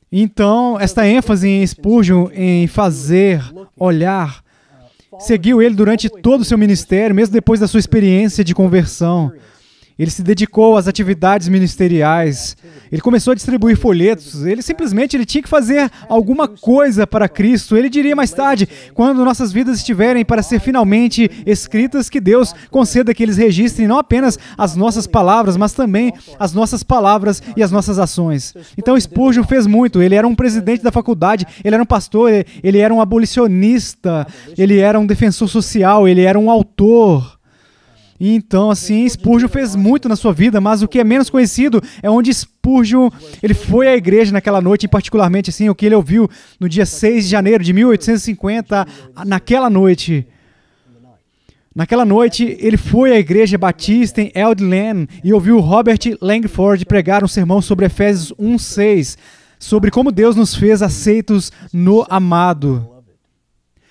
Então, esta ênfase em Spurgeon em fazer, olhar, seguiu ele durante todo o seu ministério, mesmo depois da sua experiência de conversão. Ele se dedicou às atividades ministeriais, ele começou a distribuir folhetos, ele tinha que fazer alguma coisa para Cristo. Ele diria mais tarde, quando nossas vidas estiverem para ser finalmente escritas, que Deus conceda que eles registrem não apenas as nossas palavras, mas também as nossas palavras e as nossas ações. Então Spurgeon fez muito, ele era um presidente da faculdade, ele era um pastor, ele era um abolicionista, ele era um defensor social, ele era um autor. E então, assim, Spurgeon fez muito na sua vida, mas o que é menos conhecido é onde Spurgeon, ele foi à igreja naquela noite, e particularmente, assim, o que ele ouviu no dia 6 de janeiro de 1850, naquela noite. Naquela noite, ele foi à igreja batista em Eldland e ouviu Robert Langford pregar um sermão sobre Efésios 1:6, sobre como Deus nos fez aceitos no amado.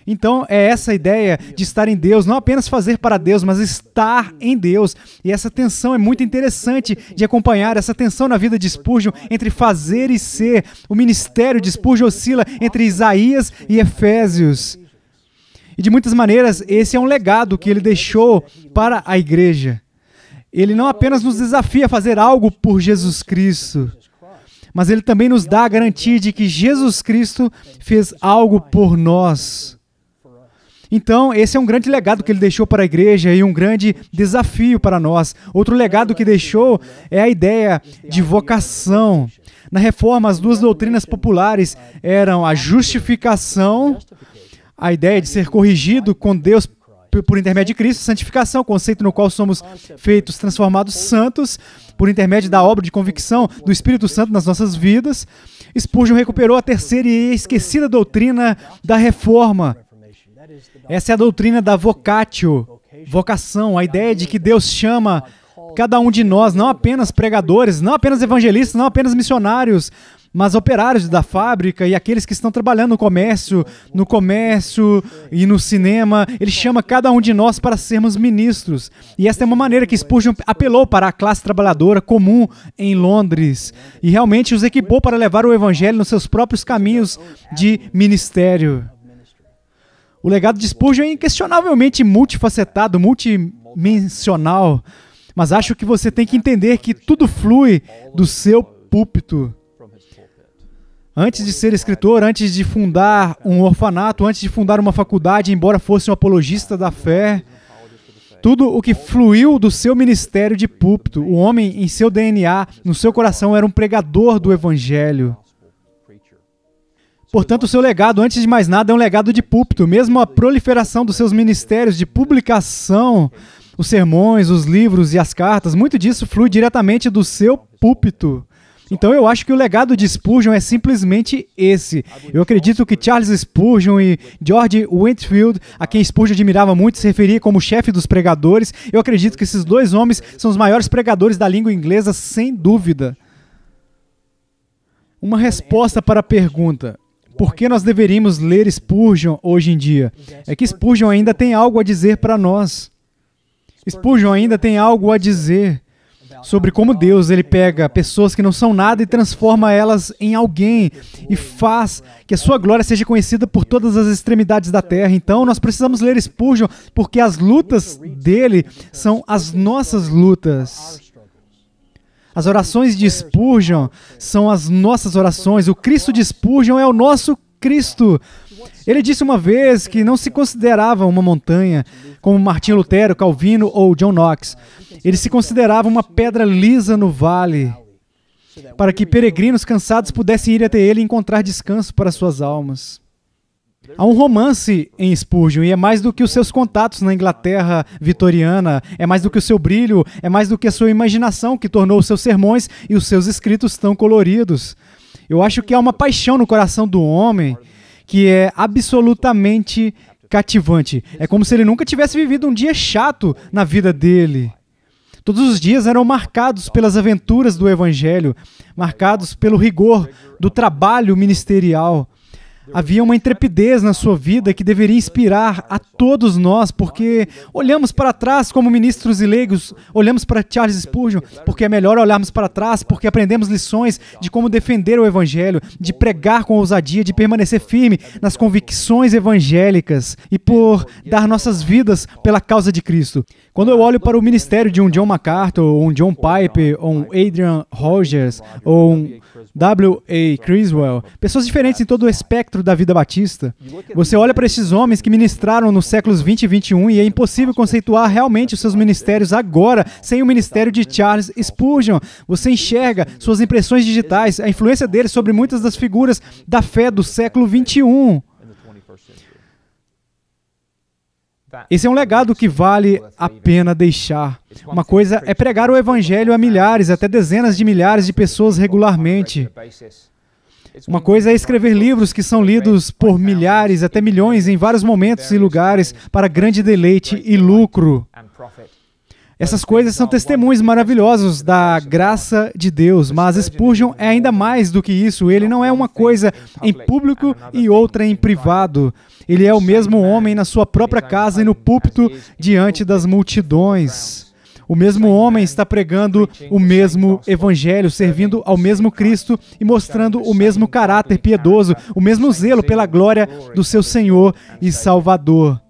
Então, é essa ideia de estar em Deus, não apenas fazer para Deus, mas estar em Deus. E essa tensão é muito interessante de acompanhar, essa tensão na vida de Spurgeon entre fazer e ser. O ministério de Spurgeon oscila entre Isaías e Efésios. E de muitas maneiras, esse é um legado que ele deixou para a igreja. Ele não apenas nos desafia a fazer algo por Jesus Cristo, mas ele também nos dá a garantia de que Jesus Cristo fez algo por nós. Então, esse é um grande legado que ele deixou para a igreja e um grande desafio para nós. Outro legado que deixou é a ideia de vocação. Na Reforma, as duas doutrinas populares eram a justificação, a ideia de ser corrigido com Deus por intermédio de Cristo, santificação, conceito no qual somos feitos, transformados santos, por intermédio da obra de convicção do Espírito Santo nas nossas vidas. Spurgeon recuperou a terceira e esquecida doutrina da Reforma. Essa é a doutrina da vocatio, vocação, a ideia de que Deus chama cada um de nós, não apenas pregadores, não apenas evangelistas, não apenas missionários, mas operários da fábrica e aqueles que estão trabalhando no comércio e no cinema. Ele chama cada um de nós para sermos ministros. E esta é uma maneira que Spurgeon apelou para a classe trabalhadora comum em Londres e realmente os equipou para levar o evangelho nos seus próprios caminhos de ministério. O legado de Spurgeon é inquestionavelmente multifacetado, multidimensional, mas acho que você tem que entender que tudo flui do seu púlpito. Antes de ser escritor, antes de fundar um orfanato, antes de fundar uma faculdade, embora fosse um apologista da fé, tudo o que fluiu do seu ministério de púlpito, o homem em seu DNA, no seu coração, era um pregador do evangelho. Portanto, o seu legado, antes de mais nada, é um legado de púlpito. Mesmo a proliferação dos seus ministérios de publicação, os sermões, os livros e as cartas, muito disso flui diretamente do seu púlpito. Então eu acho que o legado de Spurgeon é simplesmente esse. Eu acredito que Charles Spurgeon e George Whitefield, a quem Spurgeon admirava muito, se referia como chefe dos pregadores. Eu acredito que esses dois homens são os maiores pregadores da língua inglesa, sem dúvida. Uma resposta para a pergunta: por que nós deveríamos ler Spurgeon hoje em dia? É que Spurgeon ainda tem algo a dizer para nós. Spurgeon ainda tem algo a dizer sobre como Deus ele pega pessoas que não são nada e transforma elas em alguém e faz que a sua glória seja conhecida por todas as extremidades da terra. Então, nós precisamos ler Spurgeon porque as lutas dele são as nossas lutas. As orações de Spurgeon são as nossas orações. O Cristo de Spurgeon é o nosso Cristo. Ele disse uma vez que não se considerava uma montanha, como Martinho Lutero, Calvino ou John Knox. Ele se considerava uma pedra lisa no vale, para que peregrinos cansados pudessem ir até ele e encontrar descanso para suas almas. Há um romance em Spurgeon, e é mais do que os seus contatos na Inglaterra vitoriana, é mais do que o seu brilho, é mais do que a sua imaginação que tornou os seus sermões e os seus escritos tão coloridos. Eu acho que há uma paixão no coração do homem que é absolutamente cativante. É como se ele nunca tivesse vivido um dia chato na vida dele. Todos os dias eram marcados pelas aventuras do Evangelho, marcados pelo rigor do trabalho ministerial. Havia uma intrepidez na sua vida que deveria inspirar a todos nós, porque olhamos para trás como ministros e leigos, olhamos para Charles Spurgeon, porque é melhor olharmos para trás, porque aprendemos lições de como defender o Evangelho, de pregar com ousadia, de permanecer firme nas convicções evangélicas e por dar nossas vidas pela causa de Cristo. Quando eu olho para o ministério de um John MacArthur, ou um John Piper, ou um Adrian Rogers, ou um W.A. Criswell, pessoas diferentes em todo o espectro da vida batista, você olha para esses homens que ministraram nos séculos 20 e 21 e é impossível conceituar realmente os seus ministérios agora sem o ministério de Charles Spurgeon. Você enxerga suas impressões digitais, a influência dele sobre muitas das figuras da fé do século 21. Esse é um legado que vale a pena deixar. Uma coisa é pregar o evangelho a milhares, até dezenas de milhares de pessoas regularmente. Uma coisa é escrever livros que são lidos por milhares, até milhões, em vários momentos e lugares, para grande deleite e lucro. Essas coisas são testemunhos maravilhosos da graça de Deus, mas Spurgeon é ainda mais do que isso. Ele não é uma coisa em público e outra em privado. Ele é o mesmo homem na sua própria casa e no púlpito diante das multidões. O mesmo homem está pregando o mesmo evangelho, servindo ao mesmo Cristo e mostrando o mesmo caráter piedoso, o mesmo zelo pela glória do seu Senhor e Salvador.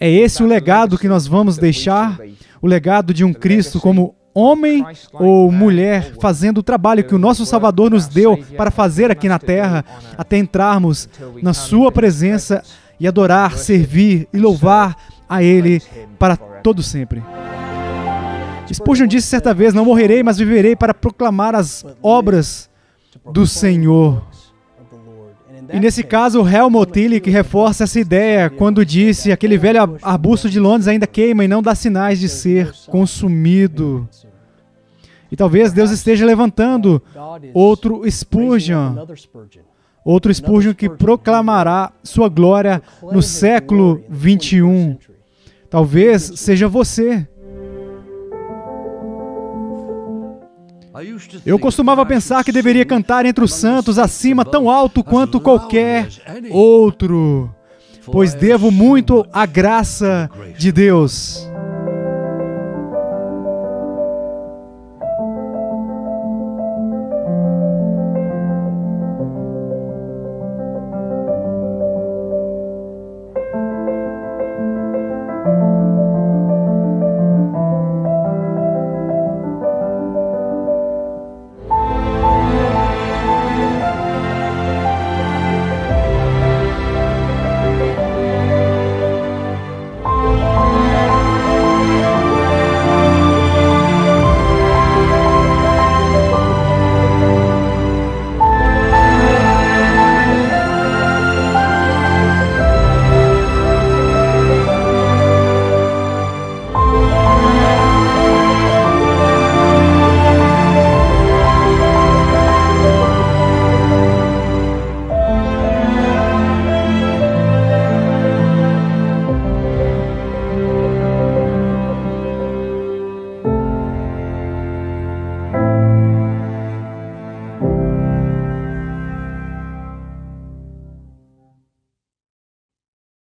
É esse o legado que nós vamos deixar? O legado de um Cristo como homem ou mulher, fazendo o trabalho que o nosso Salvador nos deu para fazer aqui na terra, até entrarmos na sua presença e adorar, servir e louvar a Ele para todo sempre. Spurgeon disse certa vez: não morrerei, mas viverei para proclamar as obras do Senhor. E nesse caso, o Helmut Tillich reforça essa ideia quando disse: aquele velho arbusto de Londres ainda queima e não dá sinais de ser consumido. E talvez Deus esteja levantando outro Spurgeon que proclamará sua glória no século 21. Talvez seja você. Eu costumava pensar que deveria cantar entre os santos acima, tão alto quanto qualquer outro, pois devo muito à graça de Deus.